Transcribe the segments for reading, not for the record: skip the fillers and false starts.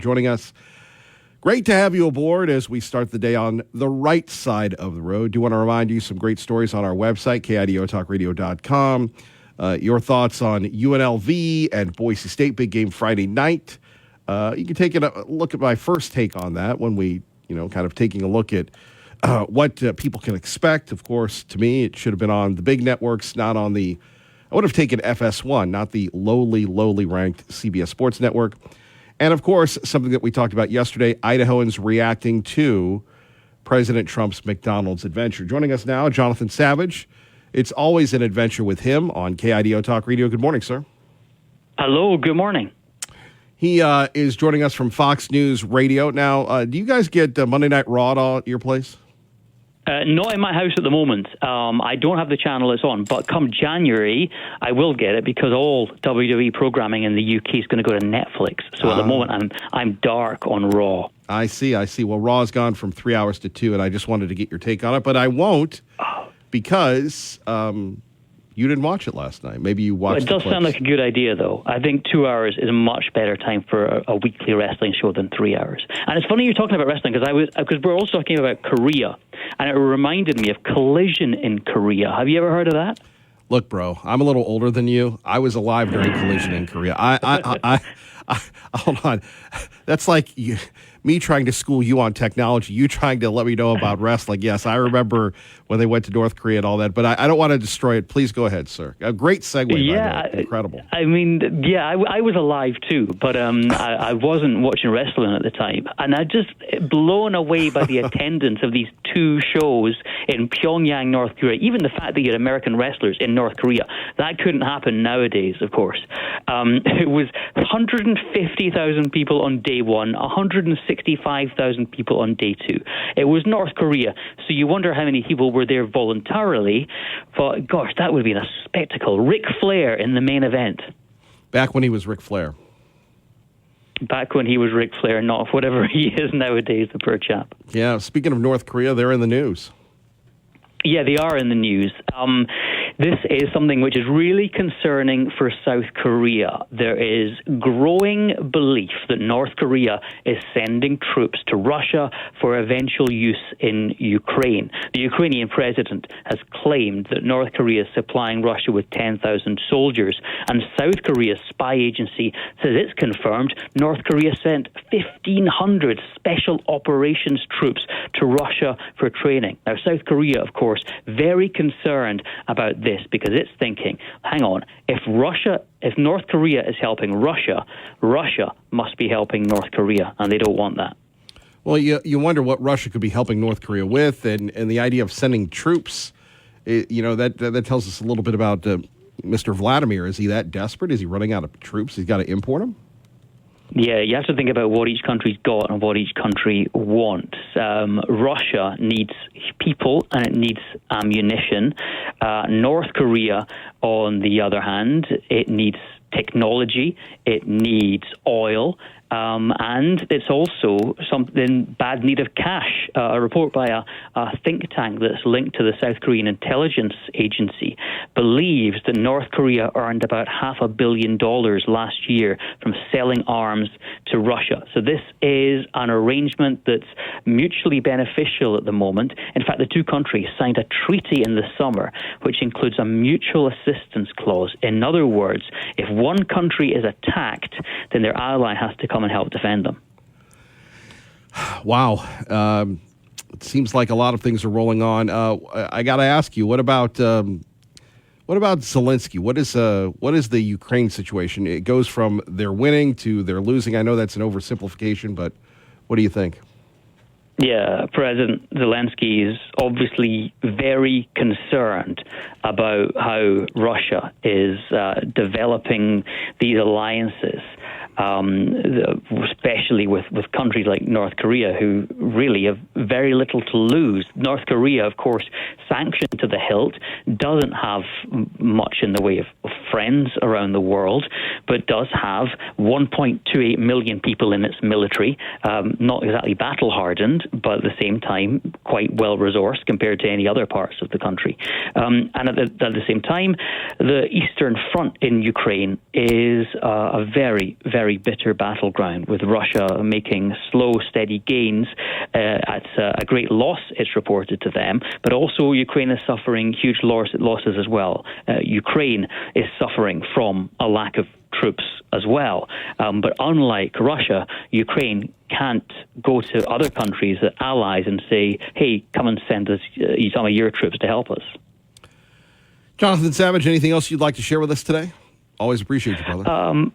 joining us. Great to have you aboard as we start the day on the right side of the road. Do want to remind you some great stories on our website, KIDOtalkradio.com. Your thoughts on UNLV and Boise State, big game Friday night. You can take a look at my first take on that when we, kind of taking a look at what people can expect. Of course, to me, it should have been on the big networks, not on I would have taken FS1, not the lowly ranked CBS Sports Network. And, of course, something that we talked about yesterday, Idahoans reacting to President Trump's McDonald's adventure. Joining us now, Jonathan Savage. It's always an adventure with him on KIDO Talk Radio. Good morning, sir. Hello, good morning. He is joining us from Fox News Radio. Now, do you guys get Monday Night Raw at your place? Not in my house at the moment. I don't have the channel it's on, but come January, I will get it because all WWE programming in the UK is going to go to Netflix. So at the moment, I'm dark on Raw. I see. Well, Raw's gone from 3 hours to 2, and I just wanted to get your take on it, but I won't because you didn't watch it last night. Maybe you watched it. It does sound like a good idea, though. I think 2 hours is a much better time for a weekly wrestling show than 3 hours. And it's funny you're talking about wrestling because we're also talking about Korea, and it reminded me of Collision in Korea. Have you ever heard of that? Look, bro, I'm a little older than you. I was alive during Collision in Korea. I hold on. That's like me trying to school you on technology, you trying to let me know about wrestling. Yes, I remember when they went to North Korea and all that, but I don't want to destroy it. Please go ahead, sir. A great segue, by the way. Incredible. I mean, I was alive too, but I wasn't watching wrestling at the time. And I just blown away by the attendance of these two shows in Pyongyang, North Korea. Even the fact that you had American wrestlers in North Korea. That couldn't happen nowadays, of course. It was 150,000 people on day one, 165,000 people on day two. It was North Korea, so you wonder how many people were there voluntarily. But gosh, that would have been a spectacle. Ric Flair in the main event. Back when he was Ric Flair. Back when he was Ric Flair, not whatever he is nowadays, the poor chap. Yeah, speaking of North Korea, they're in the news. Yeah, they are in the news. This is something which is really concerning for South Korea. There is growing belief that North Korea is sending troops to Russia for eventual use in Ukraine. The Ukrainian president has claimed that North Korea is supplying Russia with 10,000 soldiers, and South Korea's spy agency says it's confirmed North Korea sent 1,500 special operations troops to Russia for training. Now, South Korea, of course, very concerned about this because it's thinking, hang on, if North Korea is helping Russia, Russia must be helping North Korea, and they don't want that. Well, you wonder what Russia could be helping North Korea with, and the idea of sending troops, that tells us a little bit about Mr. Vladimir. Is he that desperate? Is he running out of troops? He's got to import them? Yeah, you have to think about what each country's got and what each country wants. Russia needs people and it needs ammunition. North Korea, on the other hand, it needs technology, it needs oil, and it's also in bad need of cash. A report by a think tank that's linked to the South Korean intelligence agency believes that North Korea earned about $500 million last year from selling arms to Russia. So this is an arrangement that's mutually beneficial at the moment. In fact, the two countries signed a treaty in the summer which includes a mutual assistance clause. In other words, if one country is attacked, then their ally has to come and help defend them. Wow. It seems like a lot of things are rolling on. I got to ask you, what about Zelensky? What is the Ukraine situation? It goes from they're winning to they're losing. I know that's an oversimplification, but what do you think? Yeah, President Zelensky is obviously very concerned about how Russia is developing these alliances, especially with countries like North Korea, who really have very little to lose. North Korea, of course, sanctioned to the hilt, doesn't have much in the way of friends around the world, but does have 1.28 million people in its military, not exactly battle-hardened, but at the same time quite well-resourced compared to any other parts of the country. And at the same time, the Eastern Front in Ukraine is a very, very bitter battleground, with Russia making slow, steady gains at a great loss, it's reported to them, but also Ukraine is suffering huge losses as well. Ukraine is suffering from a lack of troops as well. But unlike Russia, Ukraine can't go to other countries, allies, and say, hey, come and send us some of your troops to help us. Jonathan Savage, anything else you'd like to share with us today? Always appreciate you, brother.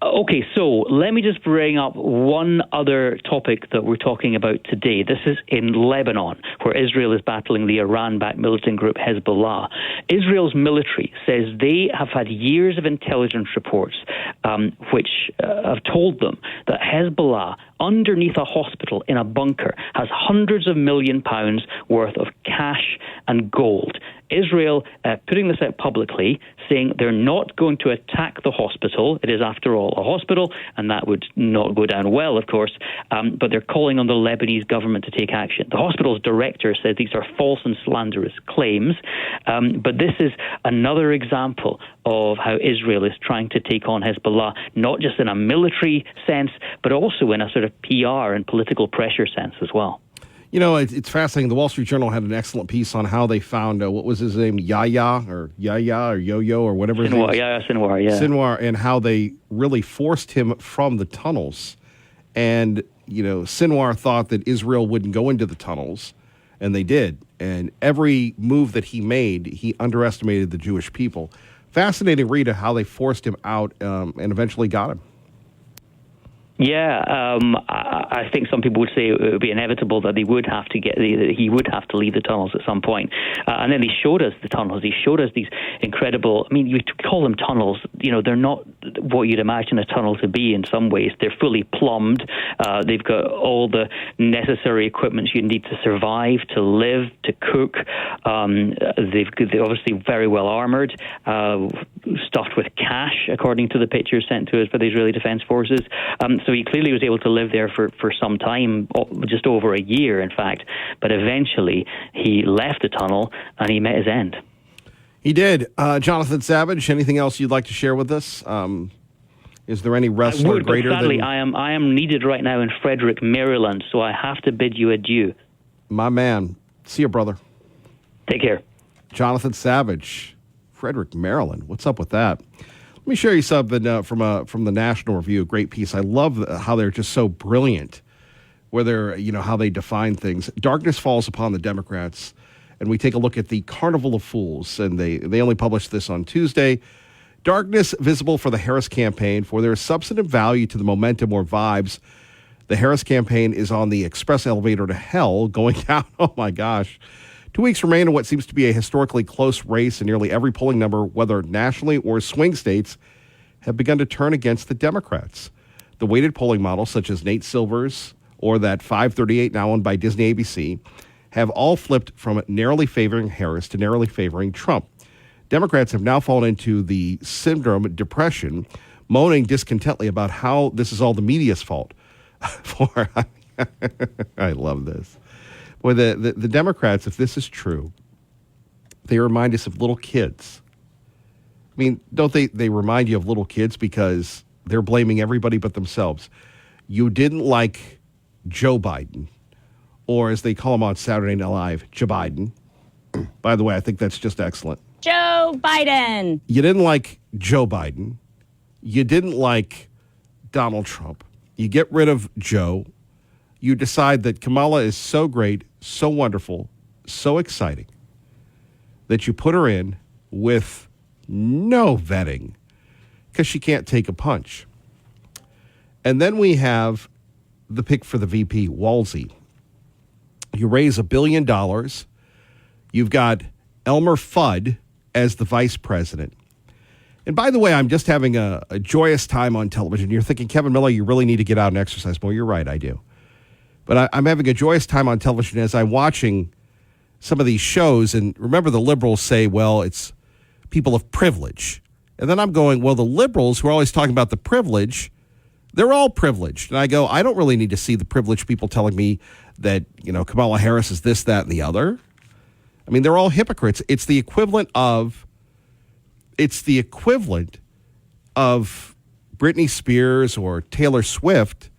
Okay, so let me just bring up one other topic that we're talking about today. This is in Lebanon, where Israel is battling the Iran-backed militant group Hezbollah. Israel's military says they have had years of intelligence reports which have told them that Hezbollah, underneath a hospital in a bunker, has hundreds of £millions worth of cash and gold. Israel putting this out publicly, saying they're not going to attack the hospital. It is, after all, a hospital, and that would not go down well, of course, but they're calling on the Lebanese government to take action. The hospital's director says these are false and slanderous claims, but this is another example of how Israel is trying to take on Hezbollah, not just in a military sense, but also in a sort of PR and political pressure sense as well. You know, it's fascinating. The Wall Street Journal had an excellent piece on how they found, what was his name, Yahya or Yo-Yo or whatever his name is. Sinwar, yeah. Sinwar, and how they really forced him from the tunnels. And, you know, Sinwar thought that Israel wouldn't go into the tunnels, and they did. And every move that he made, he underestimated the Jewish people. Fascinating read of how they forced him out and eventually got him. Yeah, I think some people would say it would be inevitable that he would have to leave the tunnels at some point. And then he showed us the tunnels. He showed us these incredible, I mean, you call them tunnels. You know, they're not what you'd imagine a tunnel to be in some ways. They're fully plumbed. They've got all the necessary equipment you need to survive, to live, to cook. They're obviously very well armored, stuffed with cash, according to the pictures sent to us by the Israeli Defense Forces. So he clearly was able to live there for some time, just over a year, in fact. But eventually, he left the tunnel and he met his end. He did. Jonathan Savage, anything else you'd like to share with us? Is there any wrestler greater sadly, than... I am needed right now in Frederick, Maryland, so I have to bid you adieu. My man. See you, brother. Take care. Jonathan Savage, Frederick, Maryland. What's up with that? Let me share you something from the National Review, a great piece. I love how they're just so brilliant, where they're, you know, how they define things. Darkness falls upon the Democrats, and we take a look at the Carnival of Fools, and they only published this on Tuesday. Darkness visible for the Harris campaign, for there is substantive value to the momentum or vibes. The Harris campaign is on the express elevator to hell, going down. Oh my gosh. 2 weeks remain in what seems to be a historically close race, and nearly every polling number, whether nationally or swing states, have begun to turn against the Democrats. The weighted polling models, such as Nate Silver's or that 538 now owned by Disney ABC, have all flipped from narrowly favoring Harris to narrowly favoring Trump. Democrats have now fallen into the syndrome depression, moaning discontently about how this is all the media's fault. I love this. Boy, the Democrats, if this is true, they remind us of little kids. I mean, don't they remind you of little kids because they're blaming everybody but themselves. You didn't like Joe Biden, or as they call him on Saturday Night Live, Joe Biden. By the way, I think that's just excellent. Joe Biden. You didn't like Joe Biden. You didn't like Donald Trump. You get rid of Joe. You decide that Kamala is so great, so wonderful, so exciting that you put her in with no vetting because she can't take a punch. And then we have the pick for the VP, Walsey. You raise $1 billion. You've got Elmer Fudd as the vice president. And by the way, I'm just having a joyous time on television. You're thinking, Kevin Miller, you really need to get out and exercise more. You're right, I do. But I'm having a joyous time on television as I'm watching some of these shows. And remember, the liberals say, well, it's people of privilege And then I'm going, well, the liberals who are always talking about the privilege, they're all privileged. And I go, I don't really need to see the privileged people telling me that, Kamala Harris is this, that, and the other. I mean, they're all hypocrites. It's the equivalent of Britney Spears or Taylor Swift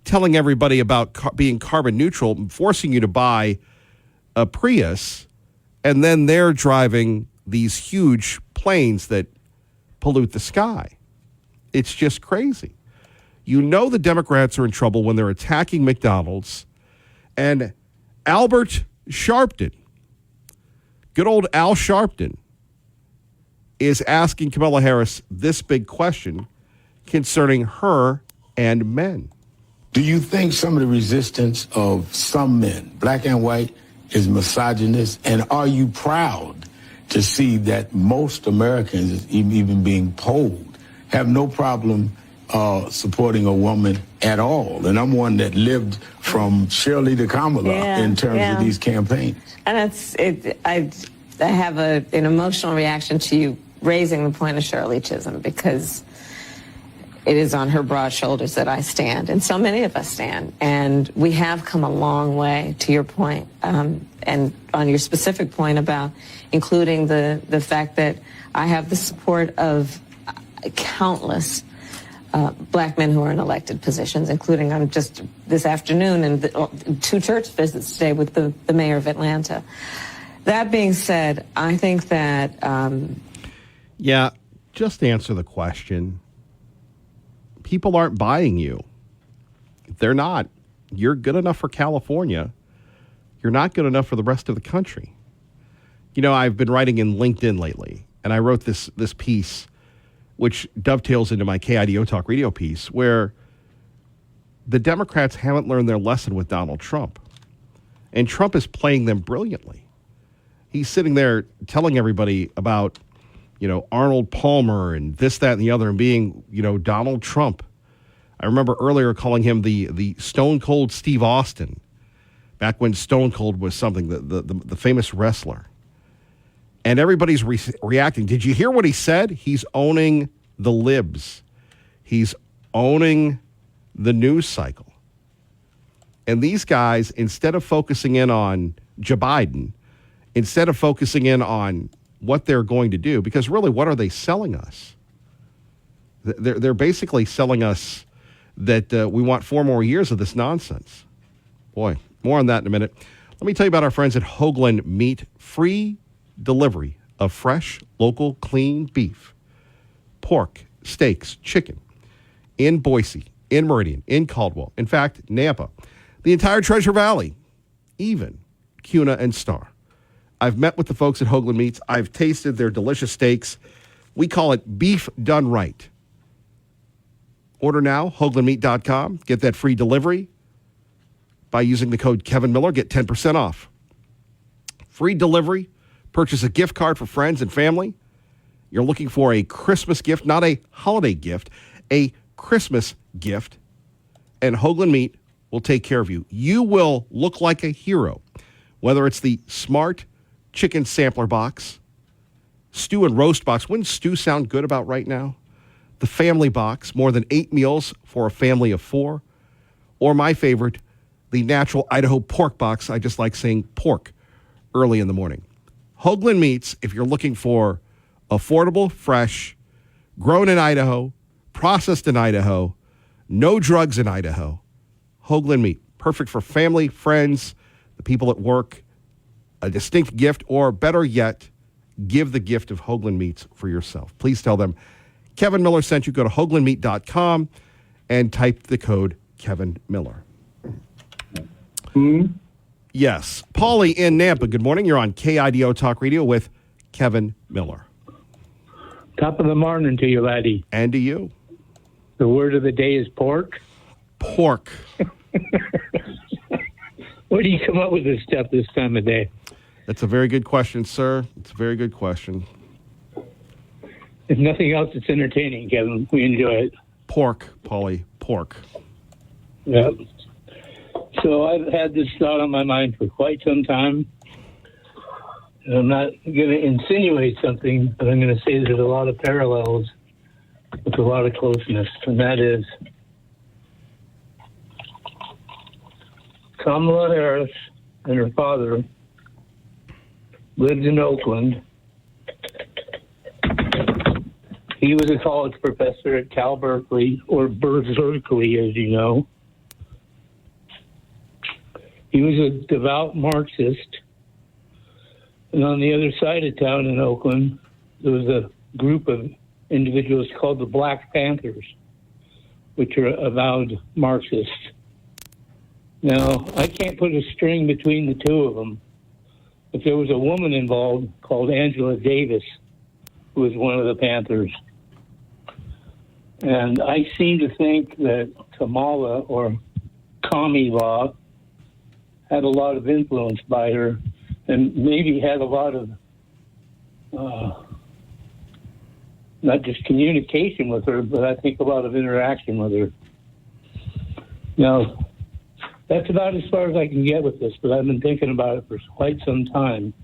telling everybody about being carbon neutral, forcing you to buy a Prius, and then they're driving these huge planes that pollute the sky. It's just crazy. The Democrats are in trouble when they're attacking McDonald's. And Albert Sharpton, good old Al Sharpton, is asking Kamala Harris this big question concerning her and men. Do you think some of the resistance of some men, black and white, is misogynist? And are you proud to see that most Americans, even being polled, have no problem supporting a woman at all? And I'm one that lived from Shirley to Kamala in terms of these campaigns. And I have an emotional reaction to you raising the point of Shirley Chisholm, because it is on her broad shoulders that I stand, and so many of us stand. And we have come a long way, to your point, and on your specific point about including the fact that I have the support of countless black men who are in elected positions, including on just this afternoon and 2 church visits today with the mayor of Atlanta. That being said, I think that... just answer the question. People aren't buying you. If they're not, you're good enough for California. You're not good enough for the rest of the country. I've been writing in LinkedIn lately, and I wrote this piece, which dovetails into my KIDO Talk Radio piece, where the Democrats haven't learned their lesson with Donald Trump. And Trump is playing them brilliantly. He's sitting there telling everybody about Arnold Palmer and this, that, and the other, and being, Donald Trump. I remember earlier calling him the Stone Cold Steve Austin, back when Stone Cold was something, the famous wrestler. And everybody's reacting. Did you hear what he said? He's owning the libs. He's owning the news cycle. And these guys, instead of focusing in on Joe Biden, instead of focusing in on what they're going to do, because really, what are they selling us? They're basically selling us that we want 4 more years of this nonsense. Boy, more on that in a minute. Let me tell you about our friends at Hoagland Meat. Free delivery of fresh, local, clean beef, pork, steaks, chicken in Boise, in Meridian, in Caldwell. In fact, Nampa, the entire Treasure Valley, even Kuna and Star. I've met with the folks at Hoagland Meats. I've tasted their delicious steaks. We call it beef done right. Order now, HoaglandMeat.com. Get that free delivery by using the code Kevin Miller. Get 10% off. Free delivery. Purchase a gift card for friends and family. You're looking for a Christmas gift, not a holiday gift, a Christmas gift. And Hoagland Meat will take care of you. You will look like a hero, whether it's the Smart Chicken Sampler Box, Stew and Roast Box. Wouldn't stew sound good about right now? The Family Box, more than 8 meals for a family of 4. Or my favorite, the Natural Idaho Pork Box. I just like saying pork early in the morning. Hoagland Meats, if you're looking for affordable, fresh, grown in Idaho, processed in Idaho, no drugs in Idaho. Hoagland Meat, perfect for family, friends, the people at work, a distinct gift, or better yet, give the gift of Hoagland Meats for yourself. Please tell them Kevin Miller sent you. Go to HoaglandMeat.com and type the code Kevin Miller. Mm-hmm. Yes. Paulie in Nampa, good morning. You're on KIDO Talk Radio with Kevin Miller. Top of the morning to you, laddie. And to you. The word of the day is pork. Pork. Where do you come up with this stuff this time of day? That's a very good question, sir. It's a very good question. If nothing else, it's entertaining, Kevin. We enjoy it. Pork, Paulie, pork. Yeah. So I've had this thought on my mind for quite some time. And I'm not going to insinuate something, but I'm going to say there's a lot of parallels with a lot of closeness, and that is Kamala Harris and her father lived in Oakland. He was a college professor at Cal Berkeley, or Berkeley, as you know. He was a devout Marxist. And on the other side of town in Oakland, there was a group of individuals called the Black Panthers, which are avowed Marxists. Now, I can't put a string between the two of them, but there was a woman involved called Angela Davis, who was one of the Panthers. And I seem to think that Kamala, or Kamala, had a lot of influence by her, and maybe had a lot of not just communication with her, but I think a lot of interaction with her. Now, that's about as far as I can get with this, but I've been thinking about it for quite some time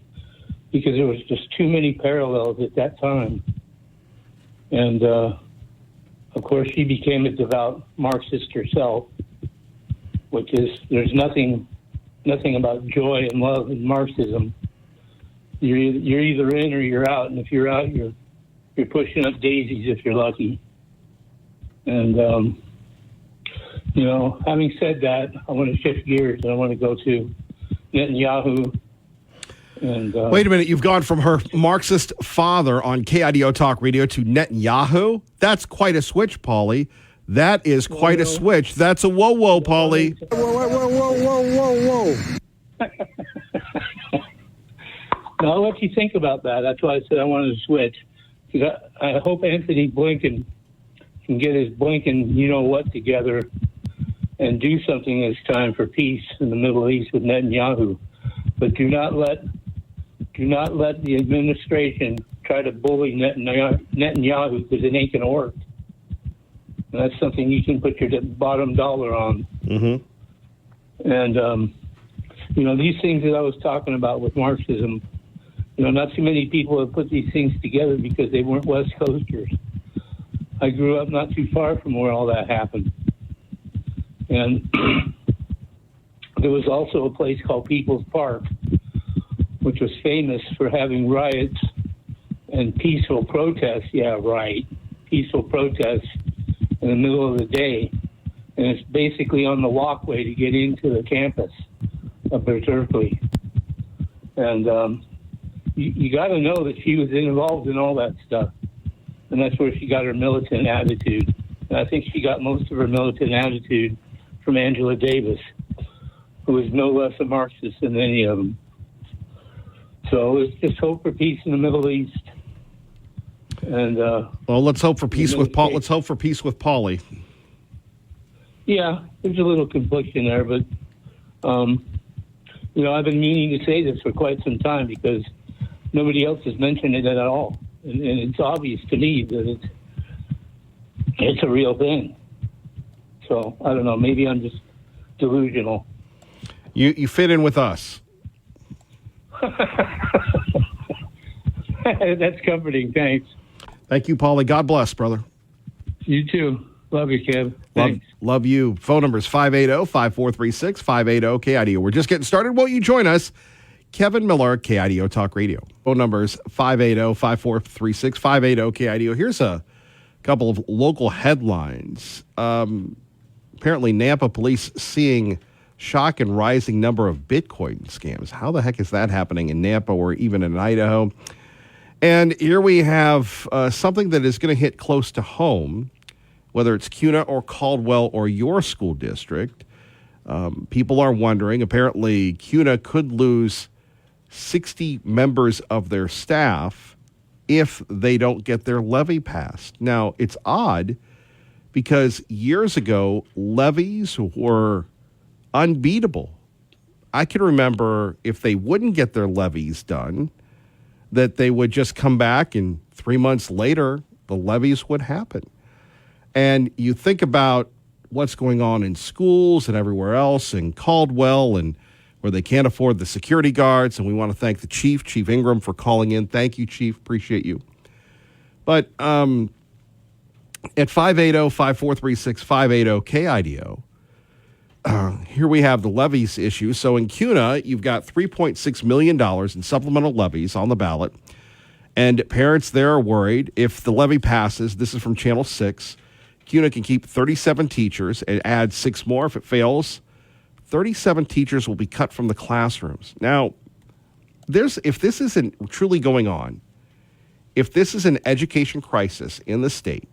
because there was just too many parallels at that time. And, of course, she became a devout Marxist herself, which is, there's nothing about joy and love in Marxism. You're either in or you're out, and if you're out, you're pushing up daisies if you're lucky. And, having said that, I want to shift gears and I want to go to Netanyahu. And wait a minute, you've gone from her Marxist father on KIDO Talk Radio to Netanyahu? That's quite a switch, Paulie. That is quite a switch. That's a whoa, Paulie. Whoa. Now, I'll let you think about that. That's why I said I wanted to switch. Because I hope Anthony Blinken can get his Blinken you-know-what together and do something this time for peace in the Middle East with Netanyahu. But do not let the administration try to bully Netanyahu because it ain't going to work. And that's something you can put your bottom dollar on. Mm-hmm. And, these things that I was talking about with Marxism, not too many people have put these things together because they weren't West Coasters. I grew up not too far from where all that happened. And there was also a place called People's Park, which was famous for having riots and peaceful protests. Yeah, right. Peaceful protests in the middle of the day. And it's basically on the walkway to get into the campus of Berkeley. And you got to know that she was involved in all that stuff. And that's where she got her militant attitude. And I think she got most of her militant attitude from Angela Davis, who is no less a Marxist than any of them. So let's just hope for peace in the Middle East. And let's hope for peace with Paul. Let's hope for peace with Paulie. Yeah, there's a little confliction there, but I've been meaning to say this for quite some time because nobody else has mentioned it at all, and it's obvious to me that it's a real thing. So I don't know. Maybe I'm just delusional. You fit in with us. That's comforting. Thanks. Thank you, Paulie. God bless, brother. You too. Love you, Kev. Thanks. Love you. Phone number is 580-5436, 580-KIDO. We're just getting started. Won't you join us? Kevin Miller, KIDO Talk Radio. Phone number is 580-5436, 580-KIDO. Here's a couple of local headlines. Apparently, Nampa police seeing shock and rising number of Bitcoin scams. How the heck is that happening in Nampa or even in Idaho? And here we have something that is going to hit close to home, whether it's CUNA or Caldwell or your school district. People are wondering, apparently CUNA could lose 60 members of their staff if they don't get their levy passed. Now, it's odd because years ago, levies were unbeatable. I can remember if they wouldn't get their levies done, that they would just come back and 3 months later, the levies would happen. And you think about what's going on in schools and everywhere else in Caldwell and where they can't afford the security guards. And we want to thank the chief, Chief Ingram, for calling in. Thank you, Chief. Appreciate you. But at 580-5436-580 KIDO, here we have the levies issue. So in CUNA, you've got $3.6 million in supplemental levies on the ballot. And parents there are worried if the levy passes. This is from Channel 6. CUNA can keep 37 teachers and add 6 more. If it fails, 37 teachers will be cut from the classrooms. Now, if this isn't truly going on, if this is an education crisis in the state,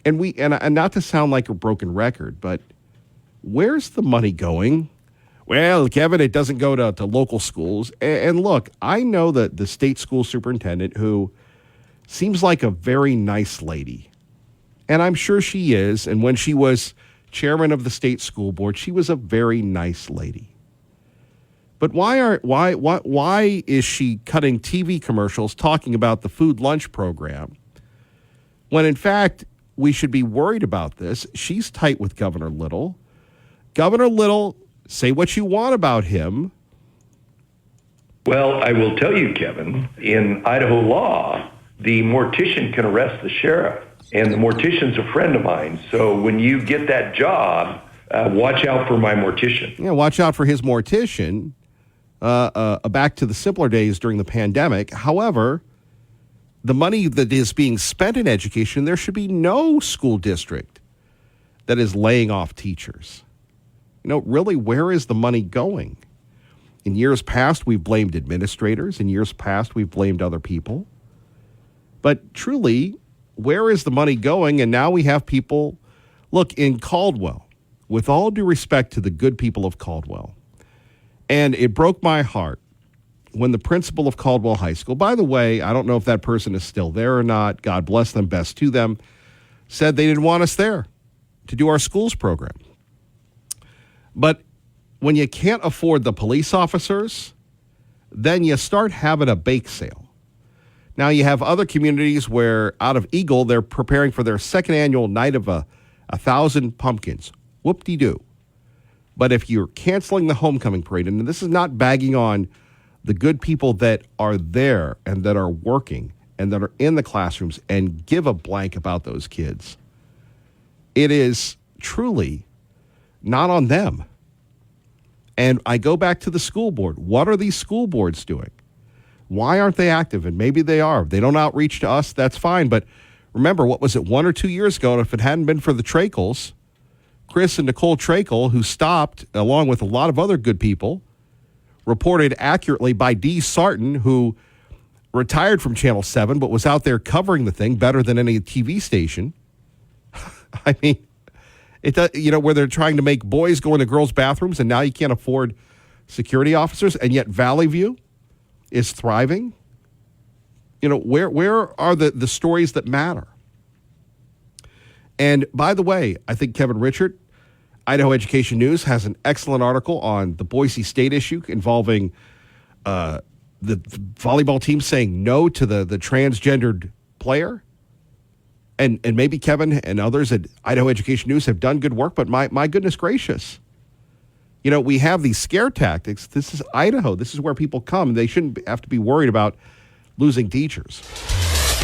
and not to sound like a broken record, but where's the money going? Well, Kevin, it doesn't go to local schools. And look, I know that the state school superintendent, who seems like a very nice lady, and I'm sure she is, and when she was chairman of the state school board, she was a very nice lady. But why is she cutting TV commercials talking about the food lunch program when, in fact, we should be worried about this? She's tight with Governor Little. Governor Little, say what you want about him. Well, I will tell you, Kevin, in Idaho law, the mortician can arrest the sheriff, and the mortician's a friend of mine. So when you get that job, watch out for my mortician. Yeah, watch out for his mortician. Back to the simpler days during the pandemic. However, the money that is being spent in education, there should be no school district that is laying off teachers. Really, where is the money going? In years past, we've blamed administrators. In years past, we've blamed other people. But truly, where is the money going? And now we have people, look, in Caldwell, with all due respect to the good people of Caldwell, and it broke my heart when the principal of Caldwell High School, by the way, I don't know if that person is still there or not, God bless them, best to them, said they didn't want us there to do our schools program. But when you can't afford the police officers, then you start having a bake sale. Now you have other communities where out of Eagle, they're preparing for their second annual night of 1,000 pumpkins. Whoop-de-doo. But if you're canceling the homecoming parade, and this is not bagging on the good people that are there and that are working and that are in the classrooms and give a blank about those kids, it is truly not on them. And I go back to the school board. What are these school boards doing? Why aren't they active? And maybe they are. If they don't outreach to us, that's fine. But remember, what was it, 1 or 2 years ago? And if it hadn't been for the Trakels, Chris and Nicole Trakel, who stopped, along with a lot of other good people, reported accurately by Dee Sarton, who retired from Channel 7 but was out there covering the thing better than any TV station. I mean, it does, where they're trying to make boys go into girls' bathrooms, and now you can't afford security officers, and yet Valley View is thriving. Where are the stories that matter? And by the way, I think Kevin Richard, Idaho Education News, has an excellent article on the Boise State issue involving the volleyball team saying no to the transgendered player. And maybe Kevin and others at Idaho Education News have done good work, but my goodness gracious. We have these scare tactics. This is Idaho. This is where people come. They shouldn't have to be worried about losing teachers.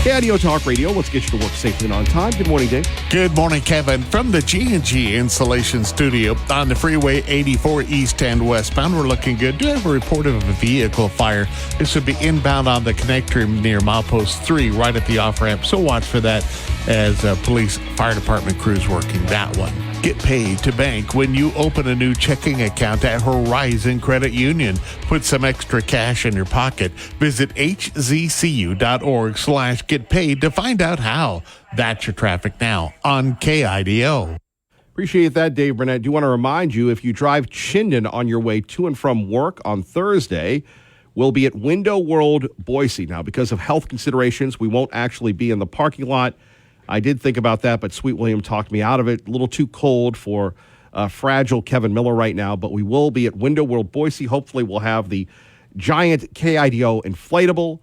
KIDO Talk Radio, let's get you to work safely and on time. Good morning, Dave. Good morning, Kevin. From the G&G Insulation Studio on the Freeway 84 east and westbound, we're looking good. Do have a report of a vehicle fire. This would be inbound on the connector near milepost 3, right at the off-ramp. So watch for that as police fire department crews working that one. Get paid to bank when you open a new checking account at Horizon Credit Union. Put some extra cash in your pocket. Visit hzcu.org/getpaid to find out how. That's your traffic now on KIDO. Appreciate that, Dave Burnett. Do want to remind you, if you drive Chinden on your way to and from work on Thursday, we'll be at Window World Boise. Now, because of health considerations, we won't actually be in the parking lot. I did think about that, but Sweet William talked me out of it. A little too cold for fragile Kevin Miller right now, but we will be at Window World Boise. Hopefully we'll have the giant KIDO inflatable,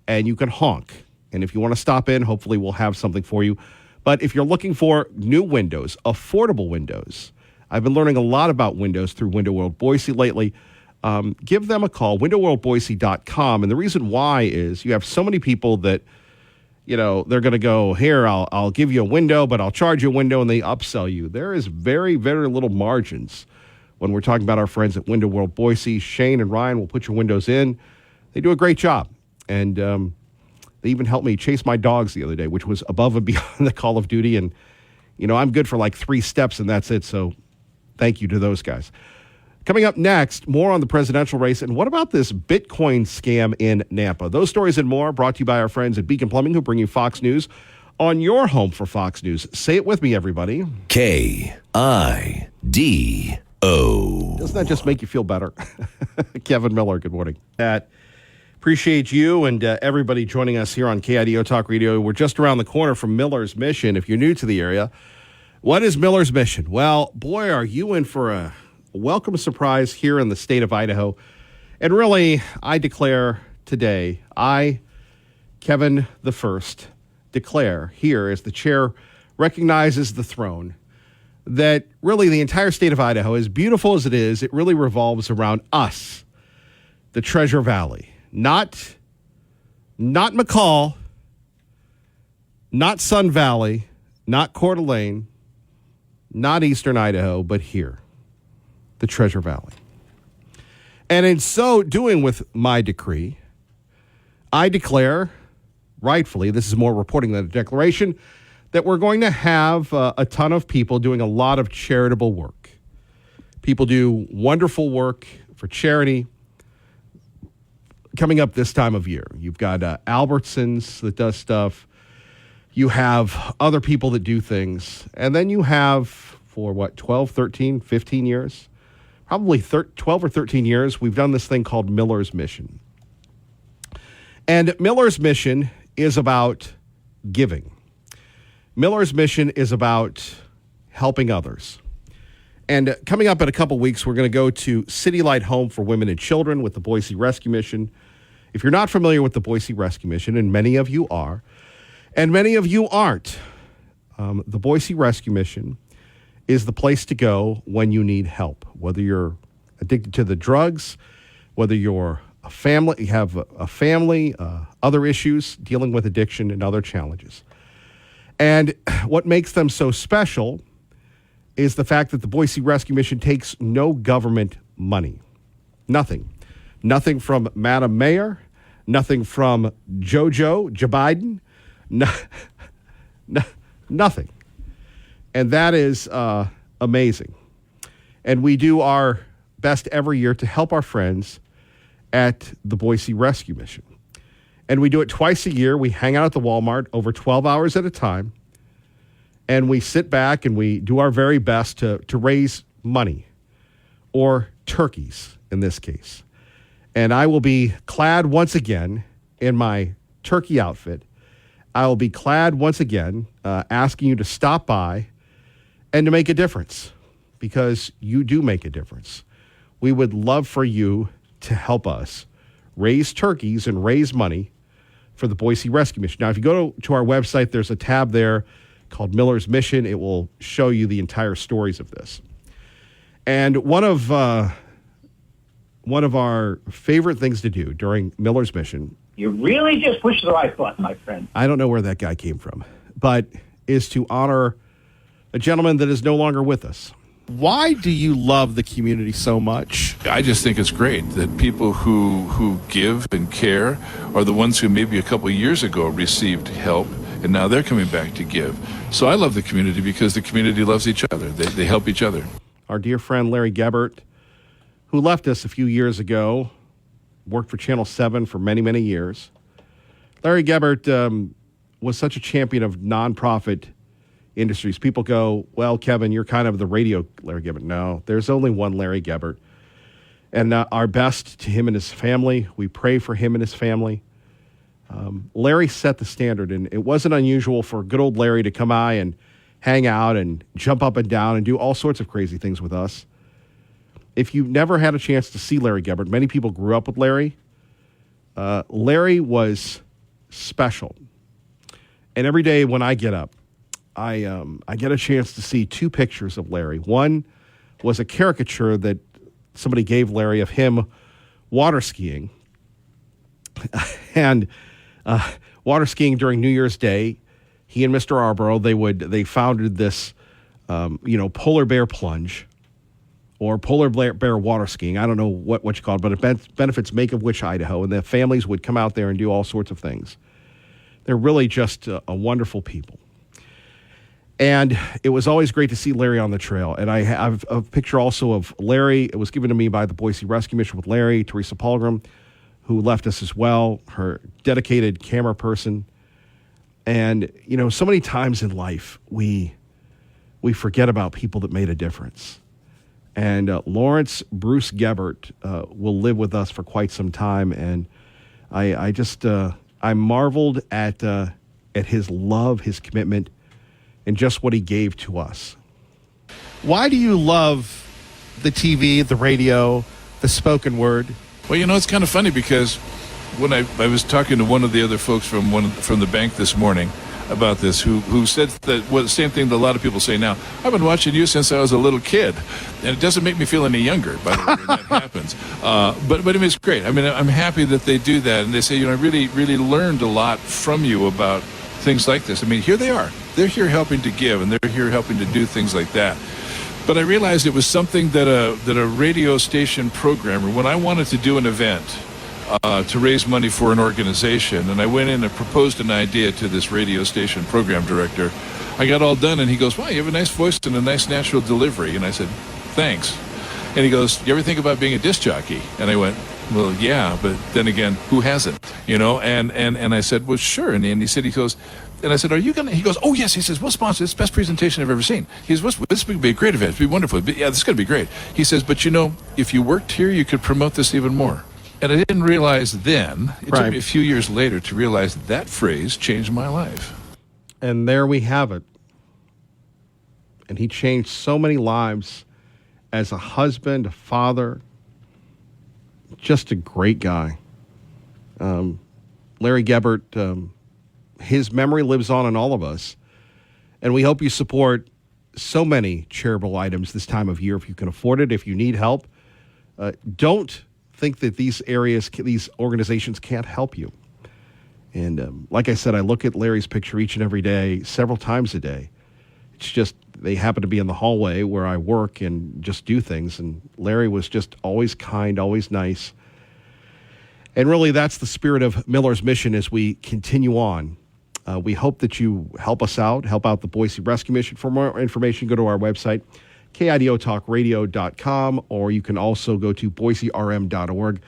and you can honk. And if you want to stop in, hopefully we'll have something for you. But if you're looking for new windows, affordable windows, I've been learning a lot about windows through Window World Boise lately. Give them a call, windowworldboise.com. And the reason why is you have so many people that, they're going to go, here, I'll give you a window, but I'll charge you a window, and they upsell you. There is very, very little margins when we're talking about our friends at Window World Boise. Shane and Ryan will put your windows in. They do a great job. And they even helped me chase my dogs the other day, which was above and beyond the Call of Duty. And, I'm good for like 3 steps, and that's it. So thank you to those guys. Coming up next, more on the presidential race. And what about this Bitcoin scam in Nampa? Those stories and more brought to you by our friends at Beacon Plumbing, who bring you Fox News on your home for Fox News. Say it with me, everybody. KIDO. Doesn't that just make you feel better? Kevin Miller, good morning. Appreciate you and everybody joining us here on KIDO Talk Radio. We're just around the corner from Miller's Mission. If you're new to the area, what is Miller's Mission? Well, boy, are you in for a welcome surprise here in the state of Idaho. And really, I declare today, Kevin the First, declare here as the chair recognizes the throne, that really the entire state of Idaho, as beautiful as it is, it really revolves around us, the Treasure Valley. Not McCall, not Sun Valley, not Coeur d'Alene, not Eastern Idaho, but here, the Treasure Valley. And in so doing with my decree, I declare, rightfully, this is more reporting than a declaration, that we're going to have a ton of people doing a lot of charitable work. People do wonderful work for charity coming up this time of year. You've got Albertsons that does stuff. You have other people that do things. And then you have, for 12, 13, 15 years? Probably 12 or 13 years, we've done this thing called Miller's Mission. And Miller's Mission is about giving. Miller's Mission is about helping others. And coming up in a couple weeks, we're going to go to City Light Home for Women and Children with the Boise Rescue Mission. If you're not familiar with the Boise Rescue Mission, and many of you are, and many of you aren't, the Boise Rescue Mission is the place to go when you need help, whether you're addicted to the drugs, whether you're a family, you have a family, other issues, dealing with addiction and other challenges. And what makes them so special is the fact that the Boise Rescue Mission takes no government money. Nothing. Nothing from Madam Mayor, nothing from Joe Biden, nothing. And that is amazing. And we do our best every year to help our friends at the Boise Rescue Mission. And we do it twice a year. We hang out at the Walmart over 12 hours at a time. And we sit back and we do our very best to raise money, or turkeys in this case. And I will be clad once again in my turkey outfit. I will be clad once again, asking you to stop by and to make a difference, because you do make a difference. We would love for you to help us raise turkeys and raise money for the Boise Rescue Mission. Now, if you go to our website, there's a tab there called Miller's Mission. It will show you the entire stories of this. And one of our favorite things to do during Miller's Mission, you really just pushed the right button, my friend. I don't know where that guy came from, but is to honor a gentleman that is no longer with us. Why do you love the community so much? I just think it's great that people who give and care are the ones who maybe a couple of years ago received help, and now they're coming back to give. So I love the community because the community loves each other. They help each other. Our dear friend Larry Gebert, who left us a few years ago, worked for Channel 7 for many, many years. Larry Gebert was such a champion of nonprofit industries. People go, well, Kevin, you're kind of the radio Larry Gebert. No, there's only one Larry Gebert. And our best to him and his family. We pray for him and his family. Larry set the standard, and it wasn't unusual for good old Larry to come by and hang out and jump up and down and do all sorts of crazy things with us. If you've never had a chance to see Larry Gebert, many people grew up with Larry. Larry was special. And every day when I get up, I get a chance to see two pictures of Larry. One was a caricature that somebody gave Larry of him water skiing. And water skiing during New Year's Day, he and Mr. Arborough, they founded this, polar bear plunge or polar bear water skiing. I don't know what you call it, but it benefits Make-A-Wish, Idaho, and the families would come out there and do all sorts of things. They're really just a wonderful people. And it was always great to see Larry on the trail. And I have a picture also of Larry. It was given to me by the Boise Rescue Mission with Larry, Teresa Palgram, who left us as well, her dedicated camera person. And, so many times in life, we forget about people that made a difference. And Lawrence Bruce Gebert will live with us for quite some time. And I marveled at his love, his commitment, and just what he gave to us. Why do you love the TV, the radio, the spoken word? Well, it's kind of funny because when I was talking to one of the other folks from the bank this morning about this, who said that the same thing that a lot of people say now. I've been watching you since I was a little kid, and it doesn't make me feel any younger, by the way, when that happens. But I mean, it's great. I mean, I'm happy that they do that, and they say, I really, really learned a lot from you about things like this. I mean, here they are. They're here helping to give, and they're here helping to do things like that. But I realized it was something that a radio station programmer, when I wanted to do an event to raise money for an organization, and I went in and proposed an idea to this radio station program director, I got all done, and he goes, wow, you have a nice voice and a nice natural delivery. And I said, thanks. And he goes, you ever think about being a disc jockey? And I went, well, yeah, but then again, who hasn't? And I said, well, sure. And he said, and I said, are you going to? He goes, oh, yes. He says, we'll sponsor this. Best presentation I've ever seen. He says, this would be a great event. It'd be wonderful. Yeah, this is going to be great. He says, but if you worked here, you could promote this even more. And I didn't realize then, it took me a few years later to realize that phrase changed my life. And there we have it. And he changed so many lives as a husband, a father, just a great guy. Larry Gebert, his memory lives on in all of us. And we hope you support so many charitable items this time of year if you can afford it, if you need help. Don't think that these organizations can't help you. And like I said, I look at Larry's picture each and every day, several times a day. It's just they happen to be in the hallway where I work and just do things. And Larry was just always kind, always nice. And really, that's the spirit of Miller's mission as we continue on. We hope that you help us out, help out the Boise Rescue Mission. For more information, go to our website, KIDOtalkradio.com, or you can also go to boiserm.org.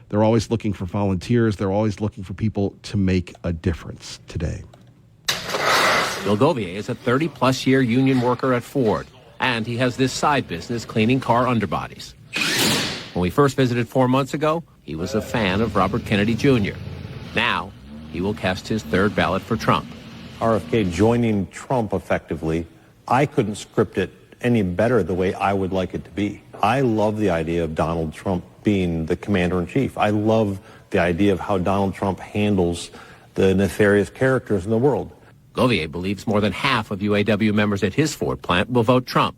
They're always looking for volunteers. They're always looking for people to make a difference today. Bill Govier is a 30-plus year union worker at Ford, and he has this side business cleaning car underbodies. When we first visited 4 months ago, he was a fan of Robert Kennedy Jr. Now, he will cast his third ballot for Trump. RFK joining Trump effectively, I couldn't script it any better the way I would like it to be. I love the idea of Donald Trump being the commander-in-chief. I love the idea of how Donald Trump handles the nefarious characters in the world. Govier believes more than half of UAW members at his Ford plant will vote Trump.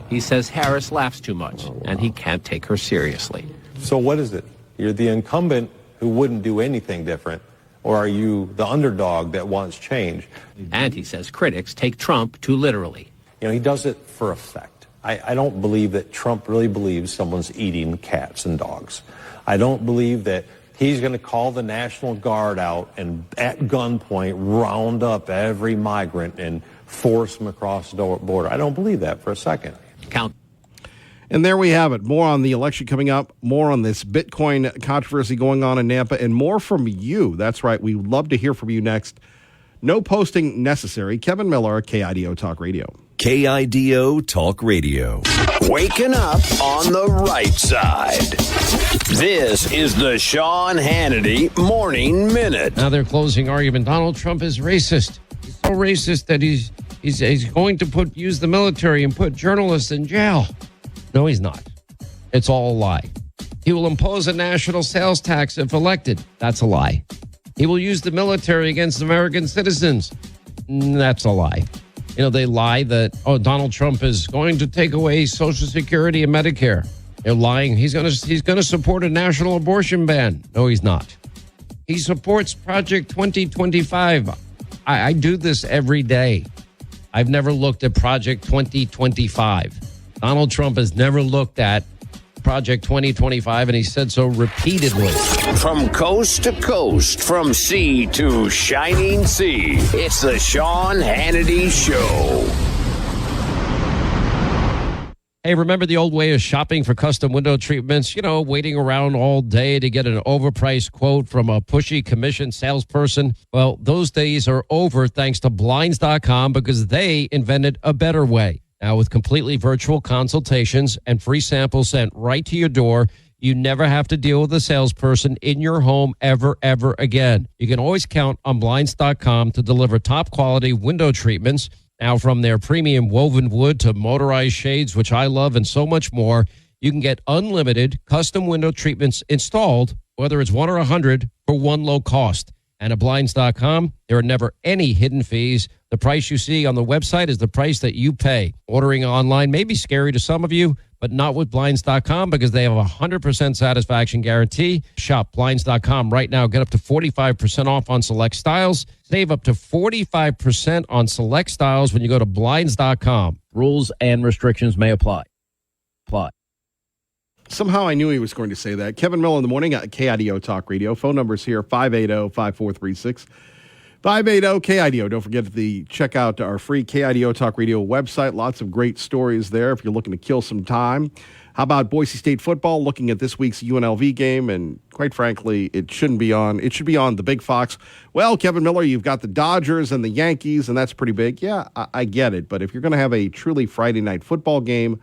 He says Harris laughs too much, and he can't take her seriously. So what is it? You're the incumbent who wouldn't do anything different, or are you the underdog that wants change? And he says critics take Trump too literally. He does it for effect. I don't believe that Trump really believes someone's eating cats and dogs. I don't believe that he's going to call the National Guard out and at gunpoint round up every migrant and force them across the border. I don't believe that for a second. And there we have it. More on the election coming up, more on this Bitcoin controversy going on in Nampa, and more from you. That's right. We'd love to hear from you next. No posting necessary. Kevin Miller, KIDO Talk Radio. KIDO Talk Radio. Waking up on the right side. This is the Sean Hannity Morning Minute. Now their closing argument, Donald Trump is racist. He's so racist that he's going to use the military and put journalists in jail. No, he's not. It's all a lie. He will impose a national sales tax if elected. That's a lie. He will use the military against American citizens. That's a lie. They lie that, Donald Trump is going to take away Social Security and Medicare. They're lying. He's going to support a national abortion ban. No, he's not. He supports Project 2025. I do this every day. I've never looked at Project 2025. Donald Trump has never looked at Project 2025, and he said so repeatedly. From coast to coast, from sea to shining sea, it's the Sean Hannity Show. Hey, remember the old way of shopping for custom window treatments? Waiting around all day to get an overpriced quote from a pushy commission salesperson? Well, those days are over thanks to Blinds.com, because they invented a better way. Now, with completely virtual consultations and free samples sent right to your door, you never have to deal with a salesperson in your home ever again. You can always count on Blinds.com to deliver top quality window treatments. Now, from their premium woven wood to motorized shades, which I love, and so much more, you can get unlimited custom window treatments installed, whether it's 1 or 100, for one low cost. And at Blinds.com, there are never any hidden fees. The price you see on the website is the price that you pay. Ordering online may be scary to some of you, but not with Blinds.com, because they have a 100% satisfaction guarantee. Shop Blinds.com right now. Get up to 45% off on select styles. Save up to 45% on select styles when you go to Blinds.com. Rules and restrictions may apply. Somehow I knew he was going to say that. Kevin Miller in the morning at KIDO Talk Radio. Phone numbers here, 580-5436. 580-KIDO. Don't forget to check out our free KIDO Talk Radio website. Lots of great stories there if you're looking to kill some time. How about Boise State football? Looking at this week's UNLV game, and quite frankly, it shouldn't be on. It should be on the Big Fox. Well, Kevin Miller, you've got the Dodgers and the Yankees, and that's pretty big. Yeah, I get it. But if you're going to have a truly Friday night football game,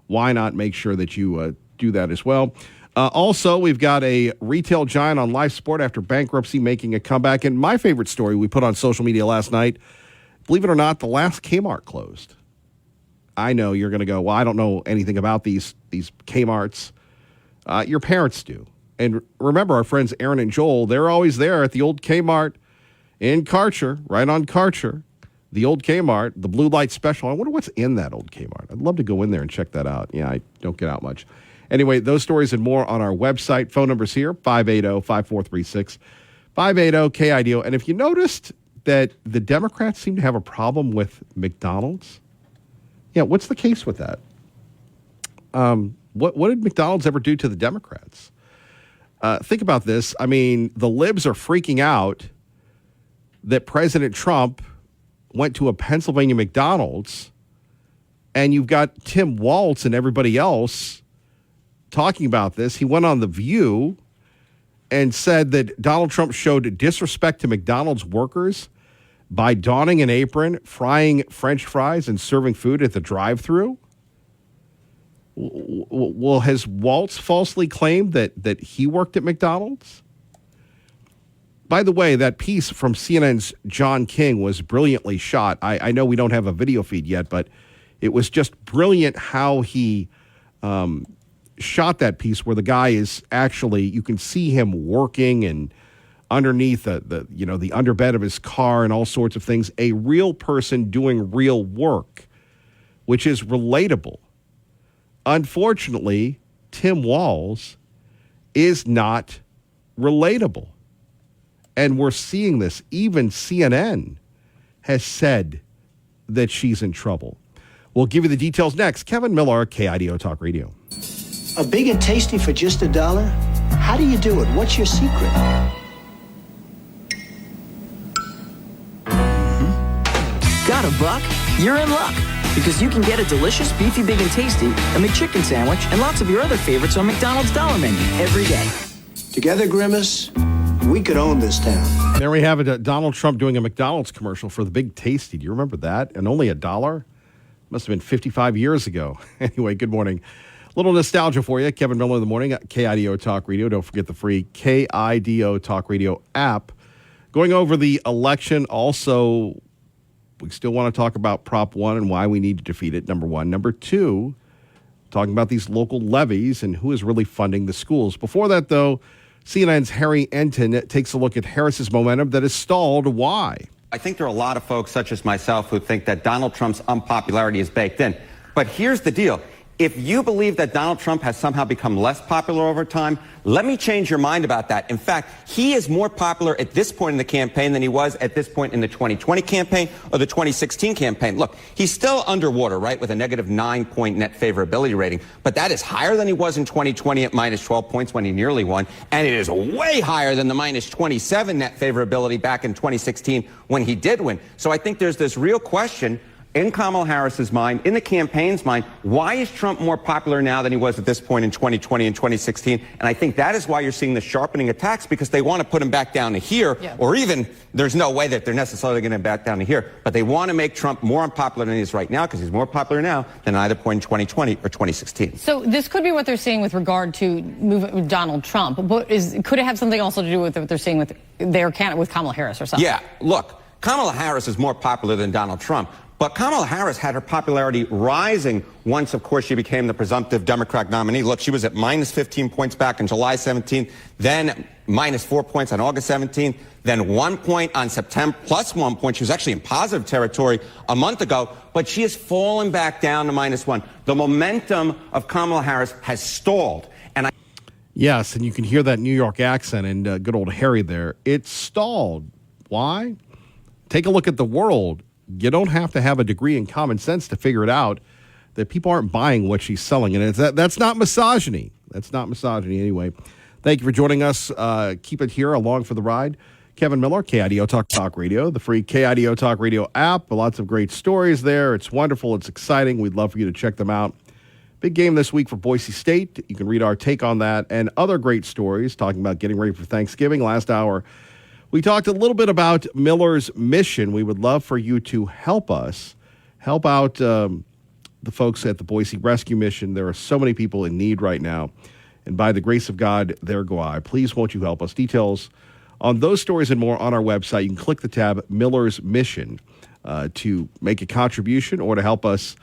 why not make sure that you do that as well? Also, we've got a retail giant on live sport after bankruptcy making a comeback. And my favorite story we put on social media last night, believe it or not, the last Kmart closed. I know you're going to go, well, I don't know anything about these Kmarts. Your parents do. And remember, our friends Aaron and Joel, they're always there at the old Kmart in Karcher, right on Karcher. The old Kmart, the blue light special. I wonder what's in that old Kmart. I'd love to go in there and check that out. Yeah, I don't get out much. Anyway, those stories and more on our website. Phone numbers here, 580-5436, 580-KIDO. And if you noticed that the Democrats seem to have a problem with McDonald's, yeah, what's the case with that? What did McDonald's ever do to the Democrats? Think about this. I mean, the libs are freaking out that President Trump went to a Pennsylvania McDonald's, and you've got Tim Walz and everybody else talking about this. He went on The View and said that Donald Trump showed disrespect to McDonald's workers by donning an apron, frying French fries, and serving food at the drive-thru. Well, has Walz falsely claimed that he worked at McDonald's? By the way, that piece from CNN's John King was brilliantly shot. I know we don't have a video feed yet, but it was just brilliant how he shot that piece, where the guy is actually, you can see him working and underneath the underbed of his car and all sorts of things. A real person doing real work, which is relatable. Unfortunately, Tim Walz is not relatable. And we're seeing this. Even CNN has said that she's in trouble. We'll give you the details next. Kevin Miller, KIDO Talk Radio. A big and tasty for just $1? How do you do it? What's your secret? Got a buck? You're in luck. Because you can get a delicious beefy big and tasty, a McChicken sandwich, and lots of your other favorites on McDonald's Dollar Menu every day. Together, Grimace, we could own this town. There we have it. Donald Trump doing a McDonald's commercial for the Big Tasty. Do you remember that? And only $1? Must have been 55 years ago. Anyway, good morning. Little nostalgia for you. Kevin Miller in the morning at KIDO Talk Radio. Don't forget the free KIDO Talk Radio app. Going over the election, also, we still want to talk about Prop 1 and why we need to defeat it, number one. Number two, talking about these local levies and who is really funding the schools. Before that, though, CNN's Harry Enton takes a look at Harris's momentum that is stalled. Why? I think there are a lot of folks, such as myself, who think that Donald Trump's unpopularity is baked in. But here's the deal. If you believe that Donald Trump has somehow become less popular over time, let me change your mind about that. In fact, he is more popular at this point in the campaign than he was at this point in the 2020 campaign or the 2016 campaign. Look, he's still underwater, right, with a negative 9-point net favorability rating. But that is higher than he was in 2020 at minus 12 points when he nearly won. And it is way higher than the minus 27 net favorability back in 2016 when he did win. So I think there's this real question in Kamala Harris's mind, in the campaign's mind, why is Trump more popular now than he was at this point in 2020 and 2016? And I think that is why you're seeing the sharpening attacks, because they want to put him back down to here, or even there's no way that they're necessarily going to back down to here, but they want to make Trump more unpopular than he is right now, because he's more popular now than either point in 2020 or 2016. So this could be what they're seeing with regard to Donald Trump, but could it have something also to do with what they're seeing with their candidate, with Kamala Harris or something? Yeah, look, Kamala Harris is more popular than Donald Trump. But Kamala Harris had her popularity rising once, of course, she became the presumptive Democratic nominee. Look, she was at minus 15 points back on July 17th, then minus 4 points on August 17th, then 1 point on September, plus 1 point. She was actually in positive territory a month ago, but she has fallen back down to minus 1. The momentum of Kamala Harris has stalled. Yes, and you can hear that New York accent and good old Harry there. It's stalled. Why? Take a look at the world. You don't have to have a degree in common sense to figure it out that people aren't buying what she's selling. And that's not misogyny. That's not misogyny anyway. Thank you for joining us. Keep it here along for the ride. Kevin Miller, KIDO Talk Radio, the free KIDO Talk Radio app. Lots of great stories there. It's wonderful. It's exciting. We'd love for you to check them out. Big game this week for Boise State. You can read our take on that and other great stories talking about getting ready for Thanksgiving. Last hour, we talked a little bit about Miller's mission. We would love for you to help us, help out the folks at the Boise Rescue Mission. There are so many people in need right now. And by the grace of God, there go I. Please won't you help us? Details on those stories and more on our website. You can click the tab Miller's Mission to make a contribution or to help us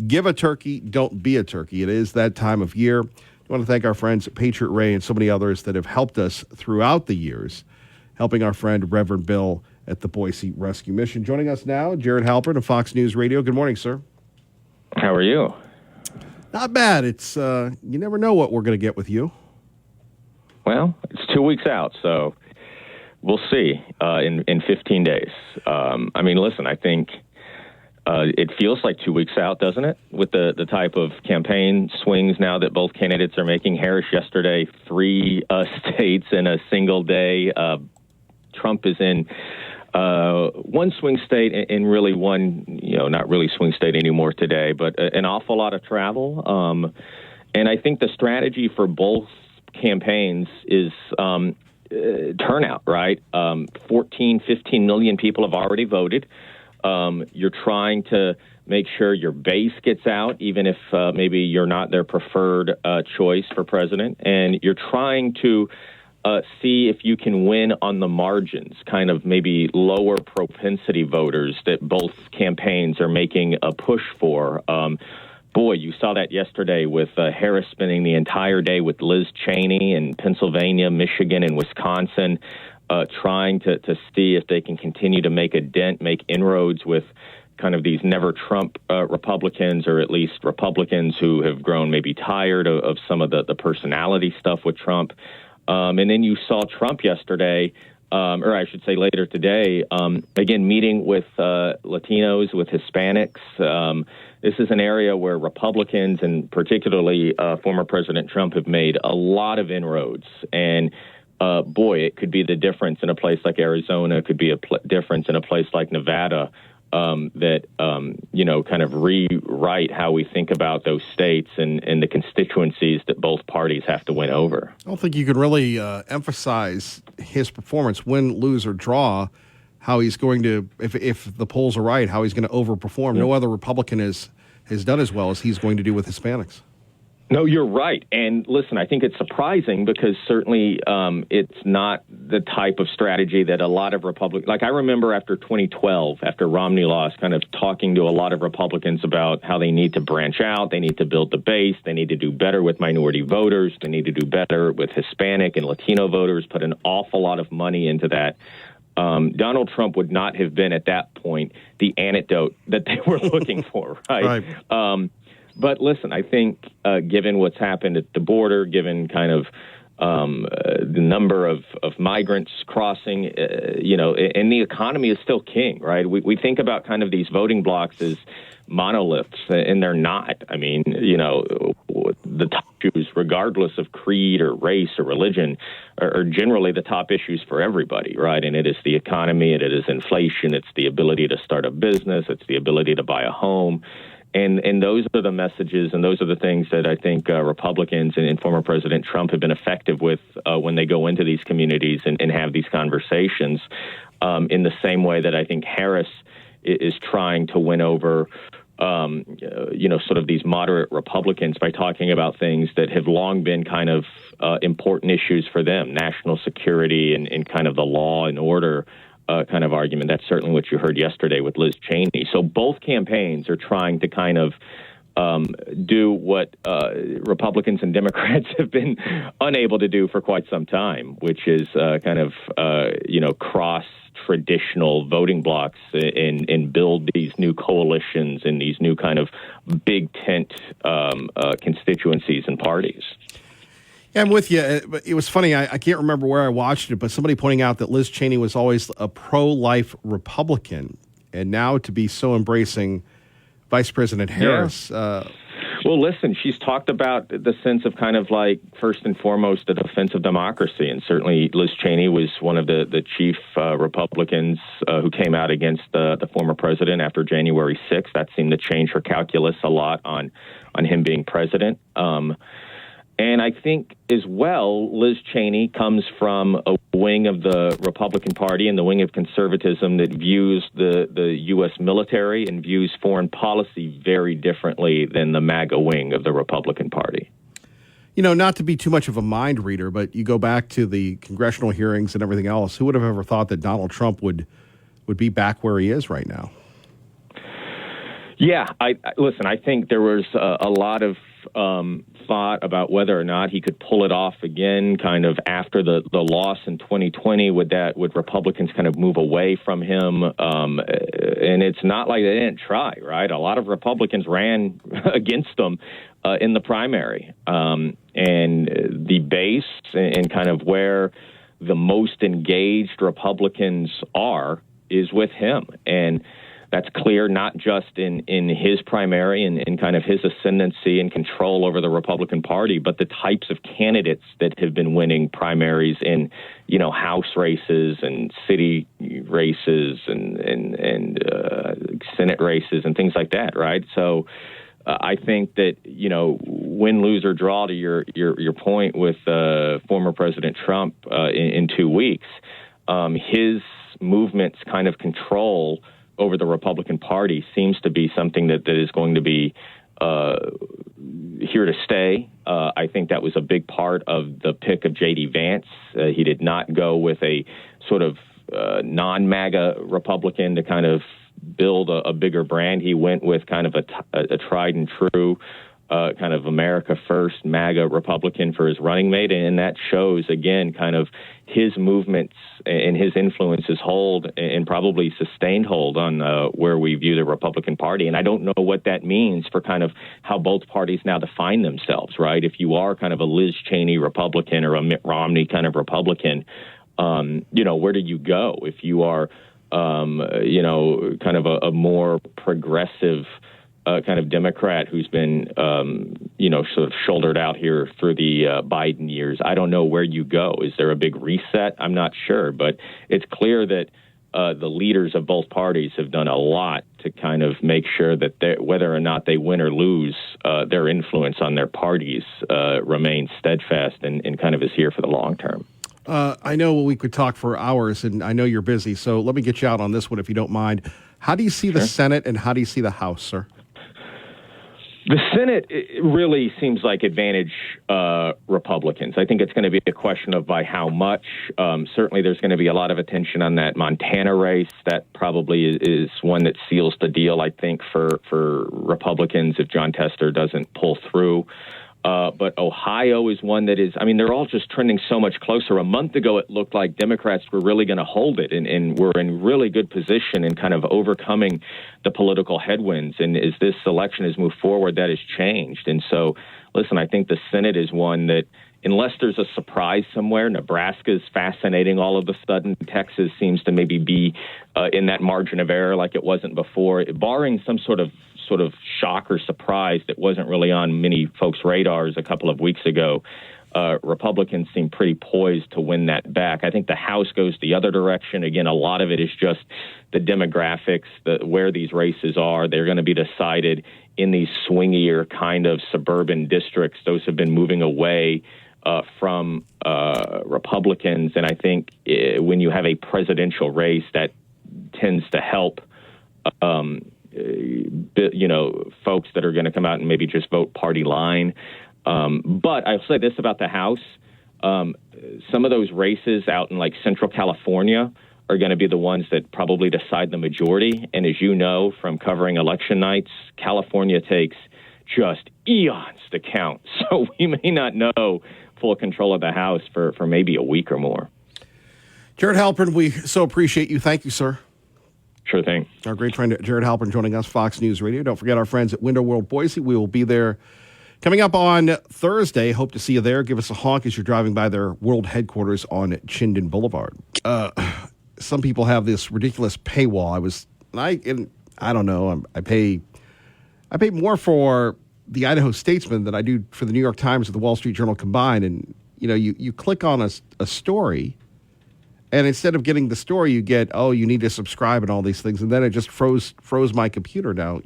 give a turkey. Don't be a turkey. It is that time of year. I want to thank our friends Patriot Ray and so many others that have helped us throughout the years, helping our friend Reverend Bill at the Boise Rescue Mission. Joining us now, Jared Halpern of Fox News Radio. Good morning, sir. How are you? Not bad. It's you never know what we're going to get with you. Well, it's 2 weeks out, so we'll see in 15 days. I mean, listen, I think it feels like 2 weeks out, doesn't it, with the type of campaign swings now that both candidates are making. Harris yesterday, 3 states in a single day. Trump is in one swing state and really one, not really swing state anymore today, but an awful lot of travel. And I think the strategy for both campaigns is turnout, right? 14, 15 million people have already voted. You're trying to make sure your base gets out, even if maybe you're not their preferred choice for president. And you're trying to see if you can win on the margins, kind of maybe lower propensity voters that both campaigns are making a push for. Boy, you saw that yesterday with Harris spending the entire day with Liz Cheney in Pennsylvania, Michigan, and Wisconsin, trying to see if they can continue to make a dent, make inroads with kind of these never Trump Republicans, or at least Republicans who have grown maybe tired of some of the personality stuff with Trump. And then you saw Trump yesterday, or I should say later today, again, meeting with Latinos, with Hispanics. This is an area where Republicans, and particularly former President Trump, have made a lot of inroads. And boy, it could be the difference in a place like Arizona, it could be a difference in a place like Nevada, that, kind of rewrite how we think about those states and the constituencies that both parties have to win over. I don't think you could really emphasize his performance, win, lose, or draw, how he's going to, if the polls are right, how he's going to overperform. No other Republican has done as well as he's going to do with Hispanics. No, you're right. And listen, I think it's surprising because certainly it's not the type of strategy that a lot of Republicans, like I remember after 2012, after Romney lost, kind of talking to a lot of Republicans about how they need to branch out, they need to build the base, they need to do better with minority voters, they need to do better with Hispanic and Latino voters, put an awful lot of money into that. Donald Trump would not have been at that point the antidote that they were looking for, right? But listen, I think given what's happened at the border, given kind of the number of migrants crossing, and the economy is still king, right? We think about kind of these voting blocks as monoliths, and they're not. I mean, the top issues, regardless of creed or race or religion, are generally the top issues for everybody, right? And it is the economy, and it is inflation, it's the ability to start a business, it's the ability to buy a home. And those are the messages, and those are the things that I think Republicans and former President Trump have been effective with when they go into these communities and have these conversations, in the same way that I think Harris is trying to win over, sort of these moderate Republicans by talking about things that have long been kind of important issues for them, national security and kind of the law and order kind of argument. That's certainly what you heard yesterday with Liz Cheney. So both campaigns are trying to kind of do what Republicans and Democrats have been unable to do for quite some time, which is kind of, cross traditional voting blocks and build these new coalitions and these new kind of big tent constituencies and parties. Yeah, I'm with you. It was funny. I can't remember where I watched it, but somebody pointing out that Liz Cheney was always a pro-life Republican, and now to be so embracing Vice President Harris. Yeah. Well, listen, she's talked about the sense of kind of like, first and foremost, the defense of democracy. And certainly Liz Cheney was one of the chief Republicans who came out against the former president after January 6th. That seemed to change her calculus a lot on him being president. And I think as well, Liz Cheney comes from a wing of the Republican Party and the wing of conservatism that views the U.S. military and views foreign policy very differently than the MAGA wing of the Republican Party. Not to be too much of a mind reader, but you go back to the congressional hearings and everything else. Who would have ever thought that Donald Trump would be back where he is right now? Yeah, I think there was a lot of thought about whether or not he could pull it off again, kind of after the loss in 2020. Would Republicans kind of move away from him? And it's not like they didn't try, right? A lot of Republicans ran against him in the primary. And the base and kind of where the most engaged Republicans is with him. And that's clear not just in his primary and kind of his ascendancy and control over the Republican Party, but the types of candidates that have been winning primaries in, House races and city races and Senate races and things like that, right? So I think that, win, lose, or draw, to your point with former President Trump in 2 weeks, his movement's kind of control over the Republican Party seems to be something that is going to be here to stay. I think that was a big part of the pick of J.D. Vance. He did not go with a sort of non-MAGA Republican to kind of build a bigger brand. He went with kind of a tried and true kind of America First MAGA Republican for his running mate. And that shows, again, kind of his movements and his influences hold and probably sustained hold on where we view the Republican Party. And I don't know what that means for kind of how both parties now define themselves, right? If you are kind of a Liz Cheney Republican or a Mitt Romney kind of Republican, where do you go? If you are, kind of a more progressive kind of Democrat who's been, sort of shouldered out here through the Biden years, I don't know where you go. Is there a big reset? I'm not sure, but it's clear that the leaders of both parties have done a lot to kind of make sure that whether or not they win or lose, their influence on their parties remains steadfast and kind of is here for the long term. I know we could talk for hours, and I know you're busy, so let me get you out on this one if you don't mind. How do you see the Senate and how do you see the House, sir? The Senate really seems like advantage Republicans. I think it's going to be a question of by how much. Certainly there's going to be a lot of attention on that Montana race. That probably is one that seals the deal, I think, for Republicans if John Tester doesn't pull through. But Ohio is one that is, I mean, they're all just trending so much closer. A month ago, it looked like Democrats were really going to hold it and were in really good position in kind of overcoming the political headwinds. And as this election has moved forward, that has changed. And so, listen, I think the Senate is one that, unless there's a surprise somewhere, Nebraska is fascinating all of a sudden. Texas seems to maybe be in that margin of error like it wasn't before, barring some sort of shock or surprise that wasn't really on many folks' radars a couple of weeks ago. Republicans seem pretty poised to win that back. I think the House goes the other direction. Again, a lot of it is just the demographics, where these races are. They're going to be decided in these swingier kind of suburban districts. Those have been moving away from Republicans. And I think when you have a presidential race, that tends to help folks that are going to come out and maybe just vote party line. But I'll say this about the House. Some of those races out in like Central California are going to be the ones that probably decide the majority. And as you know from covering election nights, California takes just eons to count. So we may not know full control of the House for maybe a week or more. Jared Halpern, we so appreciate you. Thank you, sir. Sure thing. Our great friend Jared Halpern joining us, Fox News Radio. Don't forget our friends at Window World Boise. We will be there coming up on Thursday. Hope to see you there. Give us a honk as you're driving by their world headquarters on Chinden Boulevard. Some people have this ridiculous paywall. I don't know. I pay more for the Idaho Statesman than I do for the New York Times or the Wall Street Journal combined. And you click on a story, and instead of getting the story, you get, you need to subscribe and all these things. And then it just froze my computer. Now,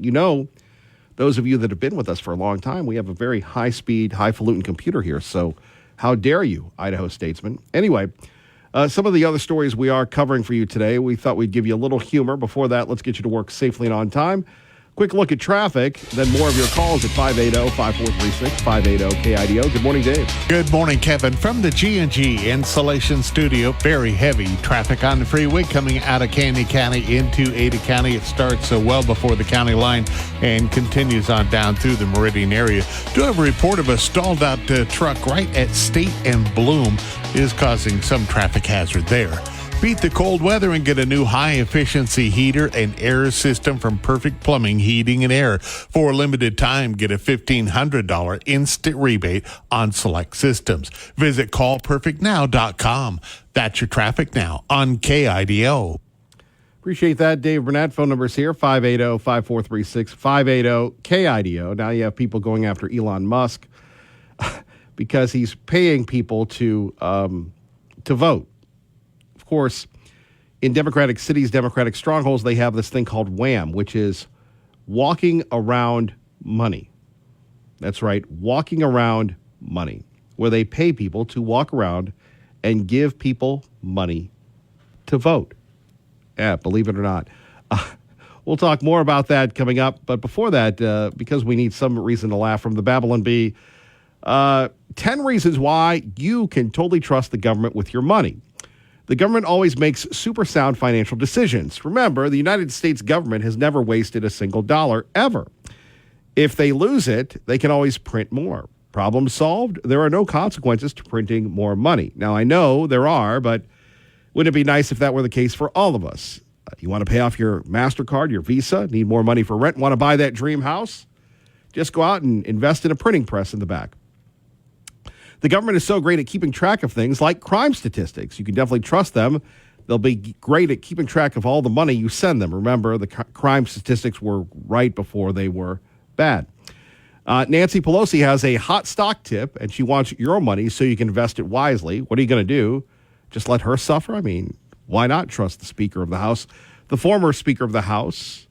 those of you that have been with us for a long time, we have a very high-speed, highfalutin computer here. So how dare you, Idaho Statesman? Anyway, some of the other stories we are covering for you today, we thought we'd give you a little humor. Before that, let's get you to work safely and on time. Quick look at traffic, then more of your calls at 580-5436, 580-KIDO. Good morning, Dave. Good morning, Kevin. From the G&G Insulation Studio, very heavy traffic on the freeway coming out of Canyon County into Ada County. It starts well before the county line and continues on down through the Meridian area. Do have a report of a stalled out truck right at State and Bloom is causing some traffic hazard there. Beat the cold weather and get a new high-efficiency heater and air system from Perfect Plumbing, Heating and Air. For a limited time, get a $1,500 instant rebate on select systems. Visit callperfectnow.com. That's your traffic now on KIDO. Appreciate that, Dave Burnett. Phone numbers here, 580-5436, 580-KIDO. Now you have people going after Elon Musk because he's paying people to vote. Of course, in Democratic cities, Democratic strongholds, they have this thing called WHAM, which is walking around money. That's right, walking around money, where they pay people to walk around and give people money to vote. Yeah, believe it or not. We'll talk more about that coming up. But before that, because we need some reason to laugh from the Babylon Bee, 10 reasons why you can totally trust the government with your money. The government always makes super sound financial decisions. Remember, the United States government has never wasted a single dollar, ever. If they lose it, they can always print more. Problem solved? There are no consequences to printing more money. Now, I know there are, but wouldn't it be nice if that were the case for all of us? You want to pay off your MasterCard, your Visa, need more money for rent, want to buy that dream house? Just go out and invest in a printing press in the back. The government is so great at keeping track of things like crime statistics. You can definitely trust them. They'll be great at keeping track of all the money you send them. Remember, the crime statistics were right before they were bad. Nancy Pelosi has a hot stock tip, and she wants your money so you can invest it wisely. What are you going to do? Just let her suffer? I mean, why not trust the Speaker of the House? The former Speaker of the House,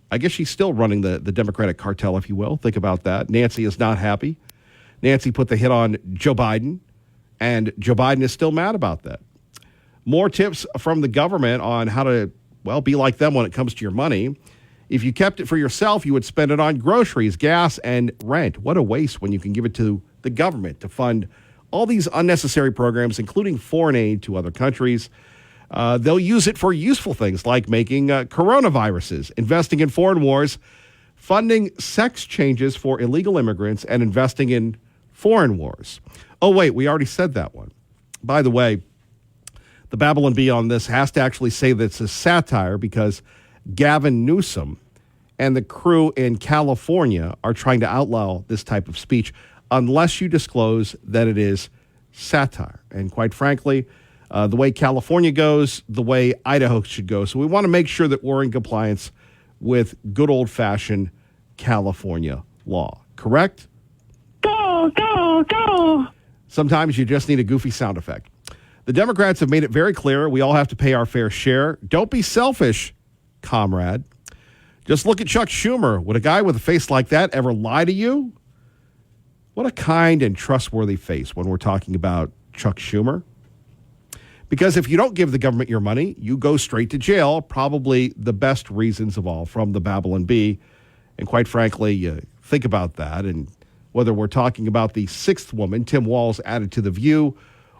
I guess she's still running the Democratic cartel, if you will. Think about that. Nancy is not happy. Nancy put the hit on Joe Biden, and Joe Biden is still mad about that. More tips from the government on how to, be like them when it comes to your money. If you kept it for yourself, you would spend it on groceries, gas, and rent. What a waste when you can give it to the government to fund all these unnecessary programs, including foreign aid to other countries. They'll use it for useful things like making coronaviruses, investing in foreign wars. funding sex changes for illegal immigrants, and investing in foreign wars. Oh, wait, we already said that one. By the way, the Babylon Bee on this has to actually say that it's a satire because Gavin Newsom and the crew in California are trying to outlaw this type of speech unless you disclose that it is satire. And quite frankly, the way California goes, the way Idaho should go. So we want to make sure that we're in compliance with good old-fashioned California law. Correct? Go, go, go. Sometimes you just need a goofy sound effect. The Democrats have made it very clear we all have to pay our fair share. Don't be selfish, comrade. Just look at Chuck Schumer. Would a guy with a face like that ever lie to you? What a kind and trustworthy face when we're talking about Chuck Schumer. Because if you don't give the government your money, you go straight to jail. Probably the best reasons of all from the Babylon Bee. And quite frankly, think about that. And whether we're talking about the sixth woman, Tim Walz, added to The View,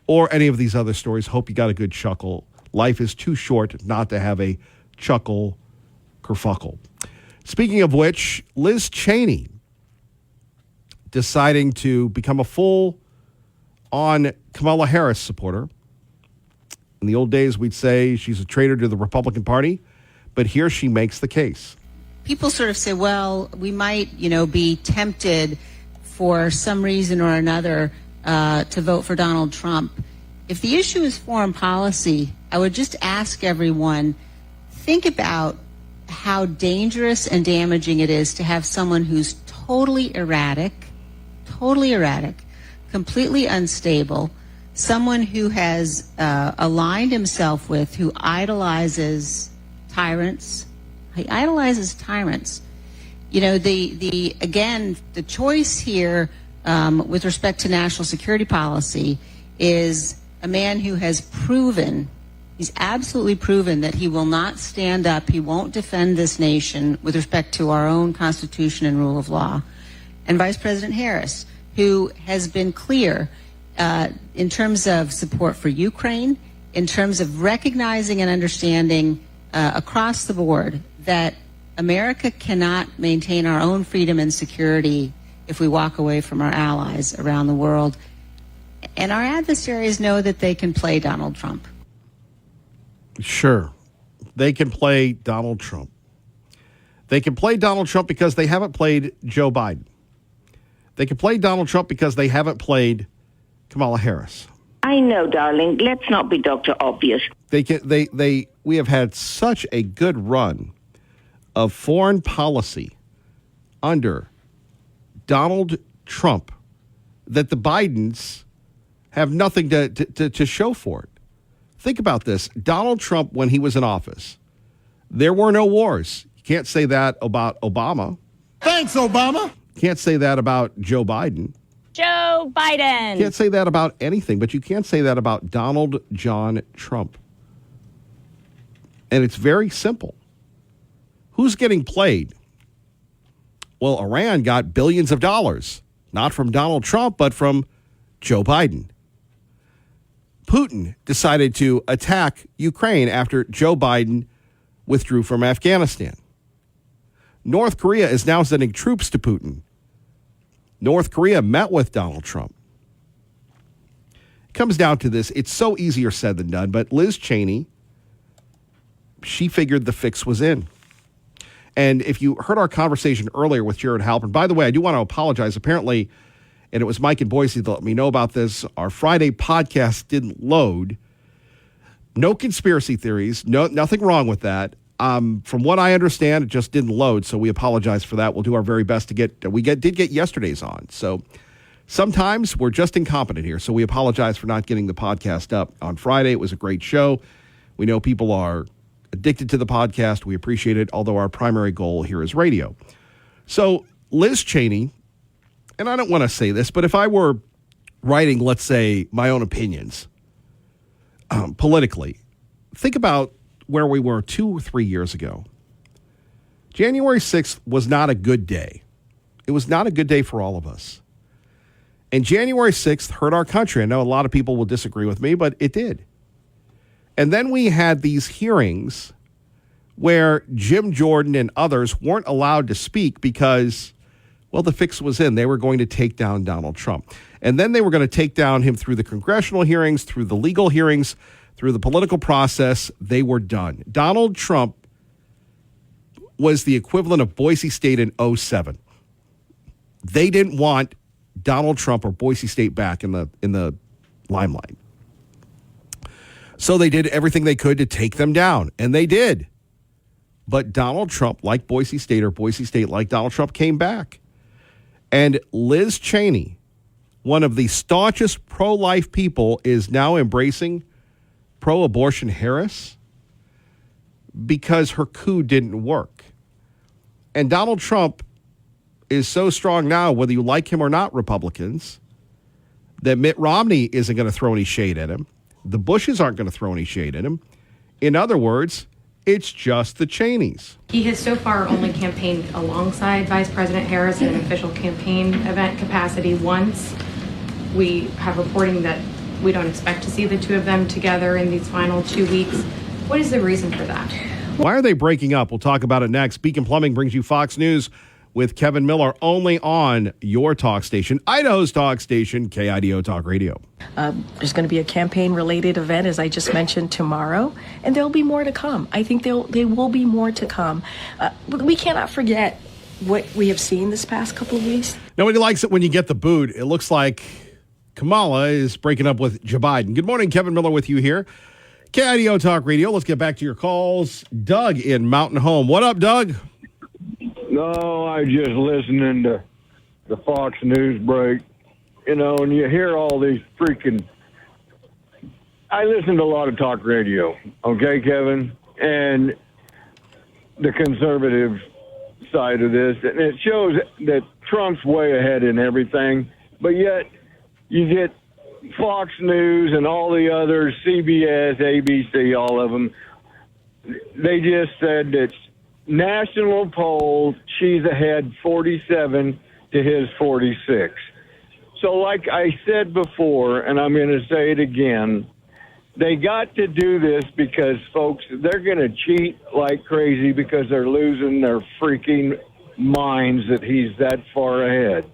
or any of these other stories, hope you got a good chuckle. Life is too short not to have a chuckle kerfuckle. Speaking of which, Liz Cheney deciding to become a full-on Kamala Harris supporter. In the old days, we'd say she's a traitor to the Republican Party, but here she makes the case. People sort of say, well, we might, be tempted for some reason or another to vote for Donald Trump. If the issue is foreign policy, I would just ask everyone, think about how dangerous and damaging it is to have someone who's totally erratic, completely unstable, someone who has aligned himself with, who idolizes tyrants. He idolizes tyrants. The choice here with respect to national security policy is a man who has proven, he's absolutely proven that he will not stand up, he won't defend this nation with respect to our own Constitution and rule of law. And Vice President Harris, who has been clear in terms of support for Ukraine, in terms of recognizing and understanding across the board that America cannot maintain our own freedom and security if we walk away from our allies around the world. And our adversaries know that they can play Donald Trump. Sure. They can play Donald Trump. They can play Donald Trump because they haven't played Joe Biden. They can play Donald Trump because they haven't played Kamala Harris. I know, darling. Let's not be Dr. Obvious. We have had such a good run of foreign policy under Donald Trump that the Bidens have nothing to show for it. Think about this. Donald Trump, when he was in office, there were no wars. You can't say that about Obama. Thanks, Obama. Can't say that about Joe Biden. Joe Biden. Can't say that about anything, but you can't say that about Donald John Trump. And it's very simple. Who's getting played? Well, Iran got billions of dollars, not from Donald Trump, but from Joe Biden. Putin decided to attack Ukraine after Joe Biden withdrew from Afghanistan. North Korea is now sending troops to Putin. North Korea met with Donald Trump. It comes down to this. It's so easier said than done, but Liz Cheney, she figured the fix was in. And if you heard our conversation earlier with Jared Halpern, by the way, I do want to apologize. Apparently, and it was Mike in Boise that let me know about this, our Friday podcast didn't load. No conspiracy theories, nothing wrong with that. From what I understand, it just didn't load, so we apologize for that. We'll do our very best to did get yesterday's on. So sometimes we're just incompetent here, so we apologize for not getting the podcast up on Friday. It was a great show. We know people are addicted to the podcast. We appreciate it, although our primary goal here is radio. So Liz Cheney, and I don't want to say this, but if I were writing, let's say, my own opinions politically, think about where we were 2 or 3 years ago. January 6th was not a good day. It was not a good day for all of us. And January 6th hurt our country. I know a lot of people will disagree with me, but it did. And then we had these hearings where Jim Jordan and others weren't allowed to speak because, well, the fix was in. They were going to take down Donald Trump. And then they were going to take down him through the congressional hearings, through the legal hearings, through the political process. They were done. Donald Trump was the equivalent of Boise State in 2007. They didn't want Donald Trump or Boise State back in the limelight. So they did everything they could to take them down, and they did. But Donald Trump, like Boise State, or Boise State, like Donald Trump, came back. And Liz Cheney, one of the staunchest pro-life people, is now embracing pro-abortion Harris because her coup didn't work. And Donald Trump is so strong now, whether you like him or not, Republicans, that Mitt Romney isn't going to throw any shade at him. The Bushes aren't going to throw any shade at him. In other words, it's just the Cheneys. He has so far only campaigned alongside Vice President Harris in an official campaign event capacity once. We have reporting that we don't expect to see the two of them together in these final 2 weeks. What is the reason for that? Why are they breaking up? We'll talk about it next. Beacon Plumbing brings you Fox News with Kevin Miller, only on your talk station, Idaho's talk station, KIDO Talk Radio. There's going to be a campaign-related event, as I just mentioned, tomorrow, and there'll be more to come. I think there will be more to come. But we cannot forget what we have seen this past couple of weeks. Nobody likes it when you get the boot. It looks like Kamala is breaking up with Joe Biden. Good morning, Kevin Miller with you here. KIDO Talk Radio. Let's get back to your calls. Doug in Mountain Home. What up, Doug? No, I just listening to the Fox News break, and you hear all these freaking... I listen to a lot of talk radio, okay, Kevin? And the conservative side of this, and it shows that Trump's way ahead in everything, but yet you get Fox News and all the others, CBS, ABC, all of them, they just said that national polls, she's ahead 47 to his 46. So like I said before, and I'm going to say it again, they got to do this because, folks, they're going to cheat like crazy because they're losing their freaking minds that he's that far ahead.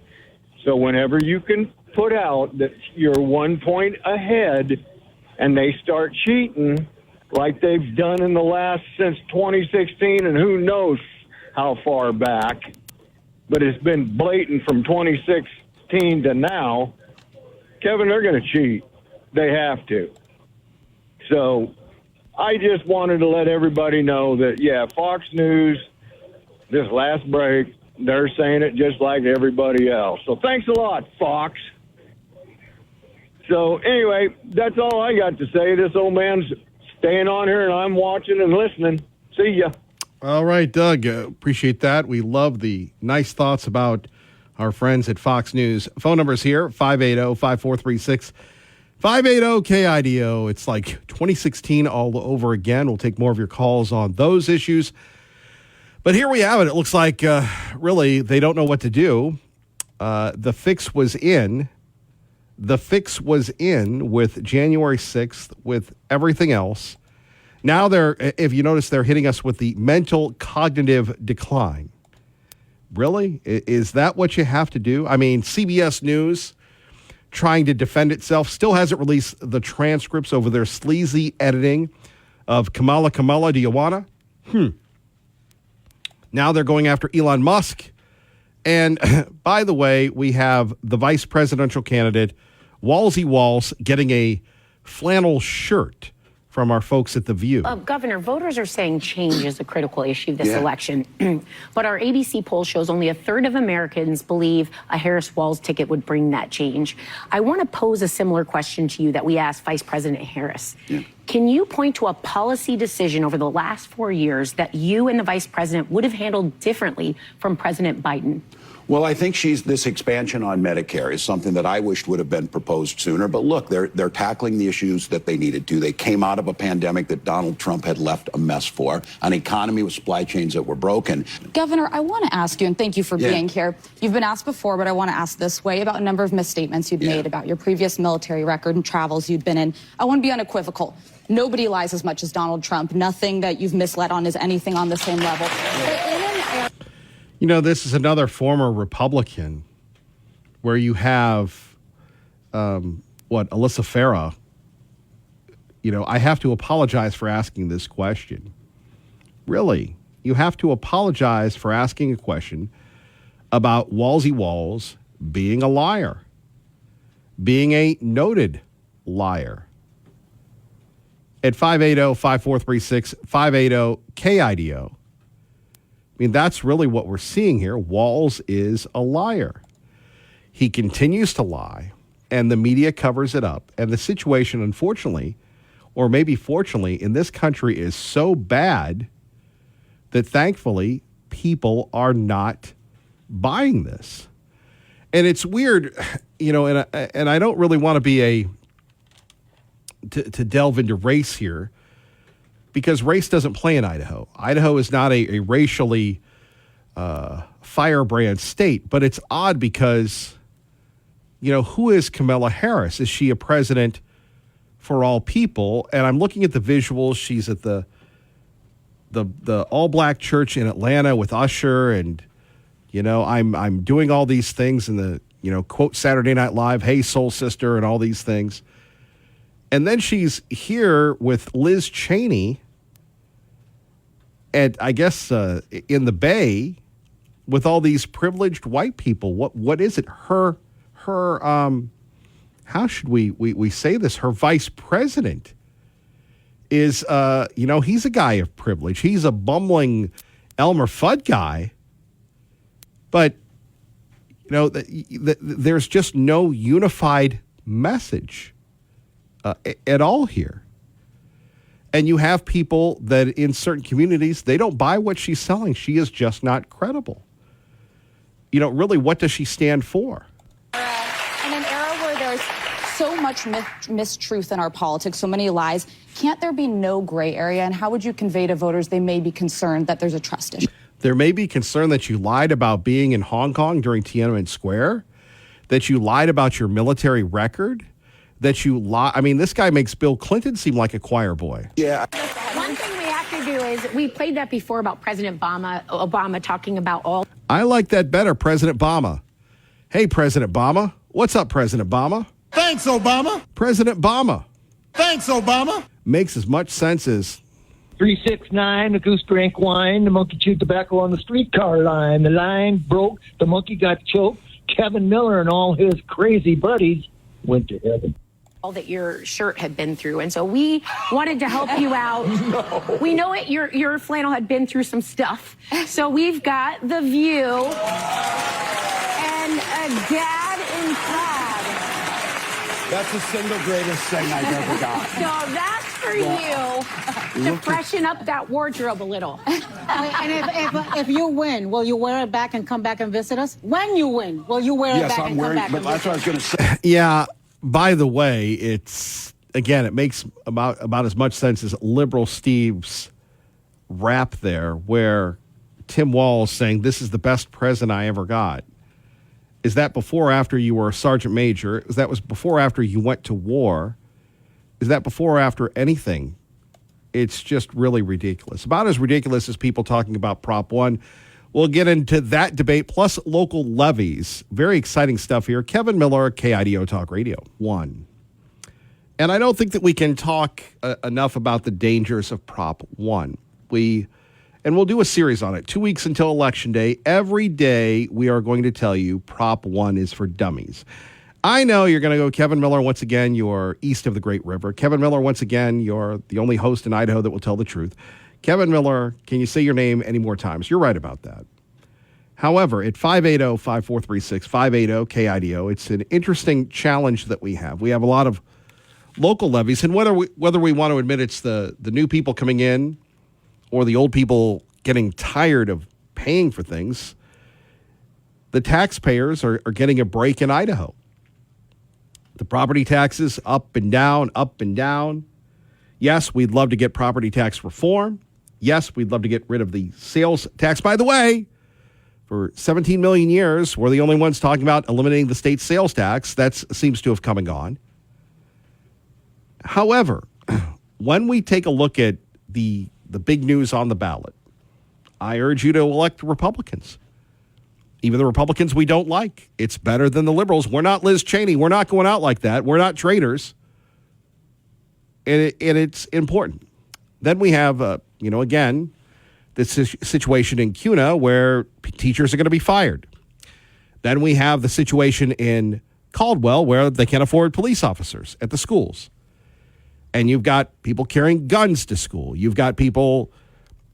So whenever you can put out that you're 1 point ahead and they start cheating like they've done in the last since 2016 and who knows how far back, but it's been blatant from 2016 to now, Kevin, they're going to cheat. They have to. So I just wanted to let everybody know that, yeah, Fox News, this last break, they're saying it just like everybody else. So thanks a lot, Fox. So anyway, that's all I got to say. This old man's staying on here, and I'm watching and listening. See ya. All right, Doug. Appreciate that. We love the nice thoughts about our friends at Fox News. Phone number's here, 580-5436. 580-KIDO. It's like 2016 all over again. We'll take more of your calls on those issues. But here we have it. It looks like, really, they don't know what to do. The fix was in. The fix was in with January 6th, with everything else. Now if you notice, they're hitting us with the mental cognitive decline. Really? Is that what you have to do? I mean, CBS News, trying to defend itself, still hasn't released the transcripts over their sleazy editing of Kamala, do you wanna? Now they're going after Elon Musk. And by the way, we have the vice presidential candidate, Walsey Walls, getting a flannel shirt from our folks at The View. Governor, voters are saying change is a critical issue this election. But our ABC poll shows only a third of Americans believe a Harris-Walz ticket would bring that change. I want to pose a similar question to you that we asked Vice President Harris. Can you point to a policy decision over the last 4 years that you and the vice president would have handled differently from President Biden? Well, I think this expansion on Medicare is something that I wished would have been proposed sooner. But look, they're tackling the issues that they needed to. They came out of a pandemic that Donald Trump had left a mess for, an economy with supply chains that were broken. Governor, I want to ask you, and thank you for being here. You've been asked before, but I want to ask this way about a number of misstatements you've made about your previous military record and travels you'd been in. I want to be unequivocal. Nobody lies as much as Donald Trump. Nothing that you've misled on is anything on the same level. You know, this is another former Republican where you have, Alyssa Farah. You know, I have to apologize for asking this question. Really, you have to apologize for asking a question about Walsey Walls being a liar, being a noted liar. At 580-5436, 580-KIDO. I mean, that's really what we're seeing here. Walls is a liar. He continues to lie, and the media covers it up. And the situation, unfortunately, or maybe fortunately, in this country is so bad that thankfully people are not buying this. And it's weird, you know, and I don't really want to be to delve into race here, because race doesn't play in Idaho. Idaho is not a racially firebrand state, but it's odd because, you know, who is Kamala Harris? Is she a president for all people? And I'm looking at the visuals. She's at the all-black church in Atlanta with Usher, and, you know, I'm doing all these things in the, you know, quote Saturday Night Live, hey, soul sister, and all these things. And then she's here with Liz Cheney, and I guess in the Bay with all these privileged white people. What is it? Her how should we say this? Her vice president is you know, he's a guy of privilege. He's a bumbling Elmer Fudd guy. But you know, there's just no unified message at all here. And you have people that in certain communities, they don't buy what she's selling. She is just not credible. You know, really, what does she stand for? In an era where there's so much mistruth in our politics, so many lies, can't there be no gray area? And how would you convey to voters they may be concerned that there's a trust issue? There may be concern that you lied about being in Hong Kong during Tiananmen Square, that you lied about your military record, that you lie. I mean, this guy makes Bill Clinton seem like a choir boy. Yeah. One thing we have to do is, we played that before about President Obama talking about all. I like that better, President Obama. Hey, President Obama. What's up, President Obama? Thanks, Obama. President Obama. Thanks, Obama. Makes as much sense as 369, the goose drank wine, the monkey chewed tobacco on the streetcar line. The line broke, the monkey got choked. Kevin Miller and all his crazy buddies went to heaven. All that your shirt had been through, and so we wanted to help you out. No. We know it. Your flannel had been through some stuff, so we've got The View and a dad in plaid. That's the single greatest thing I've ever got. So that's for you to freshen up that wardrobe a little. And if you win, will you wear it back and come back and visit us? When you win, will you wear it back and come back? But that's what I was going to say. Yeah. By the way, it makes about as much sense as Liberal Steve's rap there, where Tim Walz saying, this is the best present I ever got. Is that before or after you were a sergeant major? Is that was before or after you went to war? Is that before or after anything? It's just really ridiculous. About as ridiculous as people talking about Prop 1. We'll get into that debate, plus local levies. Very exciting stuff here. Kevin Miller, KIDO Talk Radio 1. And I don't think that we can talk enough about the dangers of Prop 1. We'll do a series on it. 2 weeks until Election Day. Every day we are going to tell you Prop 1 is for dummies. I know you're going to go, Kevin Miller, once again, you're east of the Great River. Kevin Miller, once again, you're the only host in Idaho that will tell the truth. Kevin Miller, can you say your name any more times? You're right about that. However, at 580-5436, 580-KIDO, it's an interesting challenge that we have. We have a lot of local levies, and whether we want to admit it's the new people coming in or the old people getting tired of paying for things, the taxpayers are getting a break in Idaho. The property taxes up and down, up and down. Yes, we'd love to get property tax reform. Yes, we'd love to get rid of the sales tax. By the way, for 17 million years, we're the only ones talking about eliminating the state sales tax. That seems to have come and gone. However, when we take a look at the big news on the ballot, I urge you to elect Republicans. Even the Republicans we don't like. It's better than the liberals. We're not Liz Cheney. We're not going out like that. We're not traitors. And it's important. Then we have, again, this situation in CUNA where teachers are going to be fired. Then we have the situation in Caldwell where they can't afford police officers at the schools. And you've got people carrying guns to school. You've got people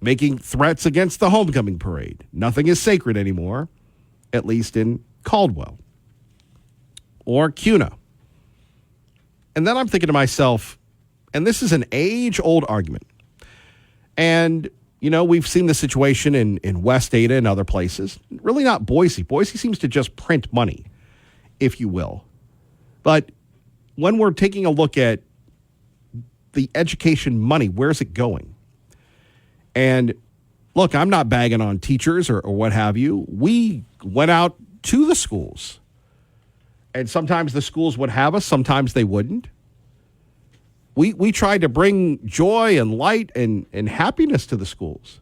making threats against the homecoming parade. Nothing is sacred anymore, at least in Caldwell or CUNA. And then I'm thinking to myself, and this is an age-old argument. And, we've seen the situation in West Ada and other places. Really not Boise. Boise seems to just print money, if you will. But when we're taking a look at the education money, where's it going? And look, I'm not bagging on teachers or what have you. We went out to the schools. And sometimes the schools would have us, sometimes they wouldn't. We tried to bring joy and light and happiness to the schools.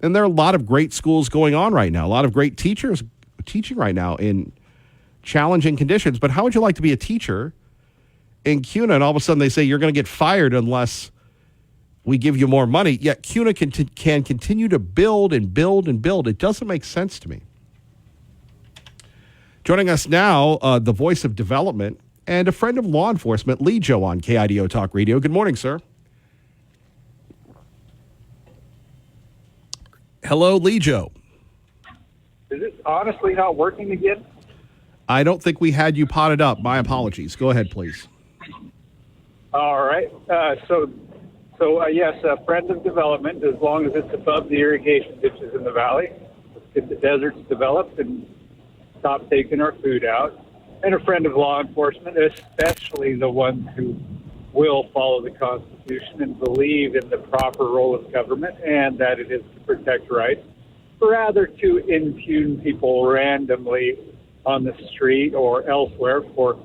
And there are a lot of great schools going on right now, a lot of great teachers teaching right now in challenging conditions. But how would you like to be a teacher in CUNA and all of a sudden they say you're going to get fired unless we give you more money? Yet CUNA can continue to build and build and build. It doesn't make sense to me. Joining us now, the voice of development and a friend of law enforcement, Lee Joe on KIDO Talk Radio. Good morning, sir. Hello, Lee Joe. Is it honestly not working again? I don't think we had you potted up. My apologies. Go ahead, please. All right. Yes, a friend of development, as long as it's above the irrigation ditches in the valley. Let's get the deserts developed and stop taking our food out. And a friend of law enforcement, especially the ones who will follow the Constitution and believe in the proper role of government and that it is to protect rights, rather to impugn people randomly on the street or elsewhere for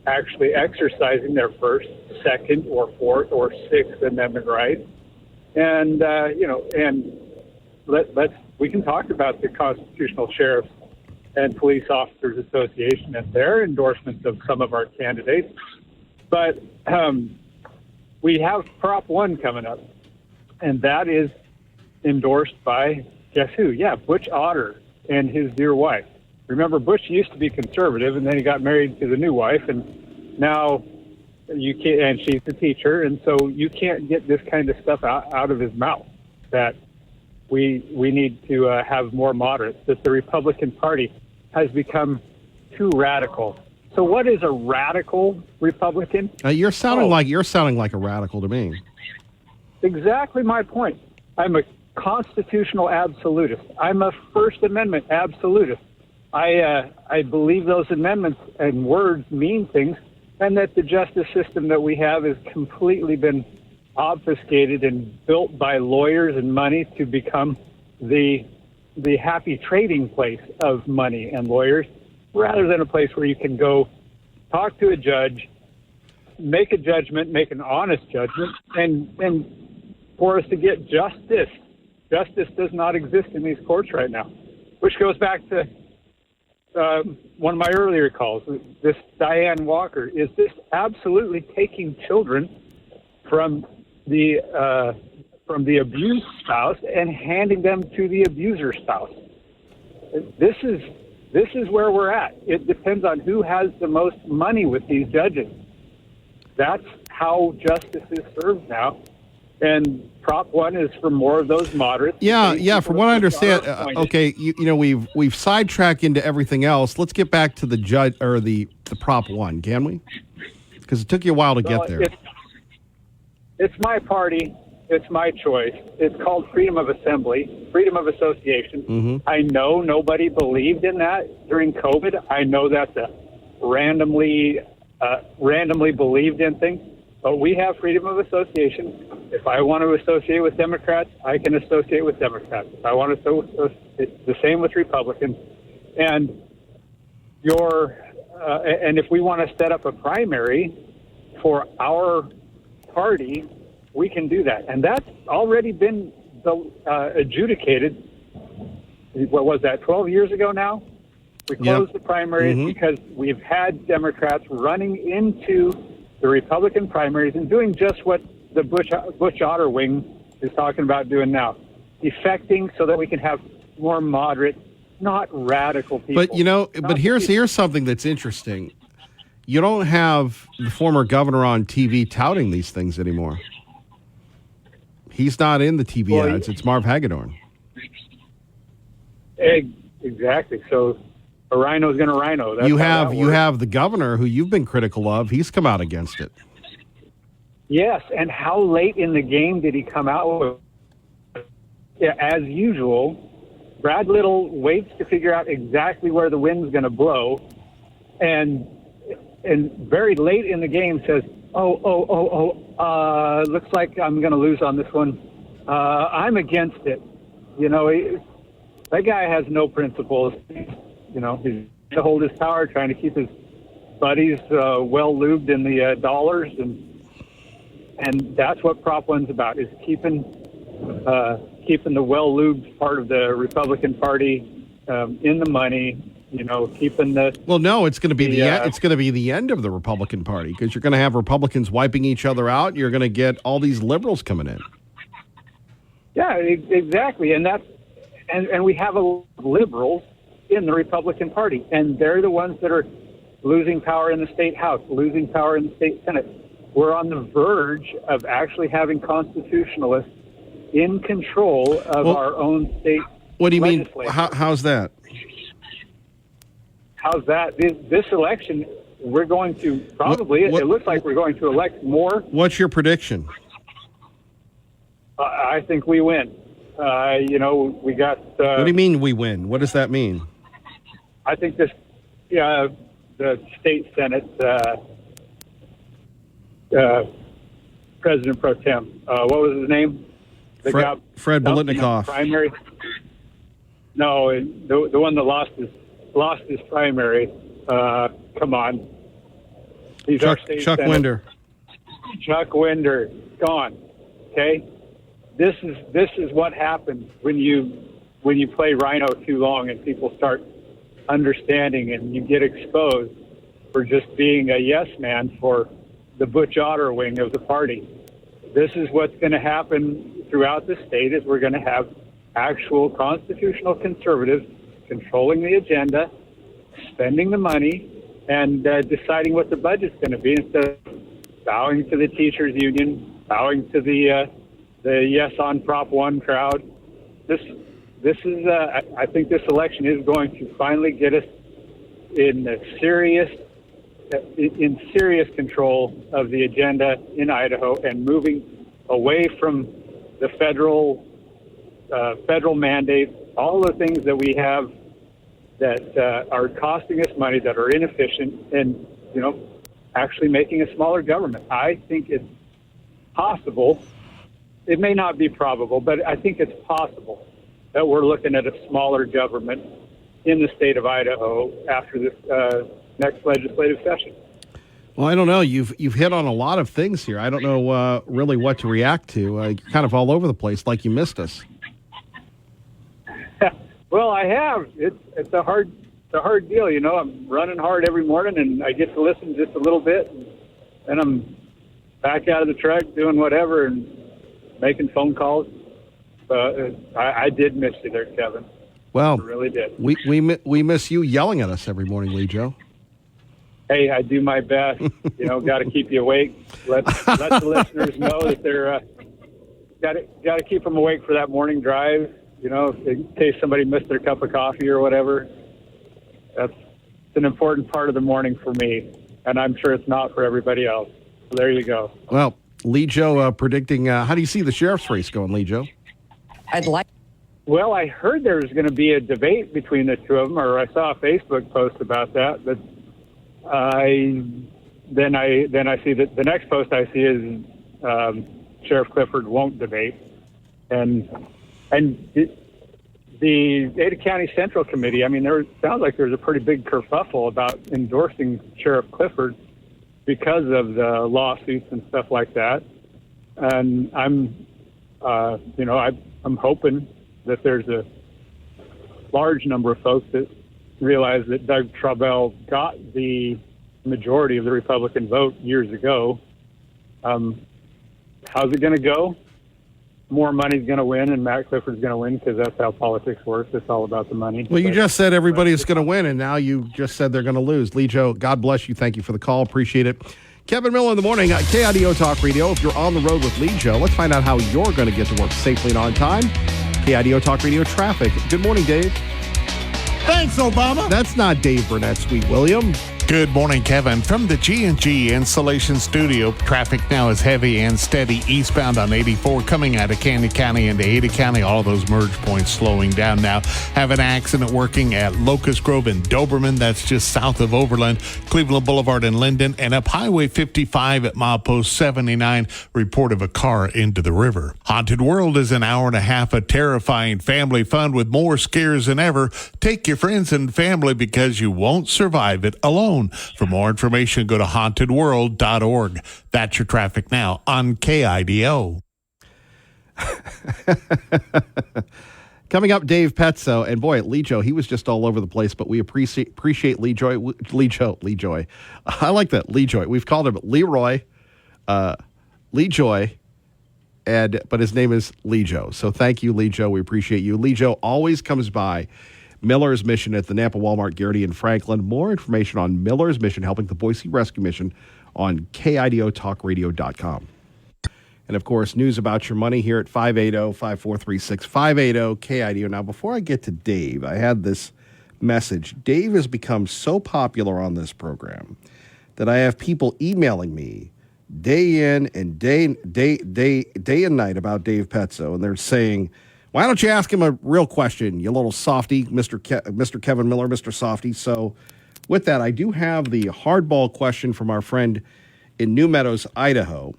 actually exercising their First, Second, or Fourth, or Sixth Amendment rights. And, we can talk about the Constitutional Sheriffs and Police Officers Association and their endorsements of some of our candidates. But we have Prop 1 coming up, and that is endorsed by, guess who? Yeah, Butch Otter and his dear wife. Remember, Bush used to be conservative, and then he got married to the new wife, and now you can't, and she's a teacher, and so you can't get this kind of stuff out of his mouth, that we need to have more moderates, that the Republican Party has become too radical. So what is a radical Republican? You're sounding like a radical to me. Exactly my point. I'm a constitutional absolutist. I'm a First Amendment absolutist. I believe those amendments and words mean things, and that the justice system that we have has completely been obfuscated and built by lawyers and money to become the happy trading place of money and lawyers, rather than a place where you can go talk to a judge, make a judgment, make an honest judgment, and for us to get justice. Justice does not exist in these courts right now, which goes back to one of my earlier calls, this Diane Walker. Is this absolutely taking children from the abused spouse and handing them to the abuser spouse? This is where we're at. It depends on who has the most money with these judges. That's how justice is served now. And Prop 1 is for more of those moderates. Yeah. From what I understand, okay, we've sidetracked into everything else. Let's get back to the judge or the Prop 1, can we? Because it took you a while to get there. It's my party, It's my choice. It's called freedom of assembly, freedom of association. Mm-hmm. I know nobody believed in that during COVID. I know that's a randomly believed in thing. But we have freedom of association. If I want to associate with Democrats, I can associate with Democrats. If I want to, it's the same with Republicans. And and if we want to set up a primary for our party, we can do that. And that's already been adjudicated. What was that, 12 years ago now? We closed the primaries because we've had Democrats running into the Republican primaries and doing just what the Bush Otter Wing is talking about doing now, defecting so that we can have more moderate, not radical people. But here's something that's interesting. You don't have the former governor on TV touting these things anymore. He's not in the TV ads. It's Marv Hagedorn. Exactly. So a rhino's going to rhino. That's you have the governor who you've been critical of. He's come out against it. Yes, and how late in the game did he come out with? Yeah, as usual, Brad Little waits to figure out exactly where the wind's going to blow, and very late in the game says, looks like I'm going to lose on this one. I'm against it. That guy has no principles. He's to hold his power, trying to keep his buddies well lubed in the dollars, and that's what Prop 1's about, is keeping the well lubed part of the Republican Party in the money. Keeping the it's going to be it's going to be the end of the Republican Party, because you're going to have Republicans wiping each other out. You're going to get all these liberals coming in. Yeah, exactly, and we have liberals in the Republican Party, and they're the ones that are losing power in the state House, losing power in the state Senate. We're on the verge of actually having constitutionalists in control of our own state. What do you mean? How's that? How's that? This election, we're going to probably, it looks like we're going to elect more. What's your prediction? I think we win. We got... what do you mean we win? What does that mean? I think the state Senate President Pro Tem, what was his name? Fred Bolitnikoff. Primary. No, the one that lost his primary. Come on. He's our state Chuck Senate. Winder. Chuck Winder, gone. Okay, this is what happens when you play Rhino too long and people start understanding, and you get exposed for just being a yes man for the Butch Otter wing of the party. This is what's going to happen throughout the state, is we're going to have actual constitutional conservatives controlling the agenda, spending the money, and deciding what the budget's going to be, instead of bowing to the teachers union, bowing to the yes on Prop 1 crowd. This is, I think this election is going to finally get us in serious control of the agenda in Idaho, and moving away from the federal mandates, all the things that we have that are costing us money, that are inefficient, and actually making a smaller government. I think it's possible. It may not be probable, but I think it's possible that we're looking at a smaller government in the state of Idaho after this next legislative session. Well, I don't know. You've hit on a lot of things here. I don't know really what to react to. You're kind of all over the place, like you missed us. Well, I have. It's a hard deal. I'm running hard every morning, and I get to listen just a little bit, and I'm back out of the truck doing whatever and making phone calls. I did miss you there, Kevin. Well, I really did. We miss you yelling at us every morning, Lee Joe. Hey, I do my best. Got to keep you awake. Let the listeners know that they're got to keep them awake for that morning drive. In case somebody missed their cup of coffee or whatever. It's an important part of the morning for me, and I'm sure it's not for everybody else. So there you go. Well, Lee Joe predicting, how do you see the sheriff's race going, Lee Joe? Well, I heard there was going to be a debate between the two of them, or I saw a Facebook post about that. But then I see that the next post I see is Sheriff Clifford won't debate, and the Ada County Central Committee. I mean, sounds like there's a pretty big kerfuffle about endorsing Sheriff Clifford because of the lawsuits and stuff like that. And I'm hoping that there's a large number of folks that realize that Doug Traubel got the majority of the Republican vote years ago. How's it going to go? More money's going to win, and Matt Clifford's going to win because that's how politics works. It's all about the money. Well, you just said everybody's going to win, and now you just said they're going to lose. Lee Joe, God bless you. Thank you for the call. Appreciate it. Kevin Miller in the morning, KIDO Talk Radio. If you're on the road with Lee Joe, let's find out how you're going to get to work safely and on time. KIDO Talk Radio traffic. Good morning, Dave. Thanks, Obama. That's not Dave Burnett, Sweet William. Good morning, Kevin. From the G&G Insulation Studio, traffic now is heavy and steady eastbound on 84 coming out of Candy County into Ada County. All those merge points slowing down now. Have an accident working at Locust Grove and Doberman. That's just south of Overland, Cleveland Boulevard and Linden, and up Highway 55 at milepost 79. Report of a car into the river. Haunted World is an hour and a half of terrifying family fun with more scares than ever. Take your friends and family because you won't survive it alone. For more information, go to hauntedworld.org. That's your traffic now on KIDO. Coming up, Dave Petso. And boy, Lee Joe, he was just all over the place, but we appreciate Lee Joy. I like that, Lee Joy. We've called him Leroy, Lee Joy, but his name is Lee Joe. So thank you, Lee Joe. We appreciate you. Lee Joe always comes by Miller's Mission at the Napa Walmart, Garrity, and Franklin. More information on Miller's Mission helping the Boise Rescue Mission on KIDOTalkRadio.com. And, of course, news about your money here at 580-5436, 580-KIDO. Now, before I get to Dave, I had this message. Dave has become so popular on this program that I have people emailing me day in and day and night about Dave Petso, and they're saying, why don't you ask him a real question, you little softy, Mr. Kevin Miller, Mr. Softy. So with that, I do have the hardball question from our friend in New Meadows, Idaho,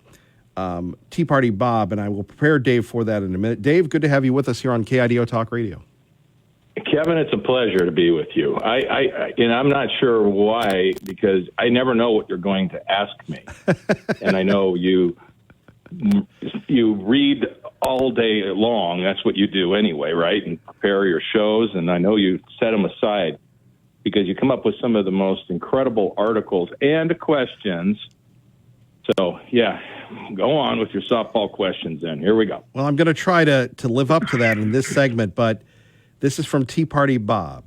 Tea Party Bob, and I will prepare Dave for that in a minute. Dave, good to have you with us here on KIDO Talk Radio. Kevin, it's a pleasure to be with you. And I'm not sure why, because I never know what you're going to ask me. And I know you read all day long. That's what you do anyway, right? And prepare your shows. And I know you set them aside because you come up with some of the most incredible articles and questions. So, yeah, go on with your softball questions then. Here we go. Well, I'm going to try to live up to that in this segment, but this is from Tea Party Bob.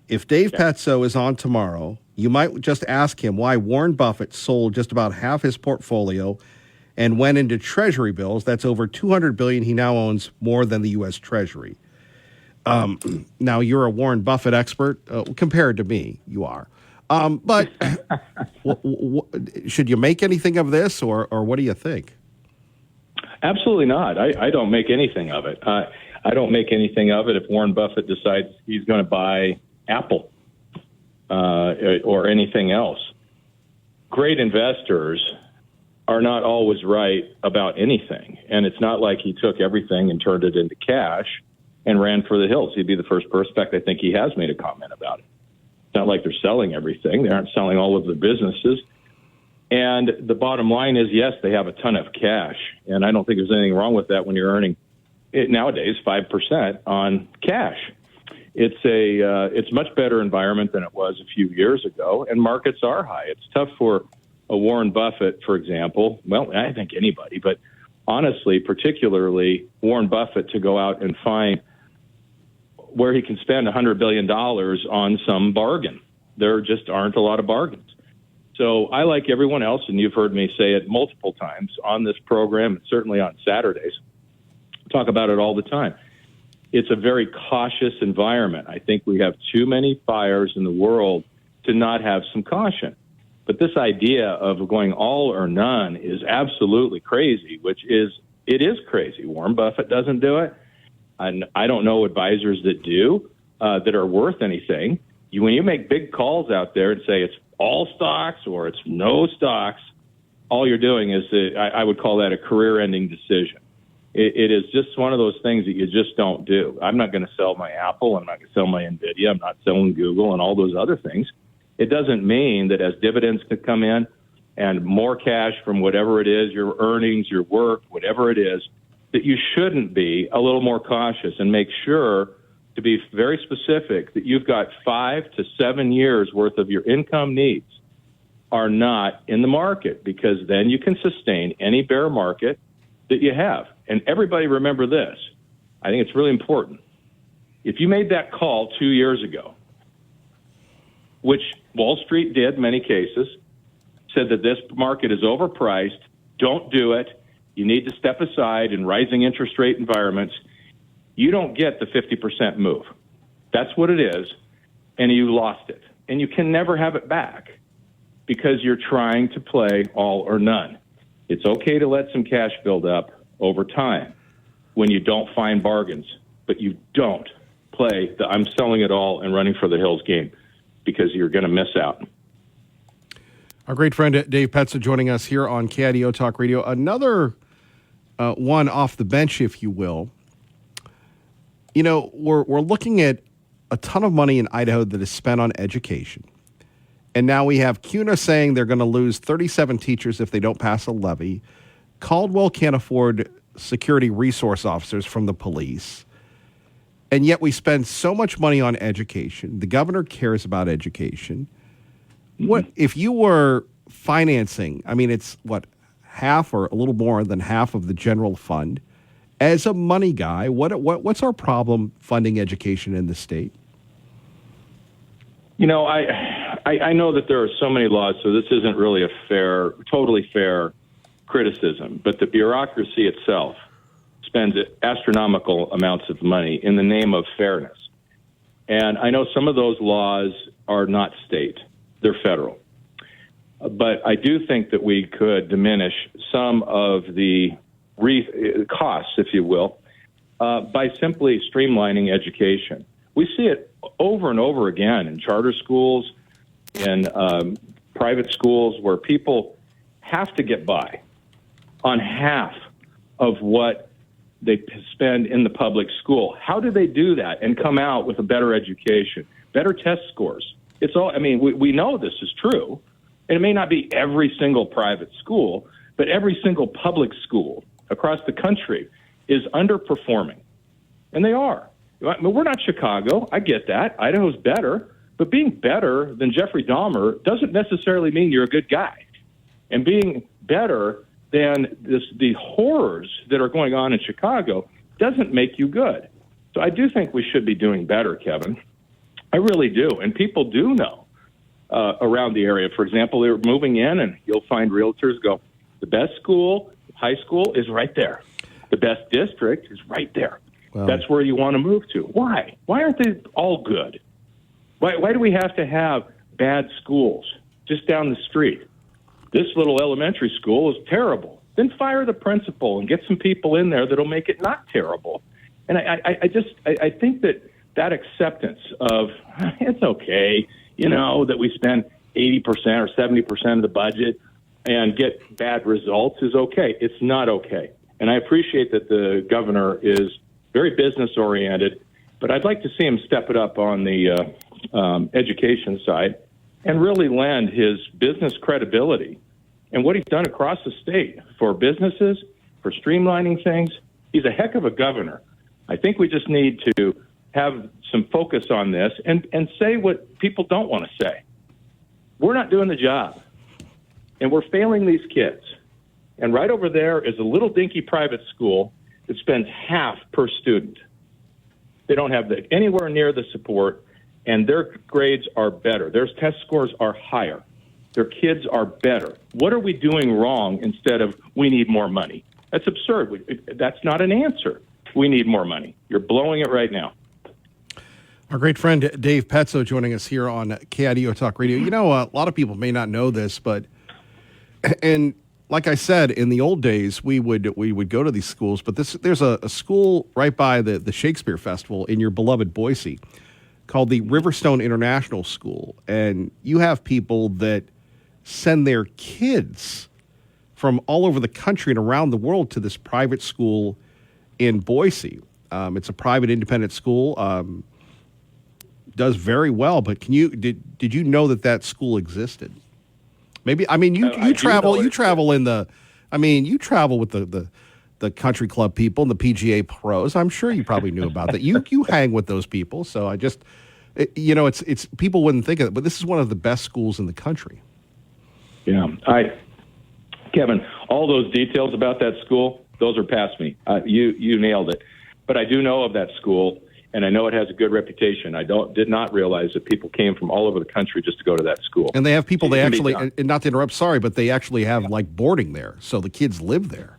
If Dave Petso is on tomorrow, you might just ask him why Warren Buffett sold just about half his portfolio and went into Treasury bills. That's over $200 billion. He now owns more than the U.S. Treasury. Now, you're a Warren Buffett expert. Compared to me, you are. But should you make anything of this, or what do you think? Absolutely not. I don't make anything of it. I don't make anything of it if Warren Buffett decides he's going to buy Apple or anything else. Great investors are not always right about anything. And it's not like he took everything and turned it into cash and ran for the hills. He'd be the first person. I think he has made a comment about it. It's not like they're selling everything. They aren't selling all of their businesses. And the bottom line is, yes, they have a ton of cash. And I don't think there's anything wrong with that when you're earning nowadays 5% on cash. It's much better environment than it was a few years ago, and markets are high. It's tough for a Warren Buffett, for example. Well, I think anybody, but honestly, particularly Warren Buffett, to go out and find where he can spend $100 billion on some bargain. There just aren't a lot of bargains. So I, like everyone else, and you've heard me say it multiple times on this program, and certainly on Saturdays, talk about it all the time. It's a very cautious environment. I think we have too many fires in the world to not have some caution. But this idea of going all or none is absolutely crazy, it is crazy. Warren Buffett doesn't do it. And I don't know advisors that do, that are worth anything. When you make big calls out there and say it's all stocks or it's no stocks, all you're doing is, I would call that a career-ending decision. It is just one of those things that you just don't do. I'm not going to sell my Apple. I'm not going to sell my NVIDIA. I'm not selling Google and all those other things. It doesn't mean that as dividends could come in and more cash from whatever it is, your earnings, your work, whatever it is, that you shouldn't be a little more cautious and make sure to be very specific that you've got 5 to 7 years worth of your income needs are not in the market, because then you can sustain any bear market that you have. And everybody remember this. I think it's really important. If you made that call 2 years ago, which Wall Street did in many cases, said that this market is overpriced, don't do it, you need to step aside in rising interest rate environments, you don't get the 50% move. That's what it is, and you lost it. And you can never have it back because you're trying to play all or none. It's okay to let some cash build up over time when you don't find bargains, but you don't play the I'm selling it all and running for the hills game, because you're going to miss out. Our great friend Dave Petso joining us here on KIDO Talk Radio. Another one off the bench, if you will. You know, we're looking at a ton of money in Idaho that is spent on education. And now we have CUNA saying they're going to lose 37 teachers if they don't pass a levy. Caldwell can't afford security resource officers from the police. And yet we spend so much money on education. The governor cares about education. What if you were financing, I mean, it's what, half or a little more than half of the general fund. As a money guy, what's our problem funding education in the state? You know, I know that there are so many laws, so this isn't really a totally fair criticism, but the bureaucracy itself spends astronomical amounts of money in the name of fairness. And I know some of those laws are not state, they're federal. But I do think that we could diminish some of the costs, if you will, by simply streamlining education. We see it over and over again in charter schools, in private schools, where people have to get by on half of what they spend in the public school. How do they do that and come out with a better education, better test scores? It's all, I mean, we know this is true, and it may not be every single private school, but every single public school across the country is underperforming. And they are. I mean, we're not Chicago. I get that. Idaho's better. But being better than Jeffrey Dahmer doesn't necessarily mean you're a good guy. And being better than the horrors that are going on in Chicago doesn't make you good. So I do think we should be doing better, Kevin. I really do. And people do know around the area. For example, they're moving in, and you'll find realtors go, the best school, high school, is right there. The best district is right there. Wow. That's where you want to move to. Why? Why aren't they all good? Why do we have to have bad schools just down the street? This little elementary school is terrible. Then fire the principal and get some people in there that'll make it not terrible. And I think that acceptance of it's okay, you know, that we spend 80% or 70% of the budget and get bad results is okay. It's not okay. And I appreciate that the governor is very business oriented, but I'd like to see him step it up on the education side and really lend his business credibility and what he's done across the state for businesses, for streamlining things. He's a heck of a governor. I think we just need to have some focus on this and say what people don't want to say. We're not doing the job, and we're failing these kids. And right over there is a little dinky private school that spends half per student. They don't have anywhere near the support, and their grades are better. Their test scores are higher. Their kids are better. What are we doing wrong instead of we need more money? That's absurd. That's not an answer. We need more money. You're blowing it right now. All Our great friend Dave Petso joining us here on KIDO Talk Radio. You know, a lot of people may not know this, but and like I said, in the old days, we would go to these schools, but there's a school right by the Shakespeare Festival in your beloved Boise called the Riverstone International School, and you have people that send their kids from all over the country and around the world to this private school in Boise. It's a private independent school. Does very well, but did you know that school existed? Maybe you travel with the country club people and the PGA pros. I'm sure you probably knew about that. You hang with those people, so it's people wouldn't think of it, but this is one of the best schools in the country. Yeah, Kevin, all those details about that school, those are past me. You nailed it, but I do know of that school. And I know it has a good reputation. I did not realize that people came from all over the country just to go to that school. And they have people, they actually, and not to interrupt, sorry, but they actually have like boarding there. So the kids live there.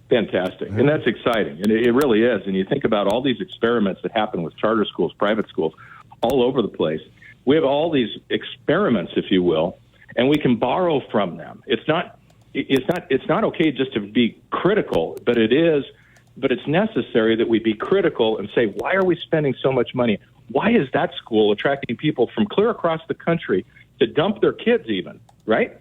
Fantastic. And that's exciting. And it really is. And you think about all these experiments that happen with charter schools, private schools, all over the place. We have all these experiments, if you will, and we can borrow from them. It's not okay just to be critical, but it is. But it's necessary that we be critical and say, why are we spending so much money? Why is that school attracting people from clear across the country to dump their kids even, right?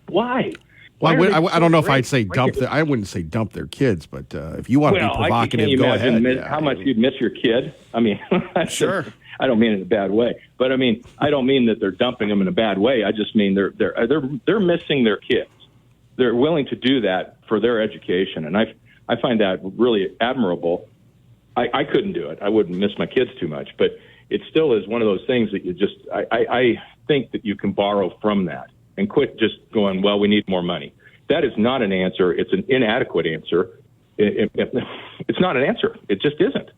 Why? Well, I don't know if I'd say dump their, I wouldn't say dump their kids, but if you want to be provocative, go ahead. How much you'd miss your kid? I mean, sure. I don't mean it in a bad way, but I mean, I don't mean that they're dumping them in a bad way. I just mean they're missing their kids. They're willing to do that for their education, and I find that really admirable. I couldn't do it. I wouldn't miss my kids too much, but it still is one of those things that I think that you can borrow from that and quit just going, well, we need more money. That is not an answer. It's an inadequate answer. It's not an answer. It just isn't.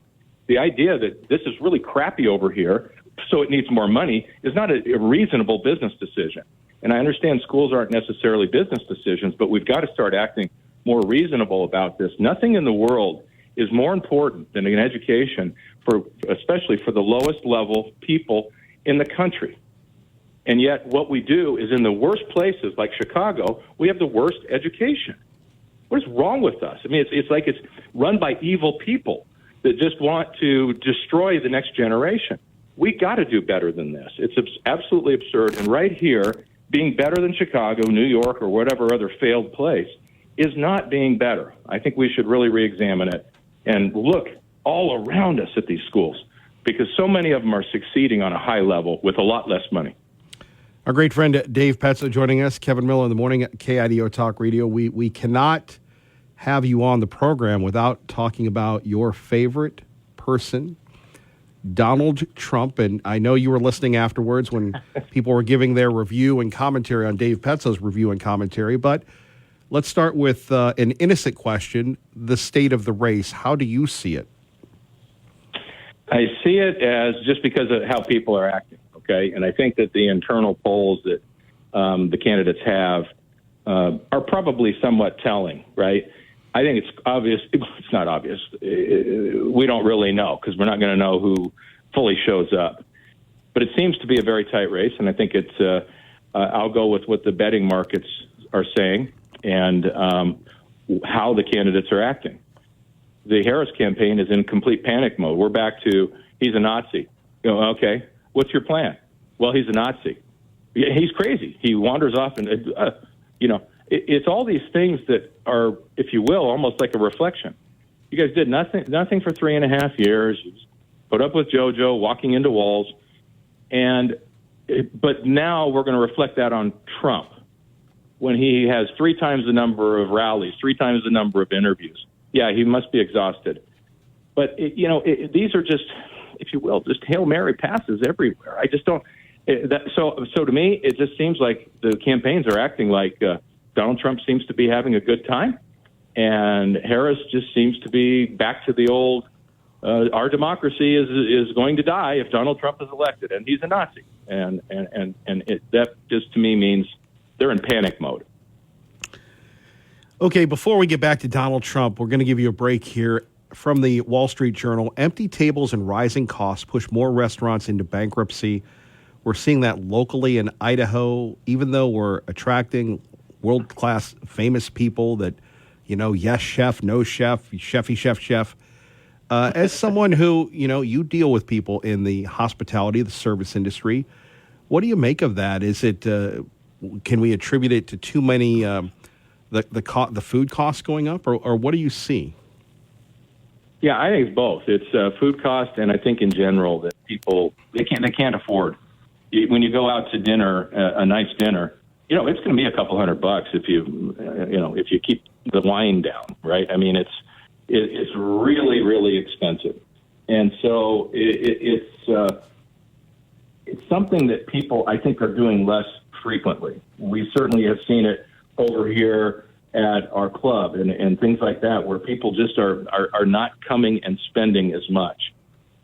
The idea that this is really crappy over here, so it needs more money, is not a reasonable business decision. And I understand schools aren't necessarily business decisions, but we've got to start acting more reasonable about this. Nothing in the world is more important than an education especially for the lowest level people in the country. And yet what we do is in the worst places like Chicago, we have the worst education. What is wrong with us? I mean, it's like it's run by evil people that just want to destroy the next generation. We got to do better than this. It's absolutely absurd. And right here, being better than Chicago, New York, or whatever other failed place is not being better. I think we should really re-examine it and look all around us at these schools, because so many of them are succeeding on a high level with a lot less money. Our great friend Dave Petso joining us, Kevin Miller in the morning at KIDO Talk Radio. We cannot have you on the program without talking about your favorite person, Donald Trump. And I know you were listening afterwards when people were giving their review and commentary on Dave Petso's review and commentary, but let's start with an innocent question, the state of the race. How do you see it? I see it as just because of how people are acting, okay? And I think that the internal polls that the candidates have are probably somewhat telling, right? I think it's obvious. It's not obvious. We don't really know because we're not going to know who fully shows up. But it seems to be a very tight race, and I think it's I'll go with what the betting markets are saying and how the candidates are acting. The Harris campaign is in complete panic mode. We're back to, he's a Nazi. Okay, what's your plan? Well, he's a Nazi. He's crazy. He wanders off and, it's all these things that are, if you will, almost like a reflection. You guys did nothing for 3.5 years. You put up with JoJo, walking into walls. But now we're going to reflect that on Trump when he has 3 times the number of rallies, 3 times the number of interviews. Yeah, he must be exhausted. But, these are just, if you will, just Hail Mary passes everywhere. I just don't. So to me, it just seems like the campaigns are acting like Donald Trump seems to be having a good time, and Harris just seems to be back to the old, our democracy is going to die if Donald Trump is elected, and he's a Nazi. And that just to me means they're in panic mode. Okay, before we get back to Donald Trump, we're going to give you a break here. from the Wall Street Journal, empty tables and rising costs push more restaurants into bankruptcy. We're seeing that locally in Idaho, even though we're attracting world-class famous people that, yes, chef, no chef, chefy, chef. As someone who, you deal with people in the hospitality, the service industry, what do you make of that? Is it, can we attribute it to too many, the food costs going up, or what do you see? Yeah, I think it's both. It's food cost, and I think in general that people, they can't afford. When you go out to dinner, a nice dinner, it's going to be a couple $100 if you keep the wine down, right? I mean, it's really, really expensive. And so it's something that people, I think, are doing less frequently. We certainly have seen it over here at our club and things like that, where people just are not coming and spending as much.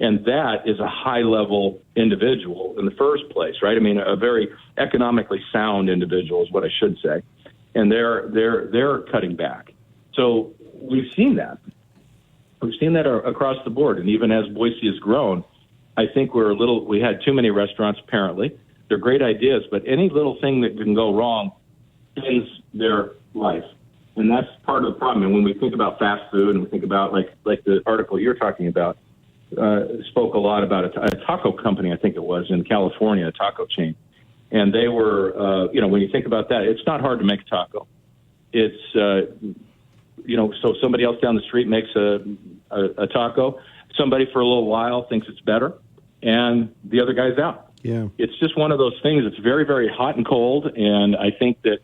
And that is a high-level individual in the first place, right? I mean, a very economically sound individual is what I should say. And they're cutting back. So we've seen that. We've seen that across the board. And even as Boise has grown, I think we had too many restaurants, apparently. They're great ideas, but any little thing that can go wrong ends their life. And that's part of the problem. And when we think about fast food and we think about like the article you're talking about, spoke a lot about a taco company, I think it was, in California, a taco chain. And they were, when you think about that, it's not hard to make a taco. It's, so somebody else down the street makes a taco. Somebody for a little while thinks it's better, and the other guy's out. Yeah. It's just one of those things. It's very, very hot and cold, and I think that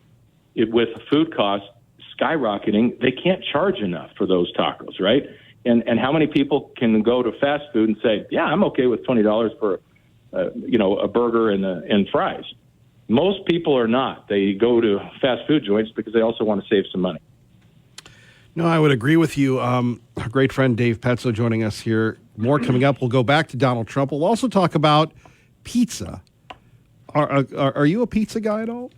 with food costs skyrocketing, they can't charge enough for those tacos, right? And how many people can go to fast food and say, yeah, I'm okay with $20 for, a burger and fries? Most people are not. They go to fast food joints because they also want to save some money. No, I would agree with you. Our great friend Dave Petso joining us here. More coming up. We'll go back to Donald Trump. We'll also talk about pizza. Are you a pizza guy at all?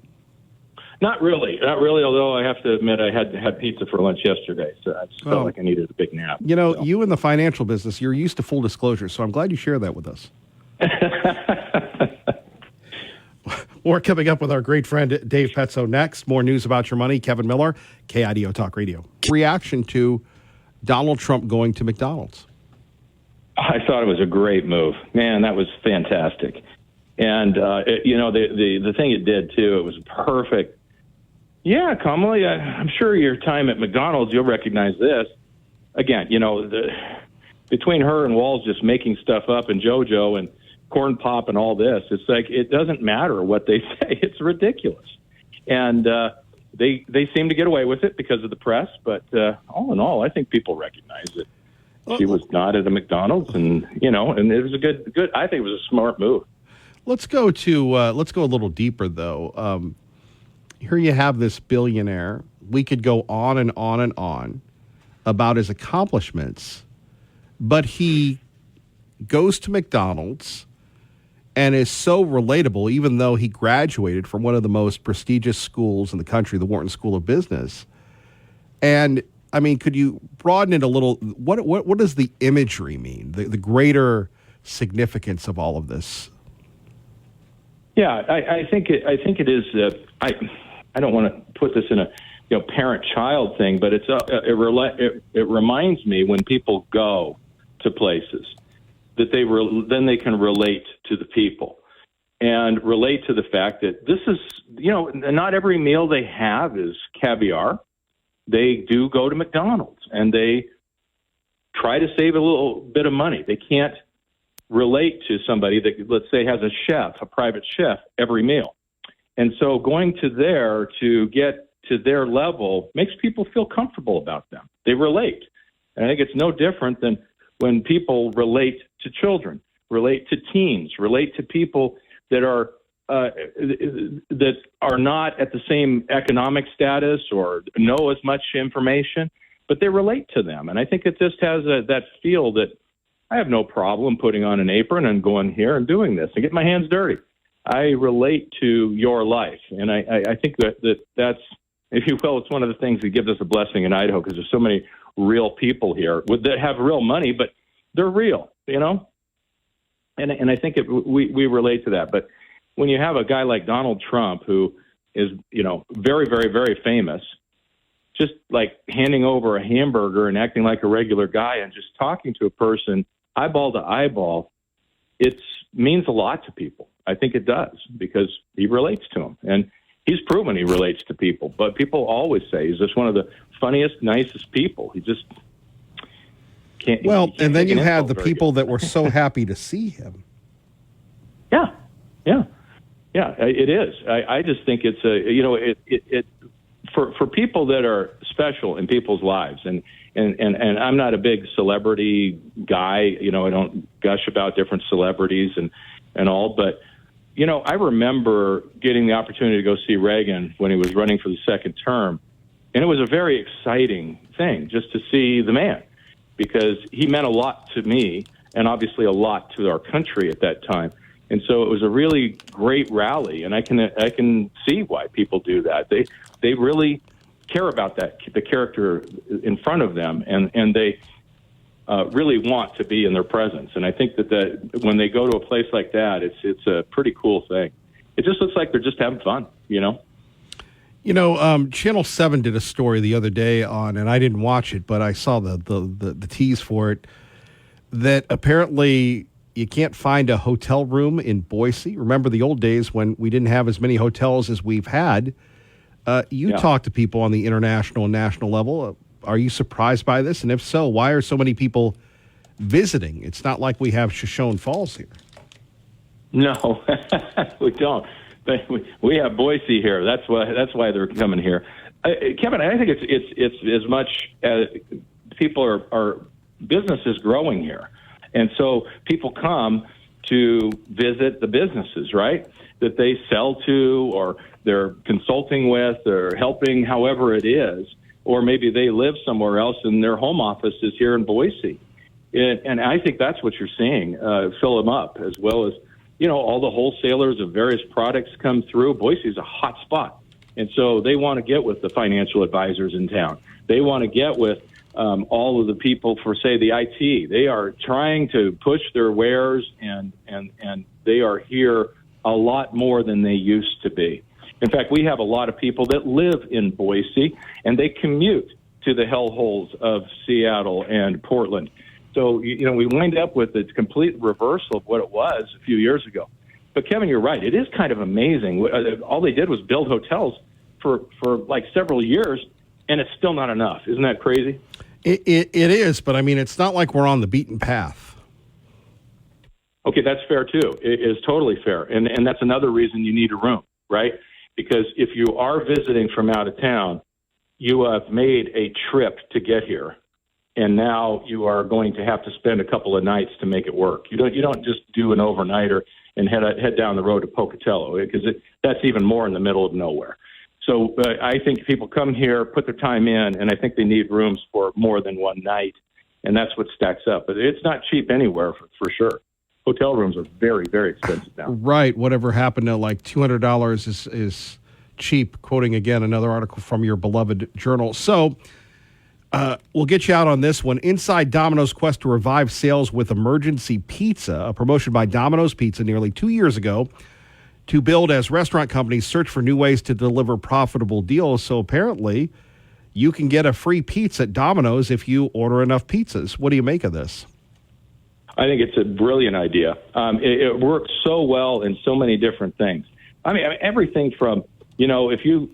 Not really, although I have to admit I had pizza for lunch yesterday, so I just felt like I needed a big nap. You in the financial business, you're used to full disclosure, so I'm glad you share that with us. More coming up with our great friend Dave Petso next. More news about your money. Kevin Miller, KIDO Talk Radio. Reaction to Donald Trump going to McDonald's. I thought it was a great move. Man, that was fantastic. And, the thing it did, too, it was perfect. Yeah, Kamala, I'm sure your time at McDonald's, you'll recognize this. Again, between her and Walz just making stuff up and JoJo and Corn Pop and all this, it's like it doesn't matter what they say. It's ridiculous. And they seem to get away with it because of the press. But all in all, I think people recognize it. She was not at a McDonald's, and it was a good. I think it was a smart move. Let's go a little deeper, though. Here you have this billionaire. We could go on and on and on about his accomplishments, but he goes to McDonald's and is so relatable, even though he graduated from one of the most prestigious schools in the country, the Wharton School of Business. And, I mean, could you broaden it a little? What does the imagery mean, the greater significance of all of this? Yeah, I think it is. I don't want to put this in a parent-child thing, but it reminds me when people go to places that then they can relate to the people and relate to the fact that this is not every meal they have is caviar. They do go to McDonald's and they try to save a little bit of money. They can't relate to somebody that, let's say, has a private chef every meal. And so going to there to get to their level makes people feel comfortable about them. They relate. And I think it's no different than when people relate to children, relate to teens, relate to people that are not at the same economic status or know as much information, but they relate to them. And I think it just has that feel that I have no problem putting on an apron and going here and doing this and get my hands dirty. I relate to your life. And I think that's, if you will, it's one of the things that gives us a blessing in Idaho because there's so many real people here that have real money, but they're real, you know? And I think we relate to that. But when you have a guy like Donald Trump, who is, you know, very, very, very famous, just like handing over a hamburger and acting like a regular guy and just talking to a person eyeball to eyeball, it means a lot to people. I think it does, because he relates to them. And he's proven he relates to people. But people always say he's just one of the funniest, nicest people. He just can't. Well, and then you had the very people good. that were so happy to see him. Yeah, it is. I just think it's for people that are special in people's lives, and I'm not a big celebrity guy. You know, I don't gush about different celebrities and all, but you know, I remember getting the opportunity to go see Reagan when he was running for the second term, and it was a very exciting thing just to see the man, because he meant a lot to me and obviously a lot to our country at that time. And so it was a really great rally, and I can see why people do that. They really care about the character in front of them, and they really want to be in their presence. And I think that when they go to a place like that, it's a pretty cool thing. It just looks like they're just having fun, you know? You know, Channel 7 did a story the other day on, and I didn't watch it, but I saw the tease for it, that apparently you can't find a hotel room in Boise. Remember the old days when we didn't have as many hotels as we've had? You talk to people on the international and national level. Are you surprised by this? And if so, why are so many people visiting? It's not like we have Shoshone Falls here. No, we don't. We have Boise here. That's why they're coming here. Kevin, I think it's as much as people are business is growing here. And so people come to visit the businesses, right, that they sell to, or they're consulting with, or helping, however it is, or maybe they live somewhere else and their home office is here in Boise. And I think that's what you're seeing fill them up, as well as, you know, all the wholesalers of various products come through. Boise is a hot spot. And so they want to get with the financial advisors in town. They want to get with all of the people for, say, the IT. They are trying to push their wares, and they are here a lot more than they used to be. In fact, we have a lot of people that live in Boise, and they commute to the hellholes of Seattle and Portland. So, you know, we wind up with a complete reversal of what it was a few years ago. But, Kevin, you're right. It is kind of amazing. All they did was build hotels for like several years, and it's still not enough. Isn't that crazy? It is, but I mean, it's not like we're on the beaten path. Okay, that's fair too. It is totally fair. And that's another reason you need a room, right? Because if you are visiting from out of town, you have made a trip to get here, and now you are going to have to spend a couple of nights to make it work. You don't just do an overnighter and head down the road to Pocatello, because that's even more in the middle of nowhere. So I think people come here, put their time in, and I think they need rooms for more than one night, and that's what stacks up. But it's not cheap anywhere for sure. Hotel rooms are very, very expensive now. Right. Whatever happened to like $200 is cheap, quoting again another article from your beloved journal. So we'll get you out on this one. Inside Domino's quest to revive sales with emergency pizza, a promotion by Domino's Pizza nearly 2 years ago, to build as restaurant companies search for new ways to deliver profitable deals. So apparently you can get a free pizza at Domino's if you order enough pizzas. What do you make of this? I think it's a brilliant idea. It works so well in so many different things. I mean everything from, you know, if you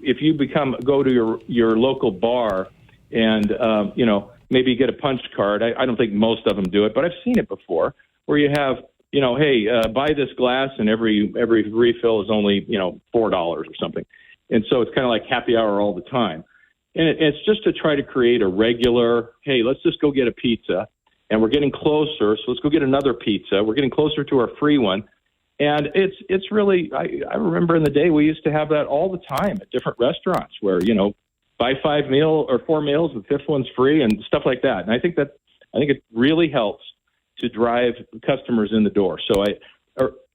go to your local bar and, you know, maybe you get a punch card. I don't think most of them do it, but I've seen it before, where you have, you know, hey, buy this glass and every refill is only, you know, $4 or something. And so it's kind of like happy hour all the time. And it's just to try to create a regular, hey, let's just go get a pizza, and we're getting closer, so let's go get another pizza. We're getting closer to our free one. And it's really, I remember in the day we used to have that all the time at different restaurants where, you know, buy 4 meals, the fifth one's free and stuff like that. And I think it really helps to drive customers in the door. So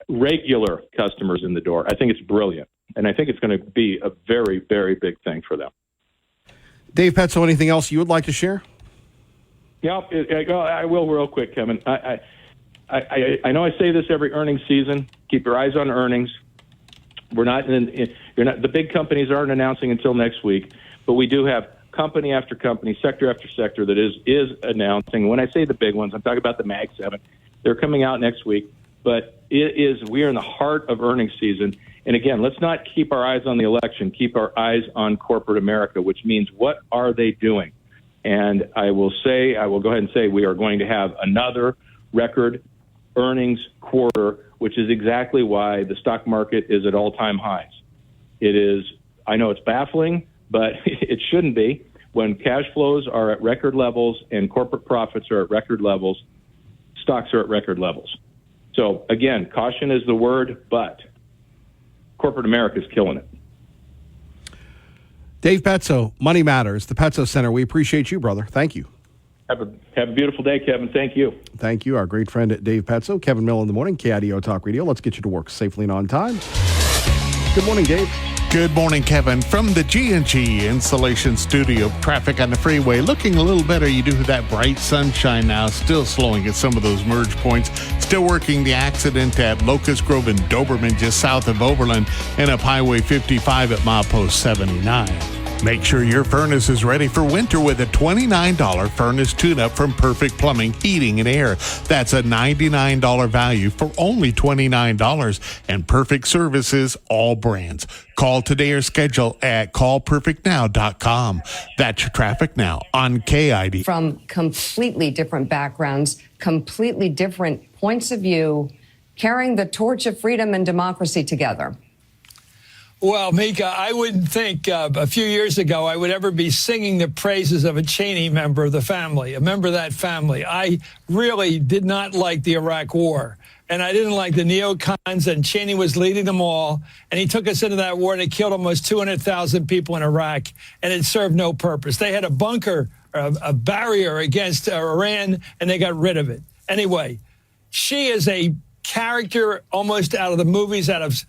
regular customers in the door. I think it's brilliant. And I think it's going to be a very, very big thing for them. Dave Petso, anything else you would like to share? Yeah, I will real quick, Kevin. I know I say this every earnings season. Keep your eyes on earnings. You're not. The big companies aren't announcing until next week, but we do have company after company, sector after sector that is announcing. When I say the big ones, I'm talking about the Mag 7. They're coming out next week, but we are in the heart of earnings season. And again, let's not keep our eyes on the election. Keep our eyes on corporate America, which means what are they doing? And I will go ahead and say we are going to have another record earnings quarter, which is exactly why the stock market is at all-time highs. It is, I know it's baffling, but it shouldn't be. When cash flows are at record levels and corporate profits are at record levels, stocks are at record levels. So again, caution is the word, but corporate America is killing it. Dave Petso, Money Matters, the Petso Center. We appreciate you, brother. Thank you. Have a beautiful day, Kevin. Thank you. Thank you, our great friend Dave Petso. Kevin Miller in the morning, KIDO Talk Radio. Let's get you to work safely and on time. Good morning, Dave. Good morning, Kevin. From the G&G Insulation Studio, traffic on the freeway looking a little better. You do have that bright sunshine now, still slowing at some of those merge points. Still working the accident at Locust Grove and Doberman just south of Overland and up Highway 55 at milepost 79. Make sure your furnace is ready for winter with a $29 furnace tune-up from Perfect Plumbing, Heating, and Air. That's a $99 value for only $29. And Perfect Services, all brands. Call today or schedule at callperfectnow.com. That's your traffic now on KID. From completely different backgrounds, completely different points of view, carrying the torch of freedom and democracy together. Well, Mika, I wouldn't think a few years ago I would ever be singing the praises of a Cheney member of the family, a member of that family. I really did not like the Iraq War, and I didn't like the neocons, and Cheney was leading them all, and he took us into that war, and it killed almost 200,000 people in Iraq, and it served no purpose. They had a bunker, a barrier against Iran, and they got rid of it. Anyway, she is a character almost out of the movies, out of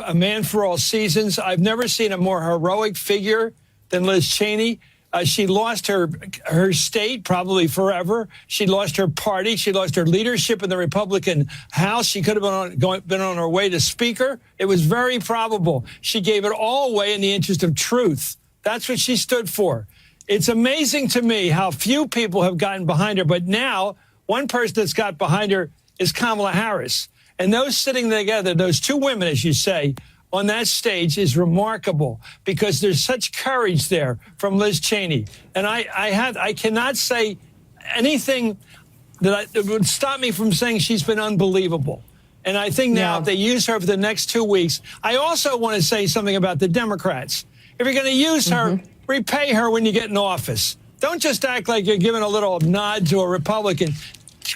A Man for All Seasons. I've never seen a more heroic figure than Liz Cheney. She lost her state probably forever. She lost her party. She lost her leadership in the Republican House. She could have been on her way to Speaker. It was very probable. She gave it all away in the interest of truth. That's what she stood for. It's amazing to me how few people have gotten behind her. But now, one person that's got behind her is Kamala Harris. And those sitting together, those two women, as you say, on that stage is remarkable because there's such courage there from Liz Cheney. And I cannot say anything that would stop me from saying she's been unbelievable. And I think now if they use her for the next 2 weeks, I also want to say something about the Democrats. If you're going to use her, repay her when you get in office. Don't just act like you're giving a little nod to a Republican.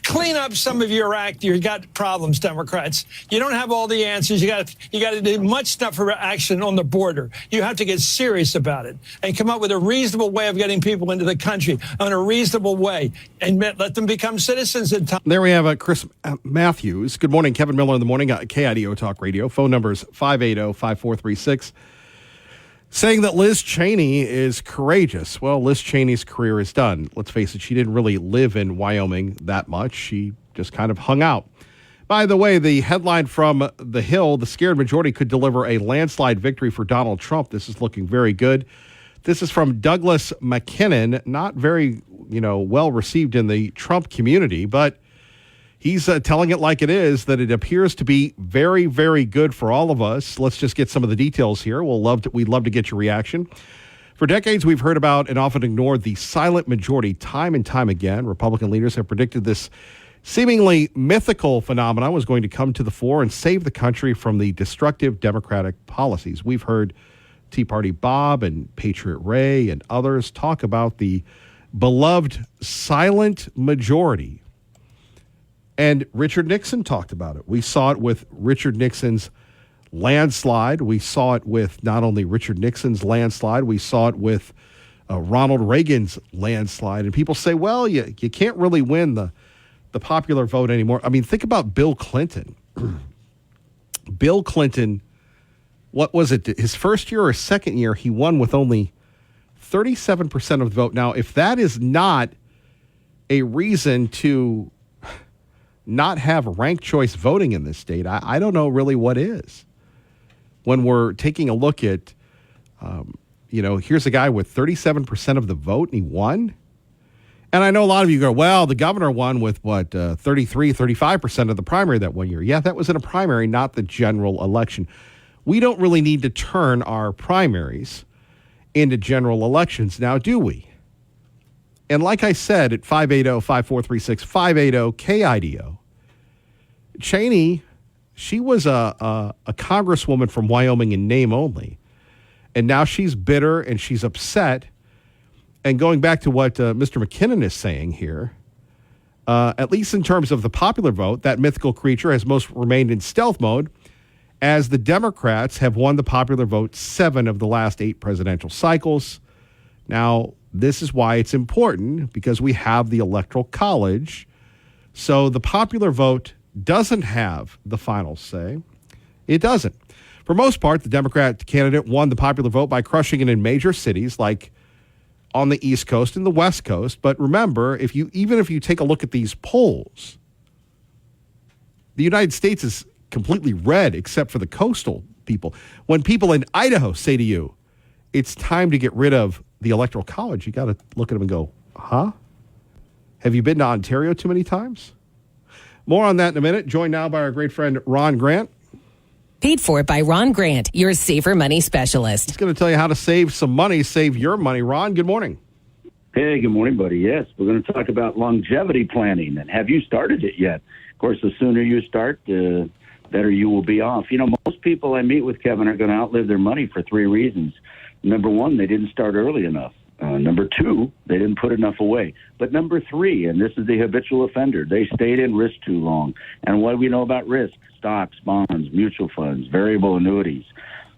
Clean up some of your act. You've got problems, Democrats. You don't have all the answers. You got to do much stuff for action on the border. You have to get serious about it and come up with a reasonable way of getting people into the country on a reasonable way and let them become citizens in time. There we have Chris Matthews. Good morning, Kevin Miller in the morning, KIDO Talk Radio. Phone number is 580-5436. Saying that Liz Cheney is courageous. Well, Liz Cheney's career is done. Let's face it, she didn't really live in Wyoming that much. She just kind of hung out. By the way, the headline from The Hill, the scared majority could deliver a landslide victory for Donald Trump. This is looking very good. This is from Douglas McKinnon, not very, well received in the Trump community, but he's telling it like it is, that it appears to be very, very good for all of us. Let's just get some of the details here. We'd love to get your reaction. For decades, we've heard about and often ignored the silent majority time and time again. Republican leaders have predicted this seemingly mythical phenomenon was going to come to the fore and save the country from the destructive Democratic policies. We've heard Tea Party Bob and Patriot Ray and others talk about the beloved silent majority. And Richard Nixon talked about it. We saw it with Richard Nixon's landslide. We saw it with not only Richard Nixon's landslide, we saw it with Ronald Reagan's landslide. And people say, well, you can't really win the popular vote anymore. I mean, think about Bill Clinton. Bill Clinton, what was it? His first year or second year, he won with only 37% of the vote. Now, if that is not a reason to not have ranked choice voting in this state, I don't know really what is. When we're taking a look at, here's a guy with 37% of the vote and he won. And I know a lot of you go, well, the governor won with 35% of the primary that 1 year. Yeah, that was in a primary, not the general election. We don't really need to turn our primaries into general elections now, do we? And like I said, at 580-5436, 580-KIDO, Cheney, she was a congresswoman from Wyoming in name only. And now she's bitter and she's upset. And going back to what Mr. McKinnon is saying here, at least in terms of the popular vote, that mythical creature has most remained in stealth mode, as the Democrats have won the popular vote 7 of the last 8 presidential cycles. Now, this is why it's important, because we have the Electoral College. So the popular vote doesn't have the final say. It doesn't. For most part, the Democrat candidate won the popular vote by crushing it in major cities like on the East Coast and the West Coast. But remember, even if you take a look at these polls, the United States is completely red except for the coastal people. When people in Idaho say to you, it's time to get rid of the Electoral College, you got to look at them and go, huh? Have you been to Ontario too many times? More on that in a minute. Joined now by our great friend Ron Grant. Paid for by Ron Grant, your safer money specialist. He's going to tell you how to save some money, save your money. Ron, good morning. Hey, good morning, buddy. Yes, we're going to talk about longevity planning. And have you started it yet? Of course, the sooner you start, the better you will be off. Most people I meet with, Kevin, are going to outlive their money for 3 reasons. Number 1, they didn't start early enough. Number 2, they didn't put enough away. But number 3, and this is the habitual offender, they stayed in risk too long. And what do we know about risk? Stocks, bonds, mutual funds, variable annuities.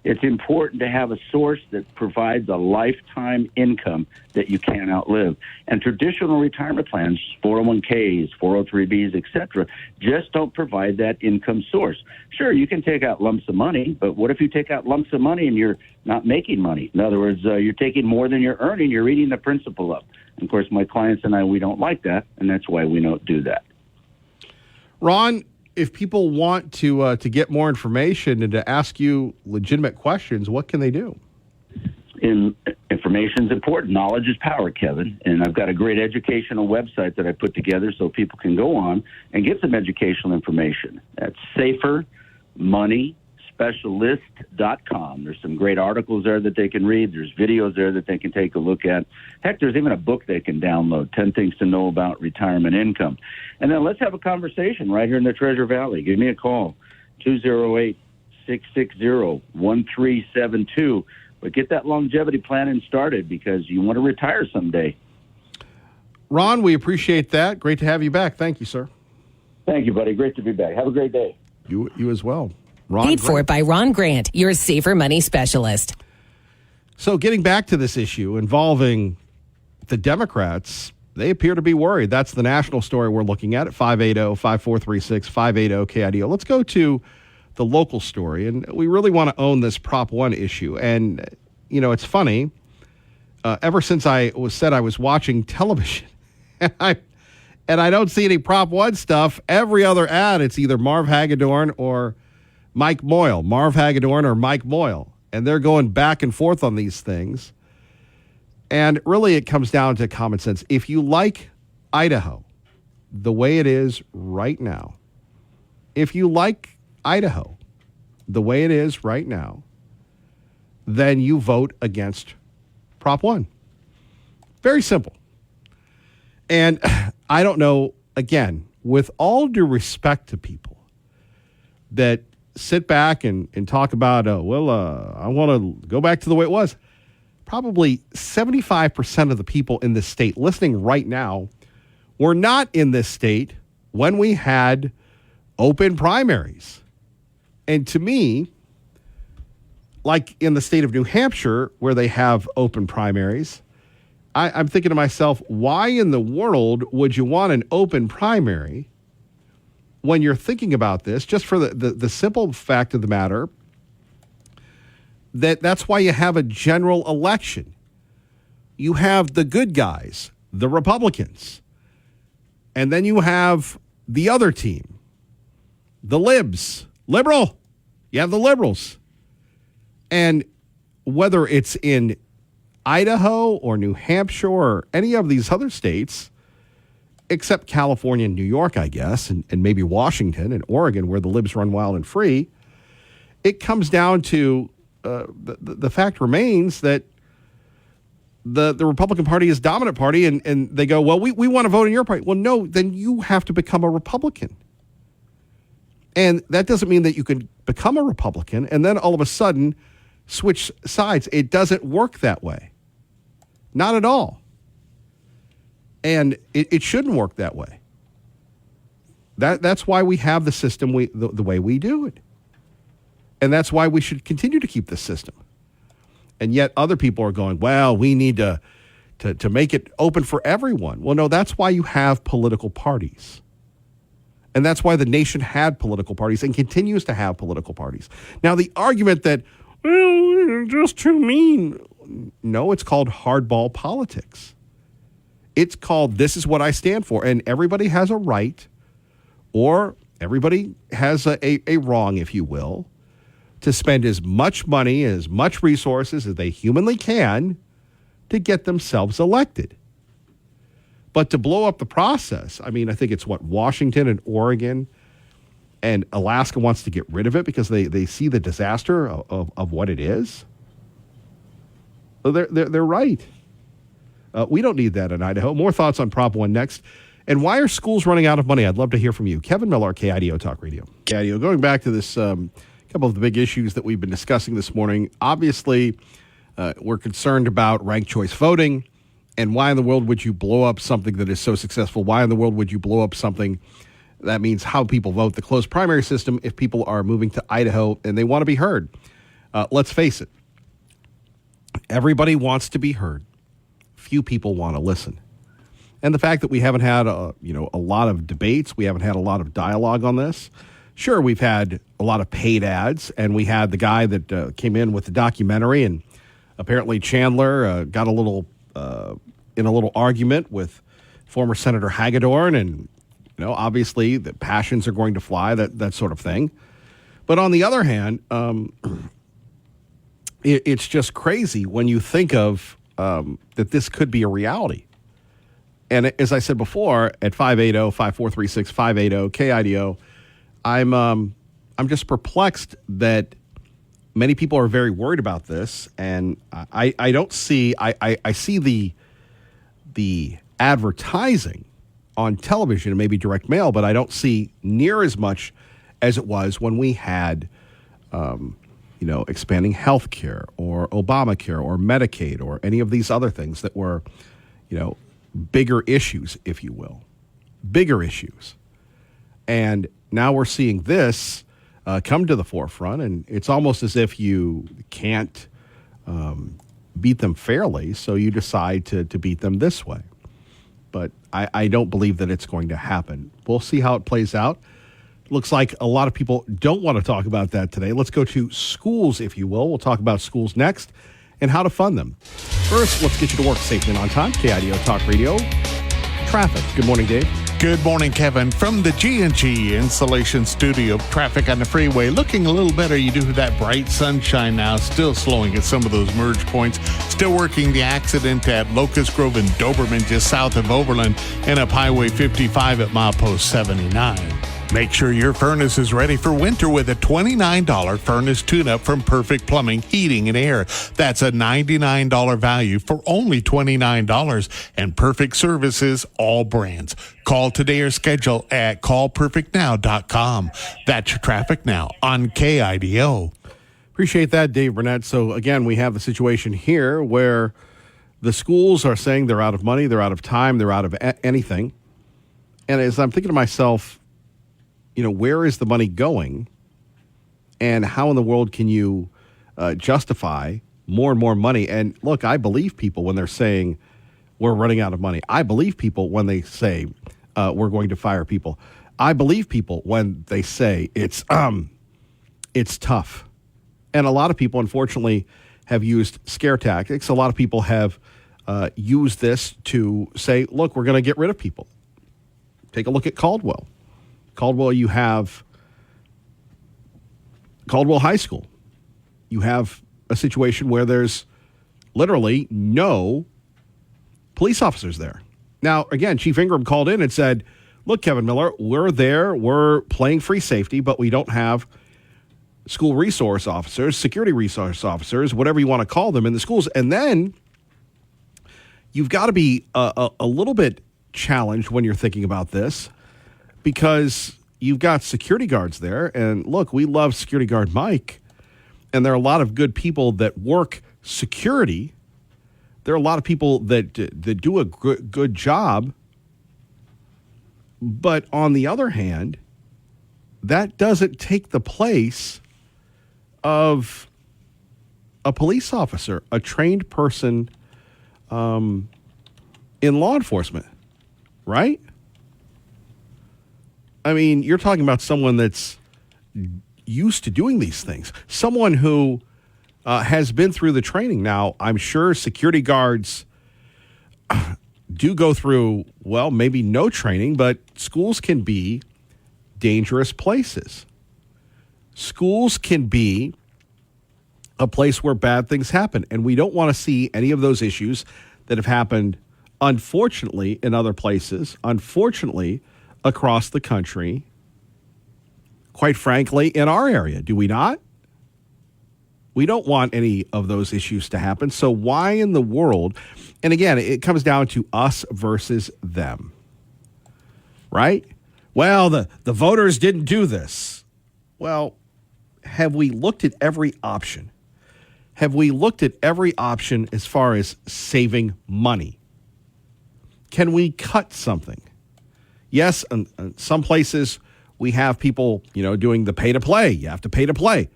It's important to have a source that provides a lifetime income that you can't outlive. And traditional retirement plans, 401ks, 403bs, etc., just don't provide that income source. Sure, you can take out lumps of money, but what if you take out lumps of money and you're not making money? In other words, you're taking more than you're earning, you're eating the principal up. And of course, my clients and I, we don't like that, and that's why we don't do that. Ron, if people want to get more information and to ask you legitimate questions, what can they do? Information is important. Knowledge is power, Kevin. And I've got a great educational website that I put together so people can go on and get some educational information. That's safermoneyspecialist.com. There's some great articles there that they can read. There's videos there that they can take a look at. Heck, there's even a book they can download, 10 Things to Know About Retirement Income. And then let's have a conversation right here in the Treasure Valley. Give me a call, 208-660-1372. But get that longevity planning started because you want to retire someday. Ron, we appreciate that. Great to have you back. Thank you, sir. Thank you, buddy. Great to be back. Have a great day. You as well. Ron Paid for by Ron Grant, your safer money specialist. So getting back to this issue involving the Democrats, they appear to be worried. That's the national story we're looking at 580-5436, 580-KIDO. Let's go to the local story, and we really want to own this Prop 1 issue. And, it's funny. Ever since I was watching television, and I don't see any Prop 1 stuff, every other ad, it's either Marv Hagedorn or Mike Moyle. Marv Hagedorn or Mike Moyle. And they're going back and forth on these things. And really, it comes down to common sense. If you like Idaho the way it is right now, if you like Idaho the way it is right now, then you vote against Prop 1. Very simple. And I don't know, again, with all due respect to people that sit back and talk about, I want to go back to the way it was. Probably 75% of the people in this state listening right now were not in this state when we had open primaries. And to me, like in the state of New Hampshire, where they have open primaries, I'm thinking to myself, why in the world would you want an open primary when you're thinking about this, just for the simple fact of the matter that's why you have a general election. You have the good guys, the Republicans. And then you have the other team, the libs, liberal. You have the liberals. And whether it's in Idaho or New Hampshire or any of these other states, except California and New York, I guess, and maybe Washington and Oregon, where the libs run wild and free, it comes down to the fact remains that the Republican Party is dominant party, and they go, well, we want to vote in your party. Well, no, then you have to become a Republican. And that doesn't mean that you can become a Republican and then all of a sudden switch sides. It doesn't work that way. Not at all. And it shouldn't work that way. That's why we have the system the way we do it. And that's why we should continue to keep this system. And yet other people are going, well, we need to make it open for everyone. Well, no, that's why you have political parties. And that's why the nation had political parties and continues to have political parties. Now, the argument that, well, they're just too mean. No, it's called hardball politics. It's called this is what I stand for. And everybody has a right, or everybody has a wrong, if you will, to spend as much money, as much resources as they humanly can to get themselves elected. But to blow up the process, I mean, I think it's Washington and Oregon and Alaska wants to get rid of it because they see the disaster of what it is. So they're right. We don't need that in Idaho. More thoughts on Prop 1 next. And why are schools running out of money? I'd love to hear from you. Kevin Miller, KIDO Talk Radio. KIDO, going back to this couple of the big issues that we've been discussing this morning. Obviously, we're concerned about ranked choice voting. And why in the world would you blow up something that is so successful? Why in the world would you blow up something that means how people vote, the closed primary system, if people are moving to Idaho and they want to be heard? Let's face it. Everybody wants to be heard. Few people want to listen. And the fact that we haven't had a lot of debates, we haven't had a lot of dialogue on this. Sure, we've had a lot of paid ads, and we had the guy that came in with the documentary, and apparently Chandler got in a little argument with former Senator Hagedorn, and obviously the passions are going to fly, that sort of thing. But on the other hand, it's just crazy when you think of that this could be a reality. And as I said before, at 580-5436-580 KIDO, I'm just perplexed that many people are very worried about this, and I don't see I see the advertising on television and maybe direct mail, but I don't see near as much as it was when we had expanding health care or Obamacare or Medicaid or any of these other things that were bigger issues, if you will, bigger issues. And now we're seeing this come to the forefront, and it's almost as if you can't beat them fairly, so you decide to beat them this way. But I don't believe that it's going to happen. We'll see how it plays out. Looks like a lot of people don't want to talk about that today. Let's go to schools, if you will. We'll talk about schools next and how to fund them. First, let's get you to work safely and on time. KIDO Talk Radio. Traffic. Good morning, Dave. Good morning, Kevin. From the G&G Insulation Studio, traffic on the freeway looking a little better. You do have that bright sunshine now, still slowing at some of those merge points. Still working the accident at Locust Grove and Doberman just south of Overland, and up Highway 55 at milepost 79. Make sure your furnace is ready for winter with a $29 furnace tune-up from Perfect Plumbing, Heating, and Air. That's a $99 value for only $29, and Perfect Services, all brands. Call today or schedule at callperfectnow.com. That's your traffic now on KIDO. Appreciate that, Dave Burnett. So, again, we have the situation here where the schools are saying they're out of money, they're out of time, they're out of anything. And as I'm thinking to myself, where is the money going, and how in the world can you justify more and more money? And look, I believe people when they're saying we're running out of money. I believe people when they say we're going to fire people. I believe people when they say it's tough. And a lot of people, unfortunately, have used scare tactics. A lot of people have used this to say, look, we're going to get rid of people. Take a look at Caldwell. Caldwell, you have Caldwell High School. You have a situation where there's literally no police officers there. Now, again, Chief Ingram called in and said, look, Kevin Miller, we're there. We're playing free safety, but we don't have school resource officers, security resource officers, whatever you want to call them in the schools. And then you've got to be a little bit challenged when you're thinking about this, because you've got security guards there. And look, we love security guard Mike, and there are a lot of good people that work security. There are a lot of people that do a good job. But on the other hand, that doesn't take the place of a police officer, a trained person in law enforcement, right? I mean, you're talking about someone that's used to doing these things, someone who has been through the training. Now, I'm sure security guards do go through, well, maybe no training, but schools can be dangerous places. Schools can be a place where bad things happen, and we don't want to see any of those issues that have happened, unfortunately, in other places, unfortunately, across the country, quite frankly, in our area. Do we not? We don't want any of those issues to happen. So why in the world? And again, it comes down to us versus them, right? Well, the voters didn't do this. Well, have we looked at every option? Have we looked at every option as far as saving money? Can we cut something? Yes, in some places we have people, doing the pay to play. You have to pay to play.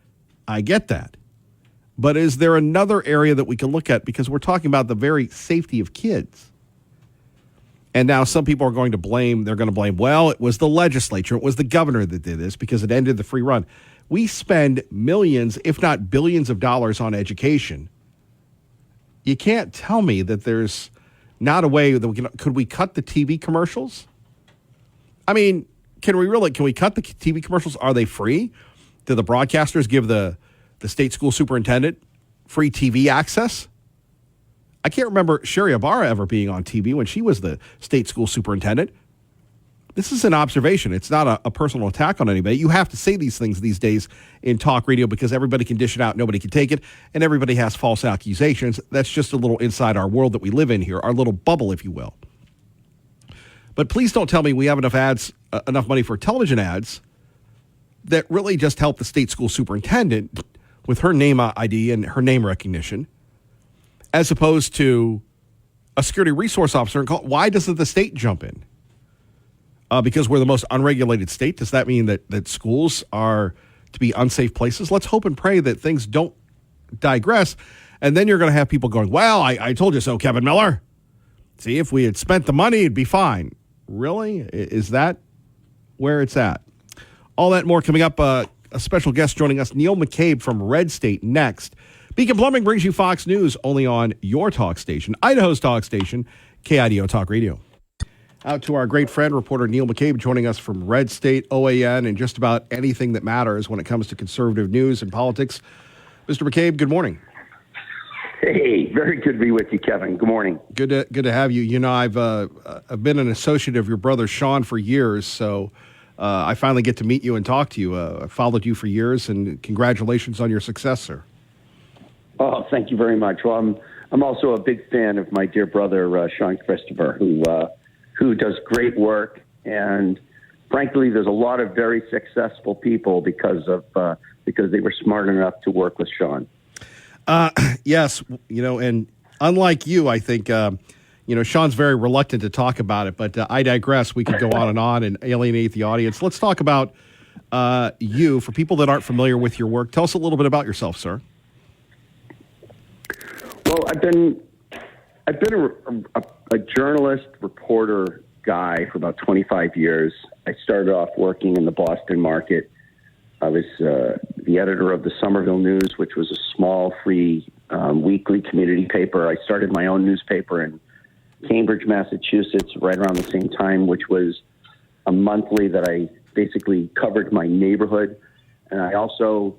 I get that. But is there another area that we can look at? Because we're talking about the very safety of kids. And now some people are going to blame, well, it was the legislature, it was the governor that did this because it ended the free run. We spend millions, if not billions of dollars on education. You can't tell me that there's not a way that could we cut the TV commercials? I mean, can we cut the TV commercials? Are they free? Do the broadcasters give the state school superintendent free TV access? I can't remember Sherry Ibarra ever being on TV when she was the state school superintendent. This is an observation. It's not a personal attack on anybody. You have to say these things these days in talk radio because everybody can dish it out, nobody can take it, and everybody has false accusations. That's just a little inside our world that we live in here, our little bubble, if you will. But please don't tell me we have enough money for television ads that really just help the state school superintendent with her name ID and her name recognition, as opposed to a security resource officer. Why doesn't the state jump in? Because we're the most unregulated state. Does that mean that schools are to be unsafe places? Let's hope and pray that things don't digress. And then you're going to have people going, well, I told you so, Kevin Miller. See, if we had spent the money, it'd be fine. Really? Is that where it's at? All that and more coming up. A special guest joining us, Neil McCabe from Red State, next. Beacon Plumbing brings you Fox News only on your talk station, Idaho's talk station, KIDO Talk Radio. Out to our great friend, reporter Neil McCabe, joining us from Red State, OAN, and just about anything that matters when it comes to conservative news and politics. Mr. McCabe, good morning. Hey, very good to be with you, Kevin. Good morning. Good to have you. I've been an associate of your brother Sean for years, so I finally get to meet you and talk to you. I followed you for years, and congratulations on your success, sir. Oh, thank you very much. Well, I'm also a big fan of my dear brother Sean Christopher, who does great work, and frankly, there's a lot of very successful people because they were smart enough to work with Sean. Yes, and unlike you, I think, Sean's very reluctant to talk about it, but I digress. We could go on and alienate the audience. Let's talk about you. For people that aren't familiar with your work, tell us a little bit about yourself, sir. Well, I've been a journalist, reporter guy for about 25 years. I started off working in the Boston market. I was the editor of the Somerville News, which was a small, free weekly community paper. I started my own newspaper in Cambridge, Massachusetts, right around the same time, which was a monthly that I basically covered my neighborhood. And I also,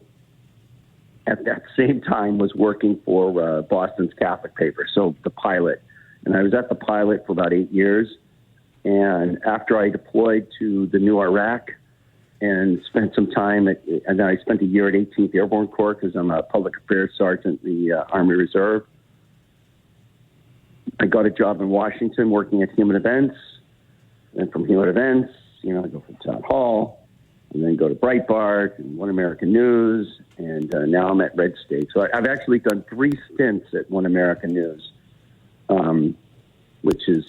at that same time, was working for Boston's Catholic paper, so the Pilot. And I was at the Pilot for about 8 years. And after I deployed to the new Iraq and spent some time and then I spent a year at 18th Airborne Corps because I'm a public affairs sergeant in the Army Reserve. I got a job in Washington working at Human Events. And from Human Events, I go from Town Hall and then go to Breitbart and One American News. And now I'm at Red State. So I've actually done 3 stints at One American News, which is,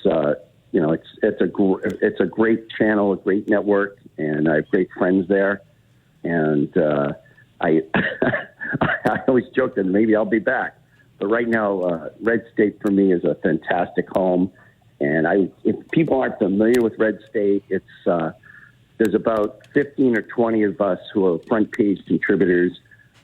it's a great channel, a great network, and I have great friends there. And I always joke that maybe I'll be back. But right now, Red State for me is a fantastic home. And if people aren't familiar with Red State, it's there's about 15 or 20 of us who are front page contributors,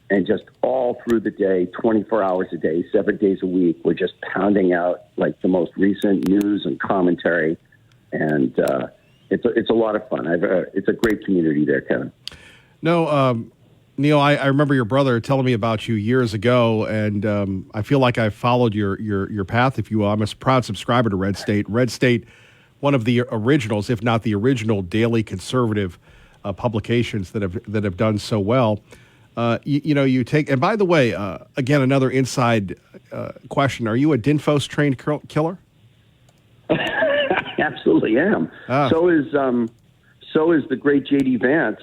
and just all through the day, 24 hours a day, 7 days a week, we're just pounding out like the most recent news and commentary. And it's a lot of fun. It's a great community there, Kevin. No, Neil, I remember your brother telling me about you years ago, and I feel like I've followed your path, if you will. I'm a proud subscriber to Red State. Red State, one of the originals, if not the original, daily conservative publications that have done so well. You take, and by the way, again, another inside question: are you a DINFOS trained killer? Absolutely am. So is the great J.D. Vance.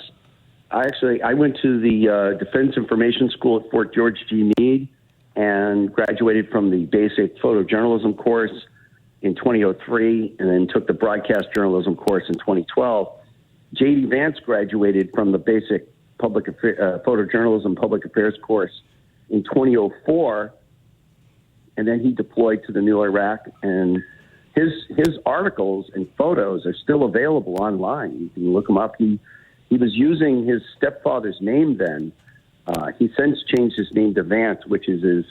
I went to the Defense Information School at Fort George G. Meade and graduated from the basic photojournalism course in 2003 and then took the broadcast journalism course in 2012. J.D. Vance graduated from the basic photojournalism public affairs course in 2004, and then he deployed to the new Iraq, and his articles and photos are still available online. You can look them up. He was using his stepfather's name then. He since changed his name to Vance, which is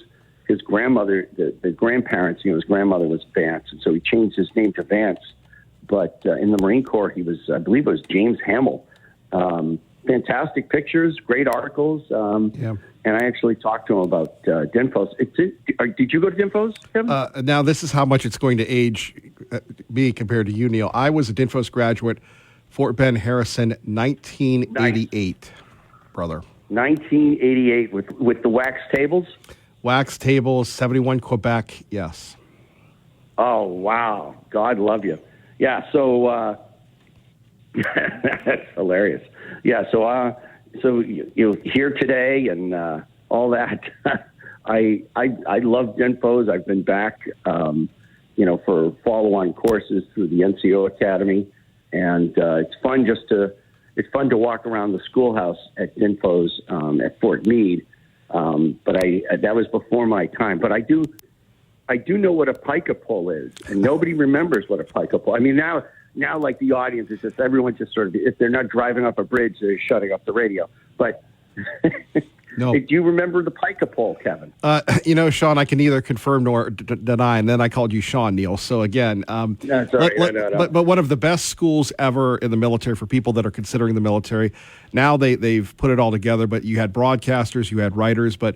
his grandmother, the grandparents, his grandmother was Vance, and so he changed his name to Vance. But in the Marine Corps, he was, I believe it was James Hamill. Fantastic pictures, great articles. And I actually talked to him about DINFOS. Did you go to DINFOS, Kevin? Now, this is how much it's going to age me compared to you, Neil. I was a DINFOS graduate, Fort Bend, Harrison, 1988, brother. 1988 with the wax tables? Wax tables, 71 Quebec, yes. Oh, wow. God love you. Yeah, so that's hilarious. Yeah, so you're here today and all that. I love DINFOS. I've been back, for follow-on courses through the NCO Academy, and it's fun to walk around the schoolhouse at DINFOS at Fort Meade. But that was before my time. But I do know what a pica pole is, and nobody remembers what a pica pole. I mean, now like the audience is just everyone just sort of, if they're not driving up a bridge, they're shutting up the radio. But no. Do you remember the pica pole, Kevin? Sean, I can neither confirm nor deny, and then I called you Sean, Neil. So again, no, sorry, no. But one of the best schools ever in the military for people that are considering the military. Now they've put it all together, but you had broadcasters, you had writers, but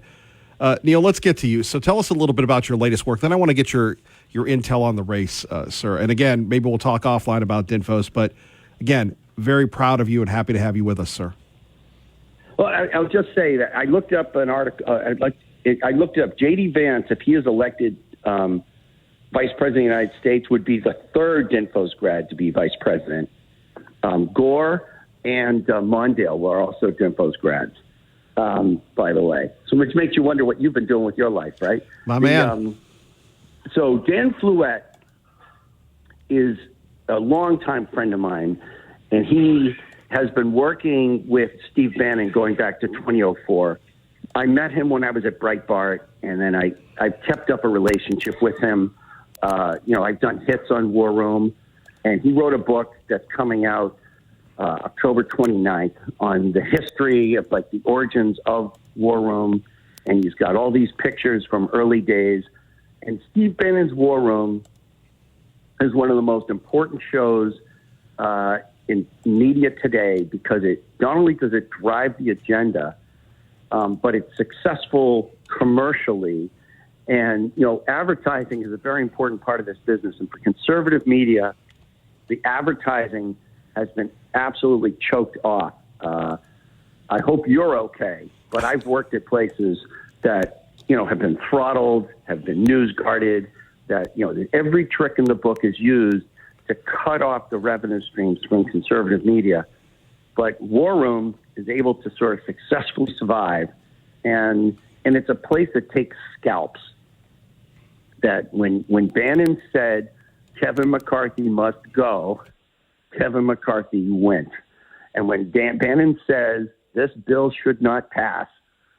Neil, let's get to you. So tell us a little bit about your latest work. Then I want to get your intel on the race, sir. And again, maybe we'll talk offline about DINFOS, but again, very proud of you and happy to have you with us, sir. Well, I'll just say that I looked up an article. I looked up J.D. Vance. If he is elected vice president of the United States, would be the third DINFOS grad to be vice president. Gore and Mondale were also DINFOS grads, by the way. So which makes you wonder what you've been doing with your life, right? My man. So Dan Fluette is a longtime friend of mine, and he has been working with Steve Bannon going back to 2004. I met him when I was at Breitbart, and then I've kept up a relationship with him. I've done hits on War Room, and he wrote a book that's coming out October 29th on the history of the origins of War Room, and he's got all these pictures from early days. And Steve Bannon's War Room is one of the most important shows in media today because it not only does it drive the agenda, but it's successful commercially. And, advertising is a very important part of this business. And for conservative media, the advertising has been absolutely choked off. I hope you're okay, but I've worked at places that, have been throttled, have been news guarded, that, every trick in the book is used to cut off the revenue streams from conservative media. But War Room is able to sort of successfully survive. And it's a place that takes scalps. That when Bannon said Kevin McCarthy must go, Kevin McCarthy went. And when Bannon says this bill should not pass,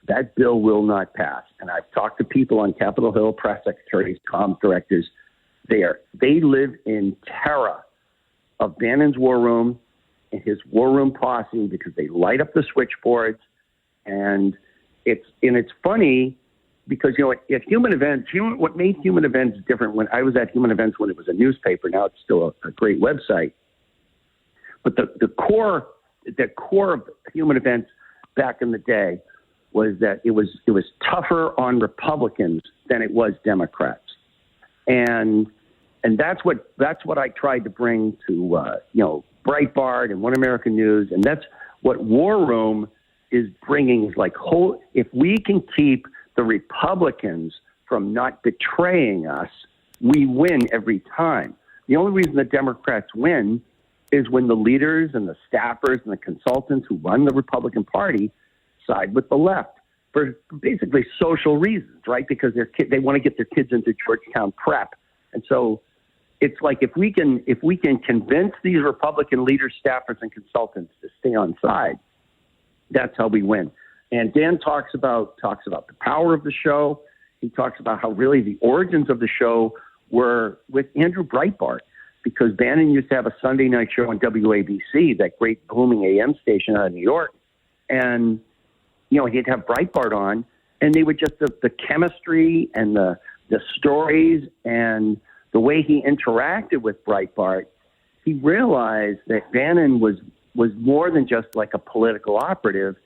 that bill will not pass. And I've talked to people on Capitol Hill, press secretaries, comms directors there. They live in terror of Bannon's War Room and his War Room posse because they light up the switchboards. And it's funny because, at Human Events, what made Human Events different when I was at Human Events when it was a newspaper, now it's still a great website. But the core of Human Events back in the day was that it was tougher on Republicans than it was Democrats, and that's what I tried to bring to Breitbart and One American News, and that's what War Room is bringing. Is like, if we can keep the Republicans from not betraying us, we win every time. The only reason the Democrats win is when the leaders and the staffers and the consultants who run the Republican Party side with the left for basically social reasons, right? Because they want to get their kids into Georgetown prep. And so it's like if we can convince these Republican leaders, staffers, and consultants to stay on side, that's how we win. And Dan talks about the power of the show. He talks about how really the origins of the show were with Andrew Breitbart, because Bannon used to have a Sunday night show on WABC, that great booming AM station out of New York. And, he'd have Breitbart on, and they would just, the chemistry and the stories and the way he interacted with Breitbart, he realized that Bannon was more than just like a political operative.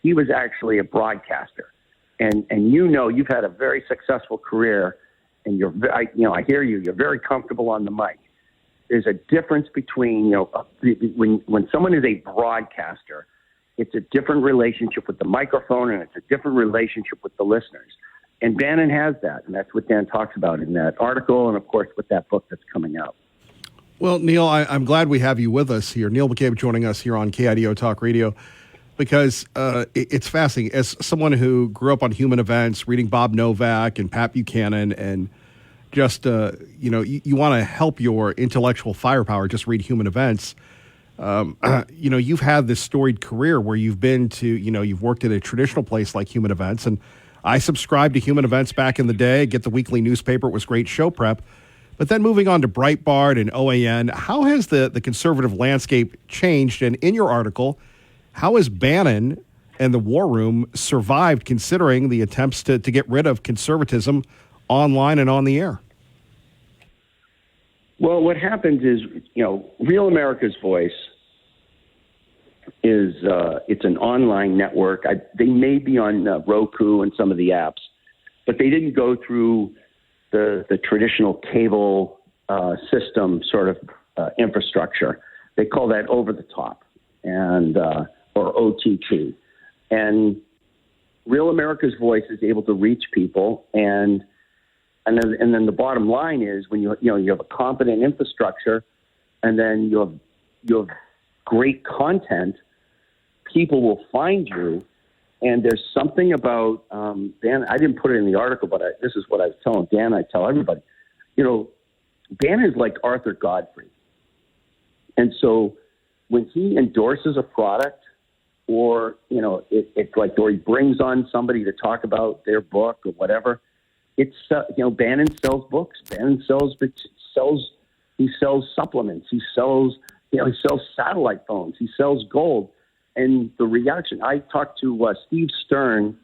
He was actually a broadcaster. And you've had a very successful career, and I hear you're very comfortable on the mic. There's a difference between, when someone is a broadcaster, it's a different relationship with the microphone, and it's a different relationship with the listeners. And Bannon has that, and that's what Dan talks about in that article, and of course with that book that's coming out. Well, Neil, I'm glad we have you with us here. Neil McCabe joining us here on KIDO Talk Radio, because it's fascinating. As someone who grew up on Human Events, reading Bob Novak and Pat Buchanan, and just, you want to help your intellectual firepower, just read Human Events. You've had this storied career where you've been to, you've worked at a traditional place like Human Events. And I subscribed to Human Events back in the day, get the weekly newspaper. It was great show prep. But then moving on to Breitbart and OAN, how has the conservative landscape changed? And in your article, how has Bannon and the War Room survived, considering the attempts to get rid of conservatism online and on the air? Well, what happens is, Real America's Voice is it's an online network. They may be on Roku and some of the apps, but they didn't go through the traditional cable system sort of infrastructure. They call that over the top and or OTT. And Real America's Voice is able to reach people, and then the bottom line is when you have a competent infrastructure, and then you have great content, people will find you. And there's something about Dan. I didn't put it in the article, but this is what I was telling Dan. I tell everybody, Dan is like Arthur Godfrey, and so when he endorses a product, or it's like, or he brings on somebody to talk about their book or whatever. It's Bannon sells books. Bannon sells supplements. He sells satellite phones. He sells gold. And the reaction, I talked to Steve Stern,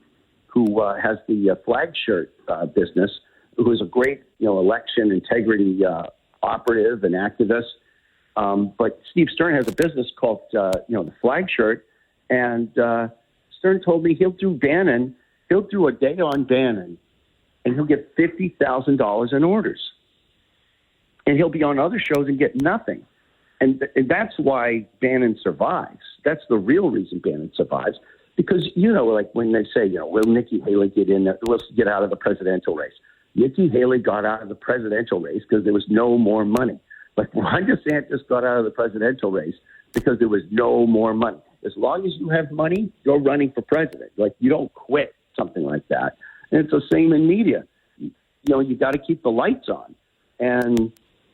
who has the flag shirt business, who is a great election integrity operative and activist. But Steve Stern has a business called, the Flag Shirt. And Stern told me he'll do a day on Bannon, and he'll get $50,000 in orders. And he'll be on other shows and get nothing. And that's why Bannon survives. That's the real reason Bannon survives. Because, like when they say, will Nikki Haley get out of the presidential race? Nikki Haley got out of the presidential race because there was no more money. Like Ron DeSantis got out of the presidential race because there was no more money. As long as you have money, you're running for president. Like you don't quit something like that. And it's the same in media. You got to keep the lights on. And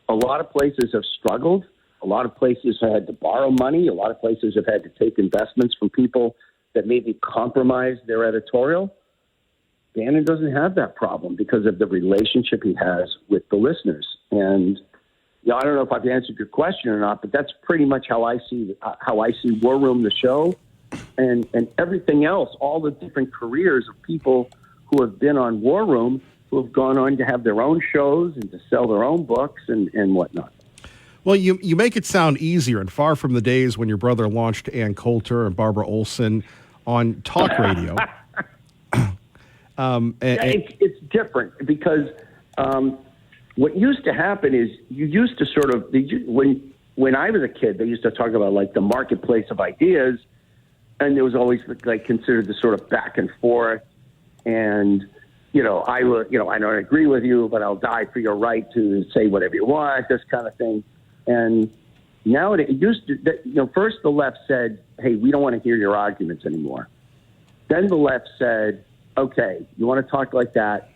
a lot of places have struggled. A lot of places have had to borrow money. A lot of places have had to take investments from people that maybe compromise their editorial. Bannon doesn't have that problem because of the relationship he has with the listeners. And I don't know if I've answered your question or not, but that's pretty much how I see War Room, the show, and everything else, all the different careers of people who have been on War Room, who have gone on to have their own shows and to sell their own books and whatnot. Well, you make it sound easier, and far from the days when your brother launched Ann Coulter and Barbara Olson on talk radio. It's different because what used to happen is you used to sort of when I was a kid, they used to talk about like the marketplace of ideas, and there was always like considered the sort of back and forth, and I don't agree with you, but I'll die for your right to say whatever you want, this kind of thing. And now it used to, first the left said, hey, we don't want to hear your arguments anymore. Then the left said, okay, you want to talk like that?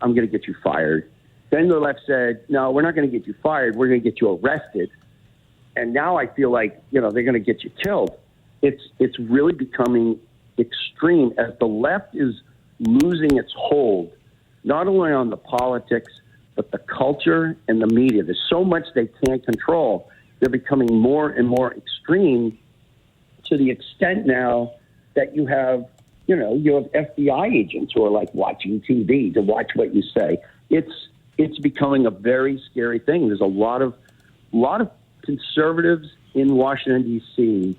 I'm going to get you fired. Then the left said, no, we're not going to get you fired. We're going to get you arrested. And now I feel like, they're going to get you killed. It's really becoming extreme as the left is losing its hold, not only on the politics, but the culture and the media. There's so much they can't control. They're becoming more and more extreme to the extent now that you have FBI agents who are like watching TV to watch what you say. It's becoming a very scary thing. There's a lot of conservatives in Washington, D.C.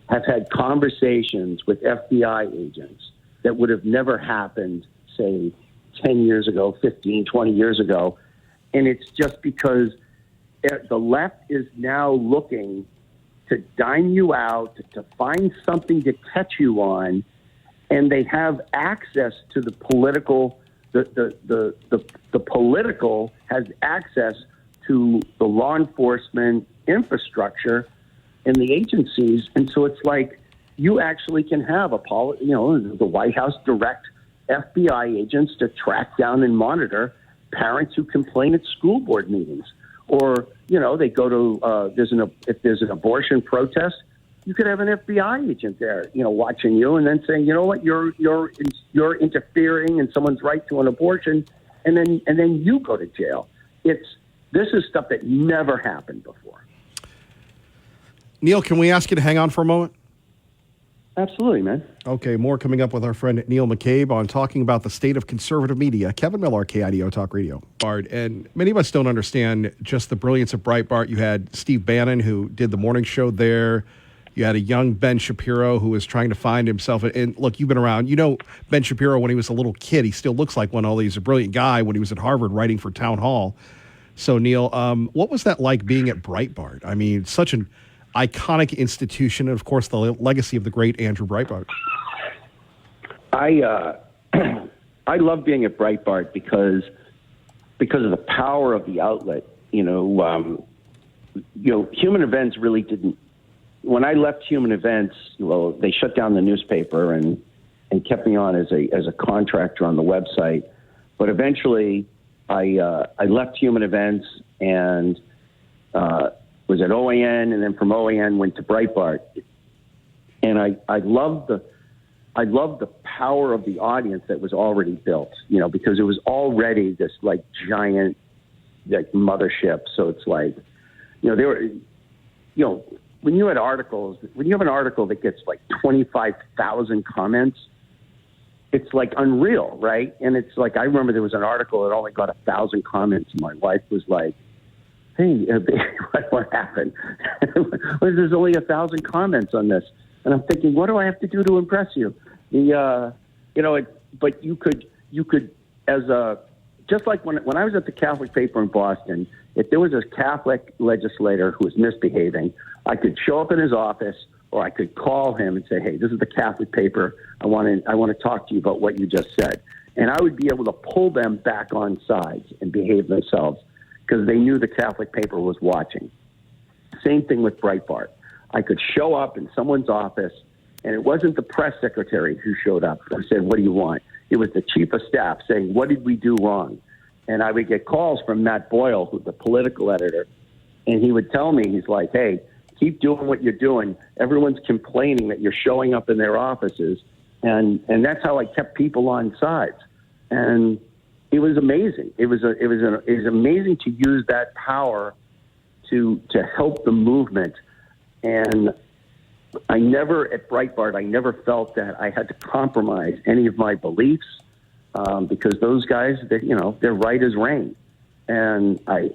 have had conversations with FBI agents that would have never happened, say, 10 years ago, 15, 20 years ago. And it's just because the left is now looking to dime you out, to find something to catch you on, and they have access to the political. The political has access to the law enforcement infrastructure and the agencies, and so it's like you actually can have the White House direct FBI agents to track down and monitor parents who complain at school board meetings, or they go to if there's an abortion protest, you could have an FBI agent there, watching you, and then saying, you know what, you're interfering in someone's right to an abortion, and then you go to jail. This is stuff that never happened before. Neil, can we ask you to hang on for a moment? Absolutely, man. Okay, more coming up with our friend Neil McCabe on talking about the state of conservative media. Kevin Miller, KIDO Talk Radio. Bart, and many of us don't understand just the brilliance of Breitbart. You had Steve Bannon, who did the morning show there. You had a young Ben Shapiro who was trying to find himself. And look, you've been around. Ben Shapiro, when he was a little kid, he still looks like one. Although he's a brilliant guy when he was at Harvard writing for Town Hall. So, Neil, what was that like being at Breitbart? I mean, such an iconic institution, and of course, the legacy of the great Andrew Breitbart. I love being at Breitbart because of the power of the outlet. Human Events really didn't. When I left Human Events, they shut down the newspaper and kept me on as a contractor on the website. But eventually, I left Human Events and was at OAN, and then from OAN went to Breitbart. And I loved the power of the audience that was already built, because it was already this like giant like mothership. So it's like, they were, when you have an article that gets like 25,000 comments, it's like unreal, right? And it's like, I remember there was an article that only got 1,000 comments, and my wife was like, hey, what happened? Well, there's only 1,000 comments on this. And I'm thinking, what do I have to do to impress you? But you could, just like when I was at the Catholic paper in Boston, if there was a Catholic legislator who was misbehaving, I could show up in his office, or I could call him and say, hey, this is the Catholic paper. I want to talk to you about what you just said. And I would be able to pull them back on sides and behave themselves because they knew the Catholic paper was watching. Same thing with Breitbart. I could show up in someone's office, and it wasn't the press secretary who showed up and said, what do you want? It was the chief of staff saying, what did we do wrong? And I would get calls from Matt Boyle, who's the political editor, and he would tell me, he's like, hey, keep doing what you're doing. Everyone's complaining that you're showing up in their offices. And that's how I kept people on sides. And it was amazing. It was amazing to use that power to help the movement. And I never, at Breitbart, I never felt that I had to compromise any of my beliefs because those guys, they're right as rain. And I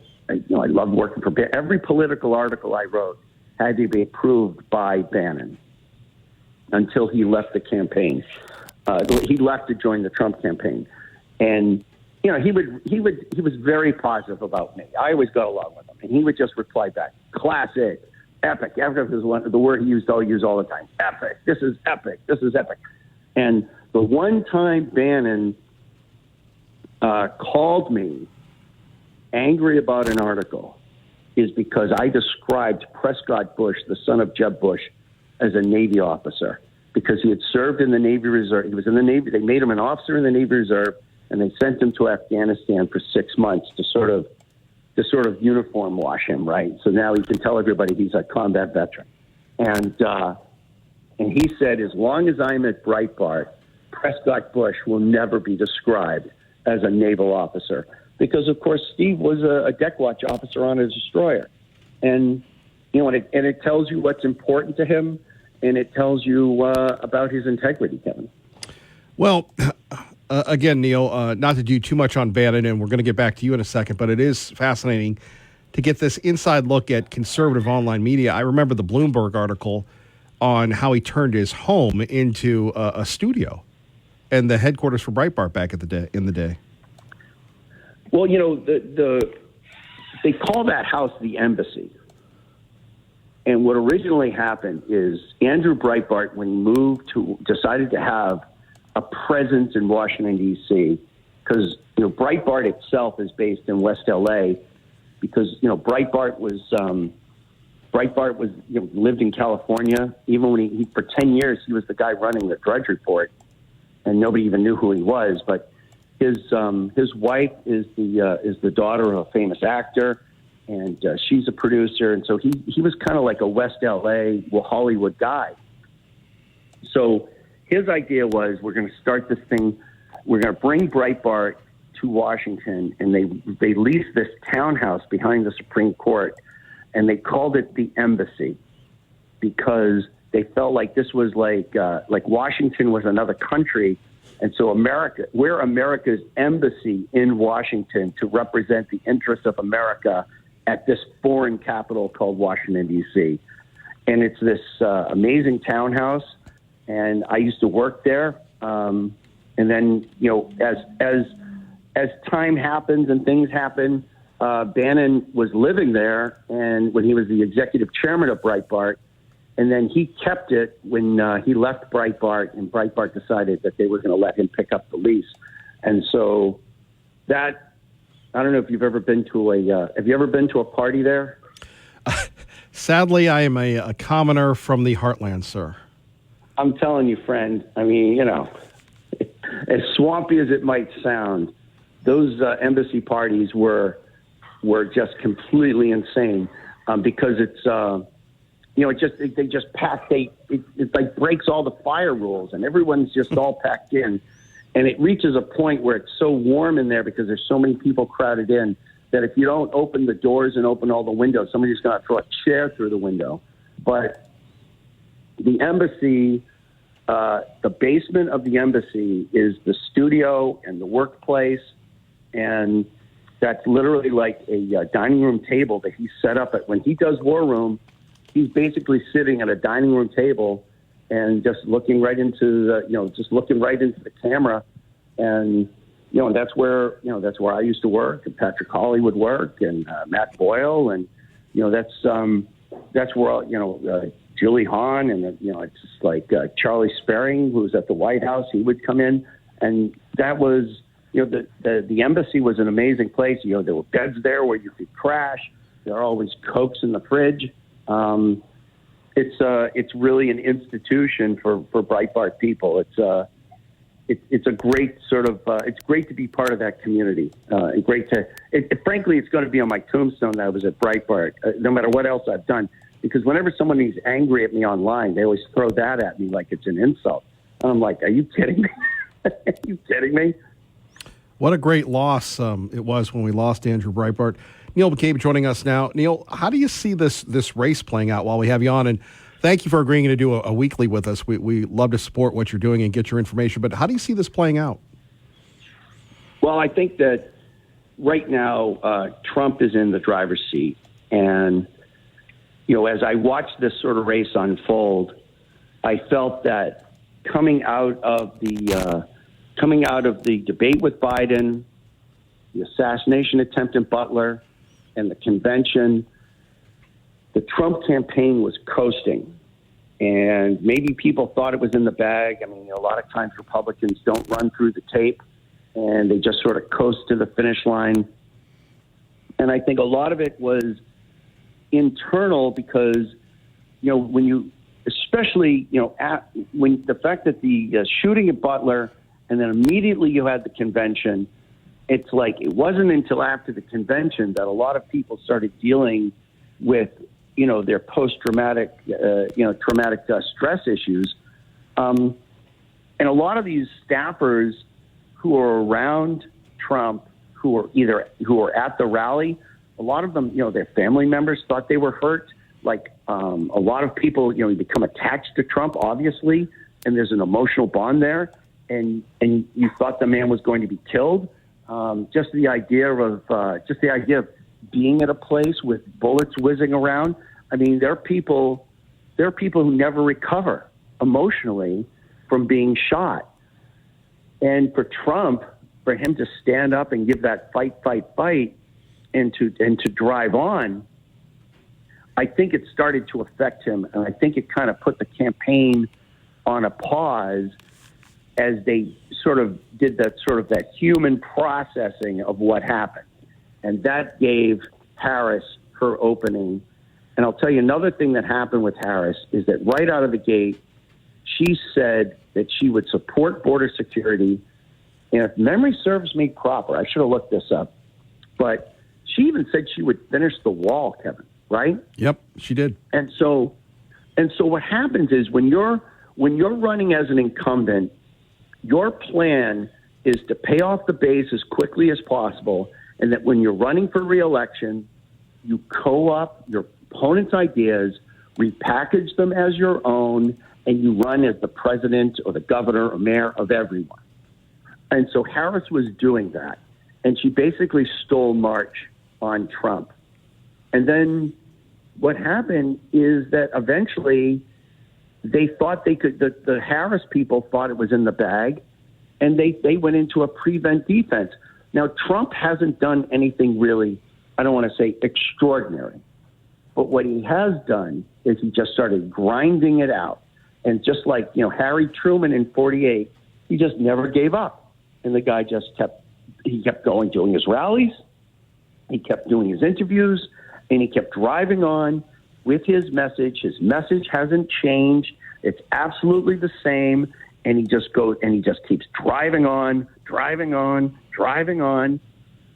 love working for Bannon. Every political article I wrote had to be approved by Bannon until he left the campaign. He left to join the Trump campaign. And, he was very positive about me. I always got along with him. And he would just reply back, classic, epic. Epic is the word he used, I'll use all the time. Epic. This is epic. This is epic. And the one time Bannon called me angry about an article is because I described Prescott Bush, the son of Jeb Bush, as a Navy officer because he had served in the Navy Reserve. He was in the Navy. They made him an officer in the Navy Reserve, and they sent him to Afghanistan for 6 months to sort of uniform wash him, right? So now he can tell everybody he's a combat veteran. And he said, as long as I'm at Breitbart, Prescott Bush will never be described as a naval officer. Because, of course, Steve was a deck watch officer on a destroyer. And, it tells you what's important to him, and it tells you about his integrity, Kevin. Well, again, Neil, not to do too much on Bannon, and we're going to get back to you in a second, but it is fascinating to get this inside look at conservative online media. I remember the Bloomberg article on how he turned his home into a studio and the headquarters for Breitbart back in the day. Well, they call that house the embassy. And what originally happened is Andrew Breitbart, when he moved decided to have a presence in Washington, D.C., because, Breitbart itself is based in West L.A., because, Breitbart was lived in California. Even when he for 10 years, he was the guy running the Drudge Report, and nobody even knew who he was. But his wife is the daughter of a famous actor, and she's a producer. And so he was kind of like a West L.A. Hollywood guy. So his idea was, we're going to start this thing. We're going to bring Breitbart to Washington, and they leased this townhouse behind the Supreme Court, and they called it the Embassy because they felt like this was like Washington was another country. And so we're America's embassy in Washington to represent the interests of America at this foreign capital called Washington, D.C. And it's this amazing townhouse, and I used to work there. And then, as time happens and things happen, Bannon was living there, and when he was the executive chairman of Breitbart, and then he kept it when he left Breitbart, and Breitbart decided that they were going to let him pick up the lease. And so that, I don't know if you've ever been to a party there? Sadly, I am a commoner from the heartland, sir. I'm telling you, friend, I mean, as swampy as it might sound, those embassy parties were just completely insane because it's, they just pack, it like breaks all the fire rules, and everyone's just all packed in. And it reaches a point where it's so warm in there because there's so many people crowded in that if you don't open the doors and open all the windows, somebody's going to throw a chair through the window. But the embassy, the basement of the embassy is the studio and the workplace. And that's literally like a dining room table that he set up at. When he does War Room, he's basically sitting at a dining room table and just looking right into the camera. And, and that's where I used to work, and Patrick Hawley would work, and Matt Boyle. And, that's where, Julie Hahn, and, it's just like Charlie Sperring, who was at the White House, he would come in. And that was, the embassy was an amazing place. There were beds there where you could crash. There are always Cokes in the fridge. It's really an institution for Breitbart people. It's a great sort of, it's great to be part of that community. And frankly, it's going to be on my tombstone that I was at Breitbart, no matter what else I've done. Because whenever someone is angry at me online, they always throw that at me like it's an insult. And I'm like, are you kidding me? Are you kidding me? What a great loss it was when we lost Andrew Breitbart. Neil McCabe joining us now. Neil, how do you see this race playing out while we have you on? And thank you for agreeing to do a weekly with us. We love to support what you're doing and get your information. But how do you see this playing out? Well, I think that right now Trump is in the driver's seat. And, as I watched this sort of race unfold, I felt that coming out of the debate with Biden, the assassination attempt in Butler, and the convention, the Trump campaign was coasting. And maybe people thought it was in the bag. I mean, a lot of times Republicans don't run through the tape, and they just sort of coast to the finish line. And I think a lot of it was internal because, when you, especially, when the fact that the shooting at Butler, and then immediately you had the convention, it's like it wasn't until after the convention that a lot of people started dealing with, their post-traumatic, traumatic stress issues. And a lot of these staffers who are around Trump, who are at the rally, a lot of them, their family members thought they were hurt. Like a lot of people, become attached to Trump, obviously, and there's an emotional bond there. And you thought the man was going to be killed. Just the idea of being at a place with bullets whizzing around. I mean, there are people who never recover emotionally from being shot. And for Trump, for him to stand up and give that fight, and to drive on, I think it started to affect him, and I think it kind of put the campaign on a pause as they sort of did that human processing of what happened. And that gave Harris her opening. And I'll tell you another thing that happened with Harris is that right out of the gate, she said that she would support border security. And if memory serves me proper, I should have looked this up, but she even said she would finish the wall, Kevin, right? Yep, she did. And so what happens is when you're running as an incumbent, your plan is to pay off the base as quickly as possible, and that when you're running for re-election, you co-op your opponent's ideas, repackage them as your own, and you run as the president or the governor or mayor of everyone. And so Harris was doing that, and she basically stole March on Trump. And then what happened is that eventually they thought they could, the Harris people thought it was in the bag, and they went into a prevent defense. Now, Trump hasn't done anything really, I don't want to say extraordinary, but what he has done is he just started grinding it out. And just like, Harry Truman in 48, he just never gave up. And the guy just kept going, doing his rallies, he kept doing his interviews, and he kept driving on with his message. His message hasn't changed. It's absolutely the same. And he just keeps driving on.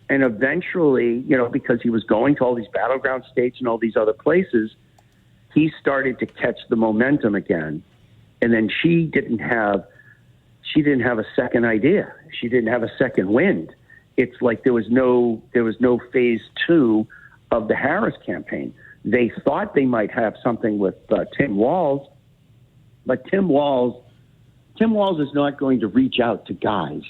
And eventually, because he was going to all these battleground states and all these other places, he started to catch the momentum again. And then she didn't have a second idea. She didn't have a second wind. It's like there was no phase two of the Harris campaign. They thought they might have something with Tim Walz, but Tim Walz is not going to reach out to guys.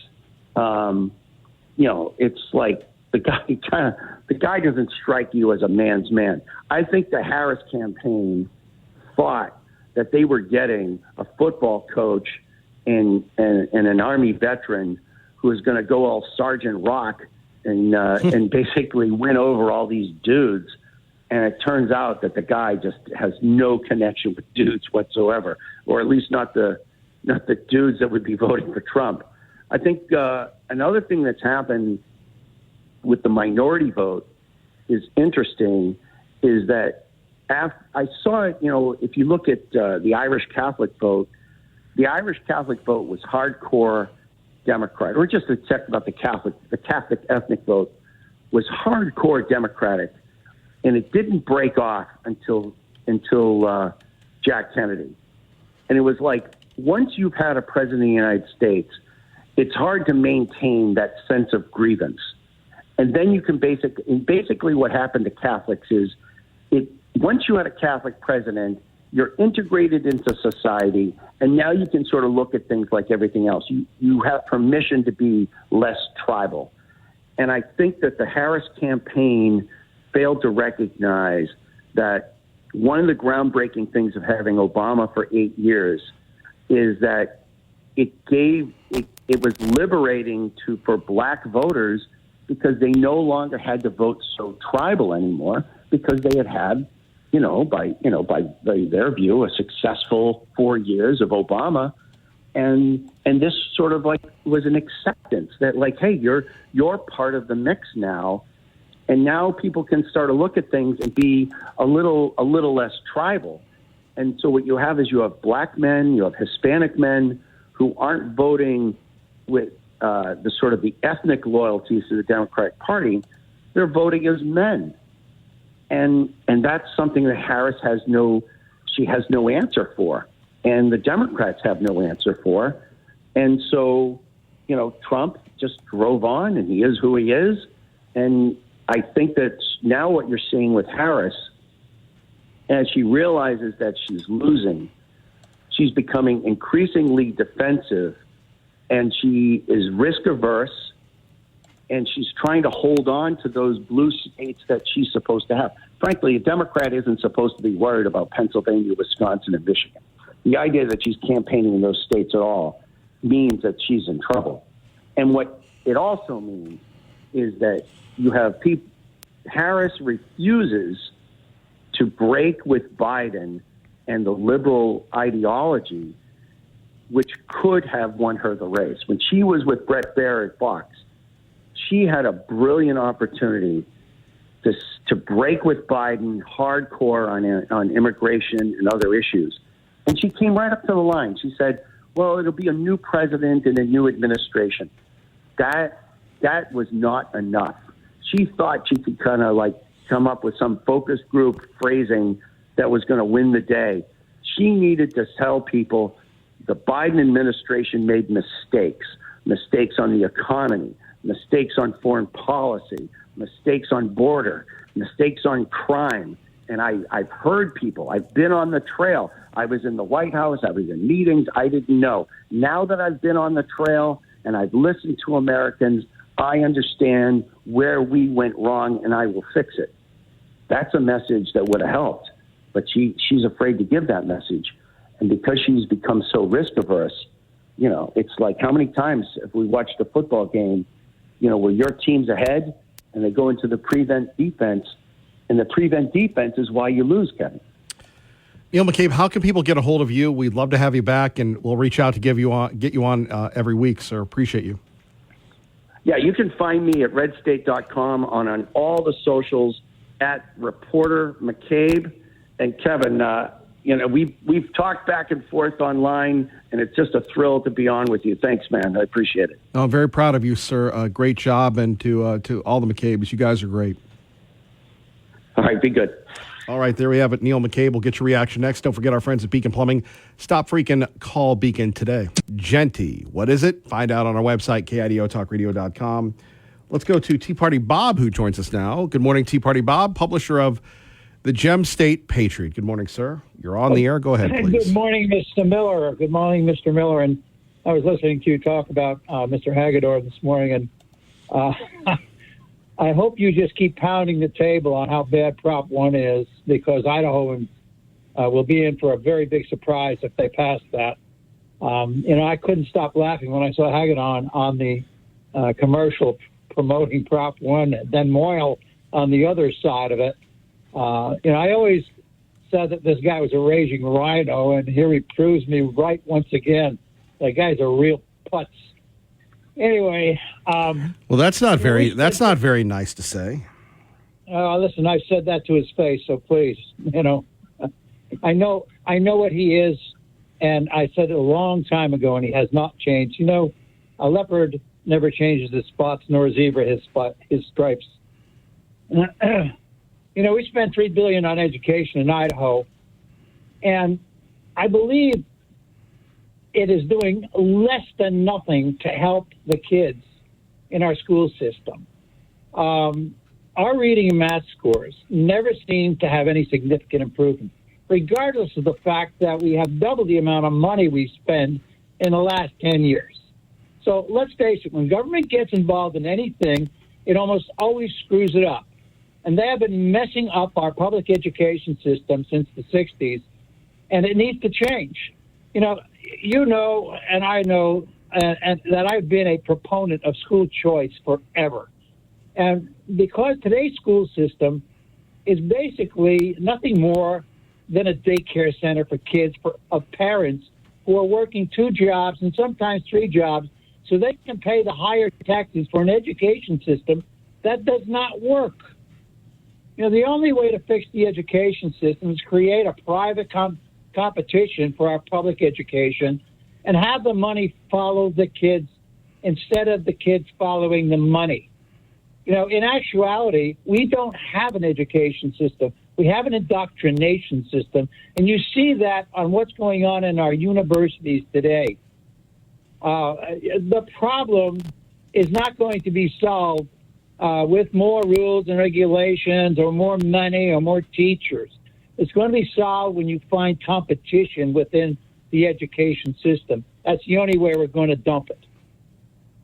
It's like the guy doesn't strike you as a man's man. I think the Harris campaign thought that they were getting a football coach and an Army veteran who is going to go all Sergeant Rock and basically win over all these dudes. And it turns out that the guy just has no connection with dudes whatsoever, or at least not the dudes that would be voting for Trump. I think another thing that's happened with the minority vote is interesting is that I saw it, if you look at the Irish Catholic vote was hardcore Democrat, or just to check about the Catholic ethnic vote was hardcore Democratic, and it didn't break off until Jack Kennedy. And it was like, once you've had a president of the United States, it's hard to maintain that sense of grievance. And then you can basically what happened to Catholics is once you had a Catholic president, you're integrated into society, and now you can sort of look at things like everything else. You have permission to be less tribal. And I think that the Harris campaign failed to recognize that one of the groundbreaking things of having Obama for 8 years is that it was liberating for black voters because they no longer had to vote so tribal anymore because they had by their view, a successful 4 years of Obama. And this sort of like was an acceptance that like, hey, you're part of the mix now. And now people can start to look at things and be a little less tribal. And so what you have is you have black men, you have Hispanic men who aren't voting with the sort of the ethnic loyalties to the Democratic Party. They're voting as men. And that's something that Harris has no answer for. And the Democrats have no answer for. And so, Trump just drove on, and he is who he is. And I think that now what you're seeing with Harris, as she realizes that she's losing, she's becoming increasingly defensive, and she is risk averse, and she's trying to hold on to those blue states that she's supposed to have. Frankly, a Democrat isn't supposed to be worried about Pennsylvania, Wisconsin, and Michigan. The idea that she's campaigning in those states at all means that she's in trouble. And what it also means is that you have people, Harris refuses to break with Biden and the liberal ideology, which could have won her the race. When she was with Brett Baer at Fox, she had a brilliant opportunity to break with Biden hardcore on immigration and other issues. And she came right up to the line. She said, well, it'll be a new president and a new administration. That was not enough. She thought she could kind of like come up with some focus group phrasing that was going to win the day. She needed to tell people the Biden administration made mistakes on the economy, mistakes on foreign policy, mistakes on border, mistakes on crime. And I've heard people. I've been on the trail. I was in the White House. I was in meetings. I didn't know. Now that I've been on the trail and I've listened to Americans, I understand where we went wrong, and I will fix it. That's a message that would have helped. But she's afraid to give that message. And because she's become so risk averse, it's like how many times if we watched a football game, where your team's ahead and they go into the prevent defense, and the prevent defense is why you lose, Kevin. Neil McCabe, how can people get a hold of you? We'd love to have you back, and we'll reach out to get you on every week, sir. Appreciate you. Yeah, you can find me at redstate.com on all the socials at Reporter McCabe. And Kevin, we've talked back and forth online, and it's just a thrill to be on with you. Thanks, man. I appreciate it. I'm very proud of you, sir. Great job, and to all the McCabes, you guys are great. All right, be good. All right, there we have it. Neil McCabe will get your reaction next. Don't forget our friends at Beacon Plumbing. Stop freaking, call Beacon today. Genty, what is it? Find out on our website, KIDOTalkRadio.com. Let's go to Tea Party Bob, who joins us now. Good morning, Tea Party Bob, publisher of the Gem State Patriot. Good morning, sir. You're on the air. Go ahead, please. Good morning, Mr. Miller. Good morning, Mr. Miller. And I was listening to you talk about Mr. Hagedorn this morning, and I hope you just keep pounding the table on how bad Prop 1 is, because Idahoans will be in for a very big surprise if they pass that. I couldn't stop laughing when I saw Hagedorn on the commercial promoting Prop 1, and then Moyle on the other side of it. I always said that this guy was a raging rhino, and here he proves me right once again. That guy's a real putz. Anyway, well, that's not very nice to say. Listen, I've said that to his face, so please, I know what he is, and I said it a long time ago, and he has not changed. A leopard never changes his spots, nor a zebra his stripes. We spent $3 billion on education in Idaho, and I believe it is doing less than nothing to help the kids in our school system. Our reading and math scores never seem to have any significant improvement, regardless of the fact that we have double the amount of money we spend in the last 10 years. So let's face it, when government gets involved in anything, it almost always screws it up. And they have been messing up our public education system since the 60s, and it needs to change. And I know and that I've been a proponent of school choice forever. And because today's school system is basically nothing more than a daycare center for kids of parents who are working 2 jobs and sometimes 3 jobs so they can pay the higher taxes for an education system that does not work. The only way to fix the education system is create a private competition for our public education and have the money follow the kids instead of the kids following the money. In actuality, we don't have an education system. We have an indoctrination system, and you see that on what's going on in our universities today. The problem is not going to be solved with more rules and regulations or more money or more teachers. It's going to be solved when you find competition within the education system. That's the only way we're going to dump it.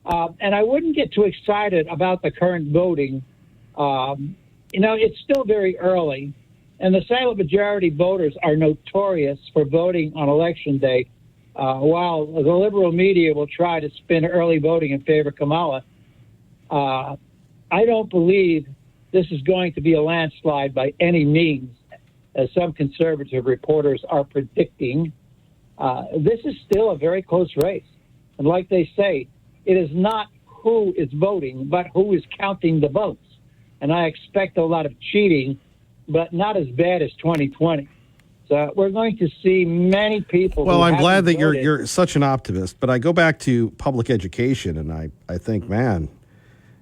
And I wouldn't get too excited about the current voting. It's still very early, and the silent majority voters are notorious for voting on Election Day, while the liberal media will try to spin early voting in favor of Kamala. I don't believe this is going to be a landslide by any means, as some conservative reporters are predicting. This is still a very close race. And like they say, it is not who is voting, but who is counting the votes. And I expect a lot of cheating, but not as bad as 2020. So we're going to see many people. Well, I'm glad that you're such an optimist, but I go back to public education, and I think, man,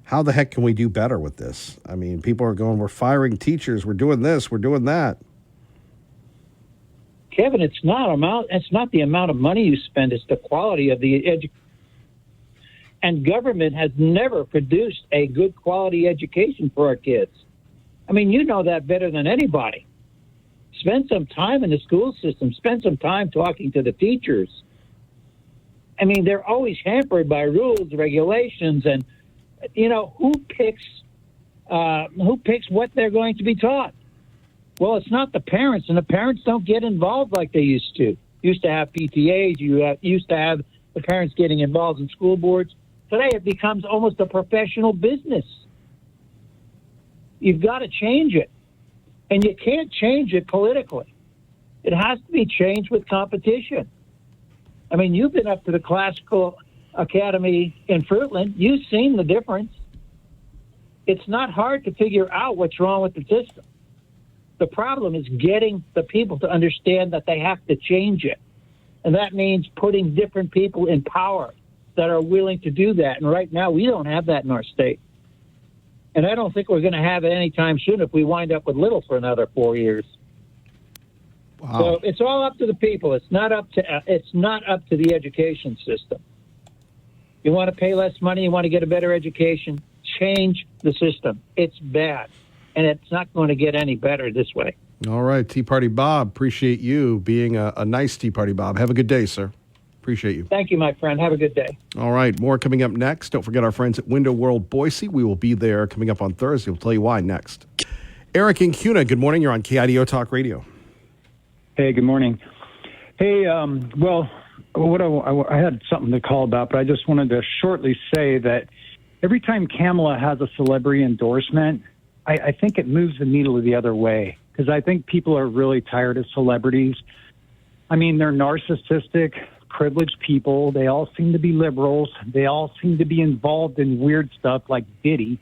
how the heck can we do better with this? I mean, people are going, we're firing teachers, we're doing this, we're doing that. Kevin, it's not the amount of money you spend, it's the quality of the education. And government has never produced a good quality education for our kids. I mean, you know that better than anybody. Spend some time in the school system. Spend some time talking to the teachers. I mean, they're always hampered by rules, regulations, and, who picks what they're going to be taught? Well, it's not the parents, and the parents don't get involved like they used to. Used to have PTAs. Used to have the parents getting involved in school boards. Today, it becomes almost a professional business. You've got to change it. And you can't change it politically. It has to be changed with competition. I mean, you've been up to the Classical Academy in Fruitland. You've seen the difference. It's not hard to figure out what's wrong with the system. The problem is getting the people to understand that they have to change it. And that means putting different people in power that are willing to do that. And right now, we don't have that in our state. And I don't think we're going to have it anytime soon if we wind up with little for another 4 years. Wow. So it's all up to the people. It's not up to the education system. You want to pay less money, you want to get a better education, change the system. It's bad. And it's not going to get any better this way. All right, Tea Party Bob, appreciate you being a nice Tea Party Bob. Have a good day, sir. Appreciate you. Thank you, my friend. Have a good day. All right, more coming up next. Don't forget our friends at Window World Boise. We will be there coming up on Thursday. We'll tell you why next. Eric in Cuna, good morning. You're on KIDO Talk Radio. Hey, good morning. Hey, well, I had something to call about, but I just wanted to shortly say that every time Kamala has a celebrity endorsement, I think it moves the needle the other way, because I think people are really tired of celebrities. I mean, they're narcissistic, privileged people. They all seem to be liberals. They all seem to be involved in weird stuff like Diddy.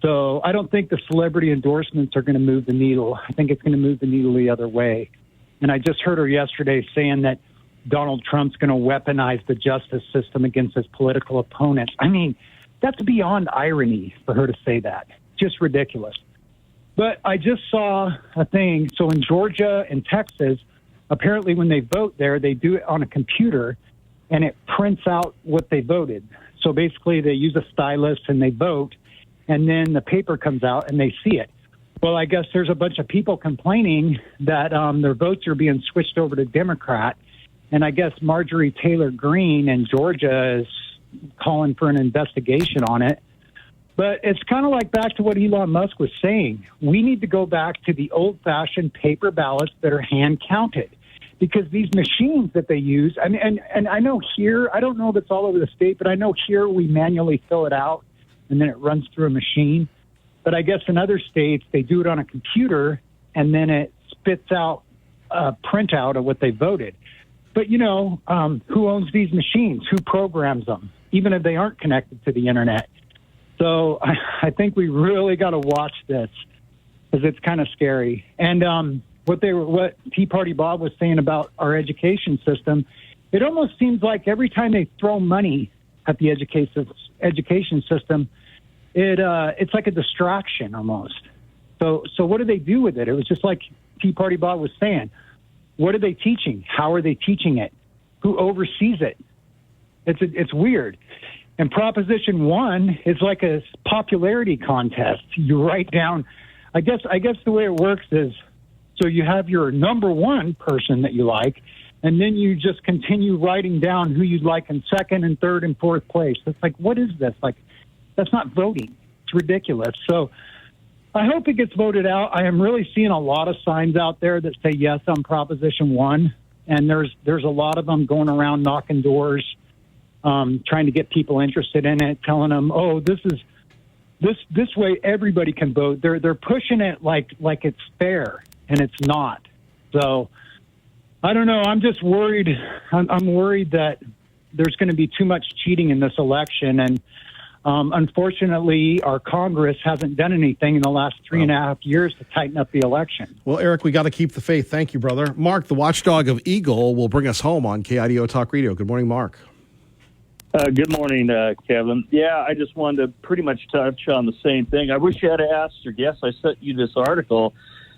So I don't think the celebrity endorsements are going to move the needle. I think it's going to move the needle the other way. And I just heard her yesterday saying that Donald Trump's going to weaponize the justice system against his political opponents. I mean, that's beyond irony for her to say that. Just ridiculous. But I just saw a thing. So in Georgia and Texas, apparently when they vote there, they do it on a computer, and it prints out what they voted. So basically they use a stylus and they vote, and then the paper comes out and they see it. Well, I guess there's a bunch of people complaining that their votes are being switched over to Democrat. And I guess Marjorie Taylor Greene in Georgia is calling for an investigation on it. But it's kind of like back to what Elon Musk was saying. We need to go back to the old-fashioned paper ballots that are hand-counted. Because these machines that they use, and I know here, I don't know if it's all over the state, but I know here we manually fill it out, and then it runs through a machine. But I guess in other states, they do it on a computer, and then it spits out a printout of what they voted. But, who owns these machines? Who programs them, even if they aren't connected to the Internet? So I think we really got to watch this, because it's kind of scary. And what Tea Party Bob was saying about our education system, it almost seems like every time they throw money at the education system, it's like a distraction almost. So what do they do with it? It was just like Tea Party Bob was saying. What are they teaching? How are they teaching it? Who oversees it? It's weird. And Proposition 1 is like a popularity contest. You write down, I guess the way it works is, so you have your number one person that you like, and then you just continue writing down who you'd like in second and third and fourth place. It's like, what is this? Like, that's not voting. It's ridiculous. So I hope it gets voted out. I am really seeing a lot of signs out there that say yes on Proposition 1, and there's a lot of them going around knocking doors, trying to get people interested in it, telling them, oh, this way everybody can vote. They're pushing it like it's fair, and it's not. So I don't know. I'm just worried. I'm worried that there's going to be too much cheating in this election, and unfortunately, our Congress hasn't done anything in the last 3.5 years to tighten up the election. Well, Eric, we got to keep the faith. Thank you, brother. Mark, the watchdog of Eagle, will bring us home on KIDO Talk Radio. Good morning, Mark. Good morning, Kevin. Yeah, I just wanted to pretty much touch on the same thing. I wish you had asked your guest. I sent you this article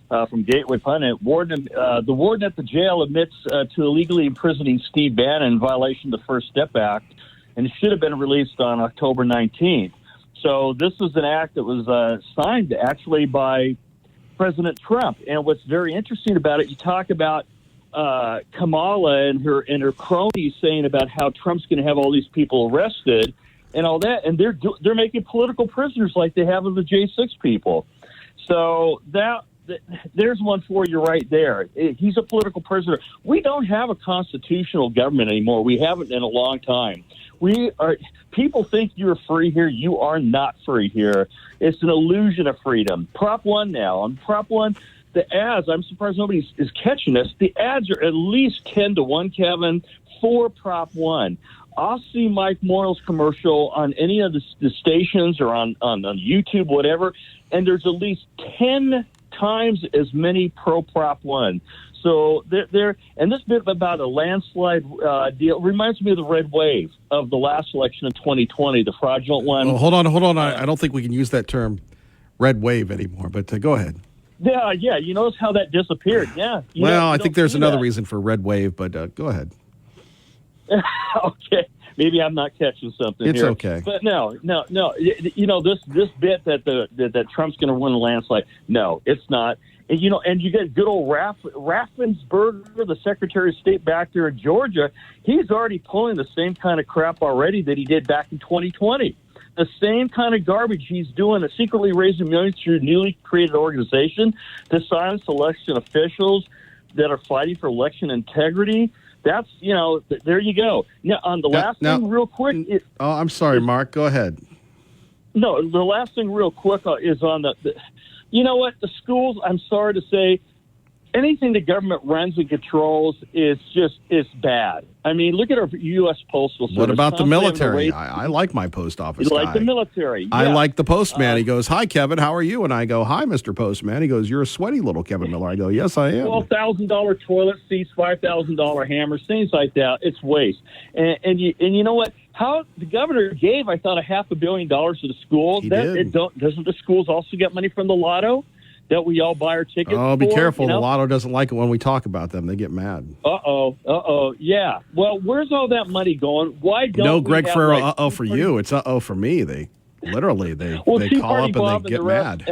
from Gateway Pundit. The warden at the jail admits to illegally imprisoning Steve Bannon in violation of the First Step Act, and it should have been released on October 19th. So this was an act that was signed actually by President Trump. And what's very interesting about it, you talk about Kamala and her cronies saying about how Trump's going to have all these people arrested and all that, and they're making political prisoners like they have of the J6 people. So there's one for you right there. He's a political prisoner. We don't have a constitutional government anymore. We haven't in a long time. People think you're free here. You are not free here. It's an illusion of freedom. Prop 1 now. On Prop 1, the ads, I'm surprised nobody is catching this. The ads are at least 10-1, Kevin, for Prop 1. I'll see Mike Morrill's commercial on any of the stations or on YouTube, whatever, and there's at least 10 times as many pro Prop 1. So and this bit about a landslide deal reminds me of the red wave of the last election in 2020, the fraudulent one. Oh, hold on. I don't think we can use that term red wave anymore, but go ahead. Yeah. You notice how that disappeared. Yeah. I think there's another reason for red wave, but go ahead. Okay. Maybe I'm not catching something it's here. It's okay. But no. This bit that Trump's going to win a landslide, no, it's not. And, and you get good old Raffensperger, the Secretary of State back there in Georgia. He's already pulling the same kind of crap already that he did back in 2020. The same kind of garbage he's doing, secretly raising millions through a newly created organization to silence election officials that are fighting for election integrity. That's, there you go. Now, on the last thing real quick. I'm sorry, Mark. Go ahead. No, the last thing real quick is on you know what? The schools, I'm sorry to say, anything the government runs and controls is bad. I mean, look at our U.S. Postal Service. What about the military? I like my post office guy. Like the military. I yeah. like the postman. He goes, "Hi, Kevin. How are you?" And I go, "Hi, Mr. Postman." He goes, "You're a sweaty little Kevin Miller." I go, "Yes, I am." $12,000 toilet seats, $5,000 hammers, things like that. It's waste. And you know what? How the governor gave, I thought, $500 million to the schools. Doesn't the schools also get money from the lotto that we all buy our tickets for? Oh, be careful. The lotto doesn't like it when we talk about them. They get mad. Yeah. Well, where's all that money going? Why don't No, Greg we have, Ferrero, for you. It's for me. They literally, they call up and they get mad.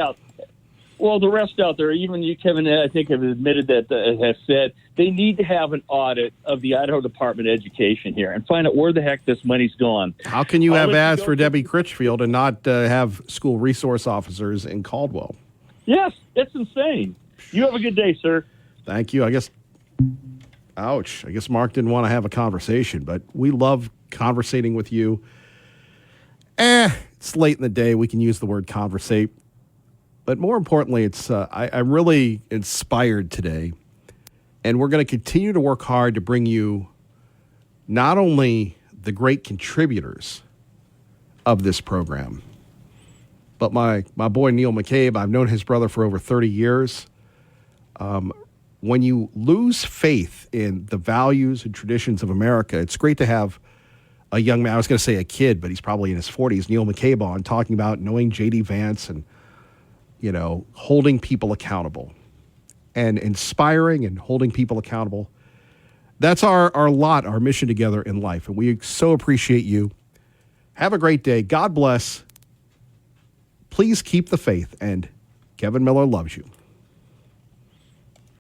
Well, the rest out there, even you, Kevin, I think have admitted that, has said they need to have an audit of the Idaho Department of Education here and find out where the heck this money's gone. How can you have ads for Debbie Critchfield and not have school resource officers in Caldwell? Yes, it's insane. You have a good day, sir. Thank you. I guess Mark didn't want to have a conversation, but we love conversating with you. It's late in the day. We can use the word conversate. But more importantly, I'm really inspired today, and we're going to continue to work hard to bring you not only the great contributors of this program, but my boy Neil McCabe. I've known his brother for over 30 years. When you lose faith in the values and traditions of America, it's great to have a young man, I was going to say a kid, but he's probably in his 40s, Neil McCabe, on talking about knowing J.D. Vance and holding people accountable and inspiring and holding people accountable. That's our mission together in life. And we so appreciate you. Have a great day. God bless. Please keep the faith. And Kevin Miller loves you.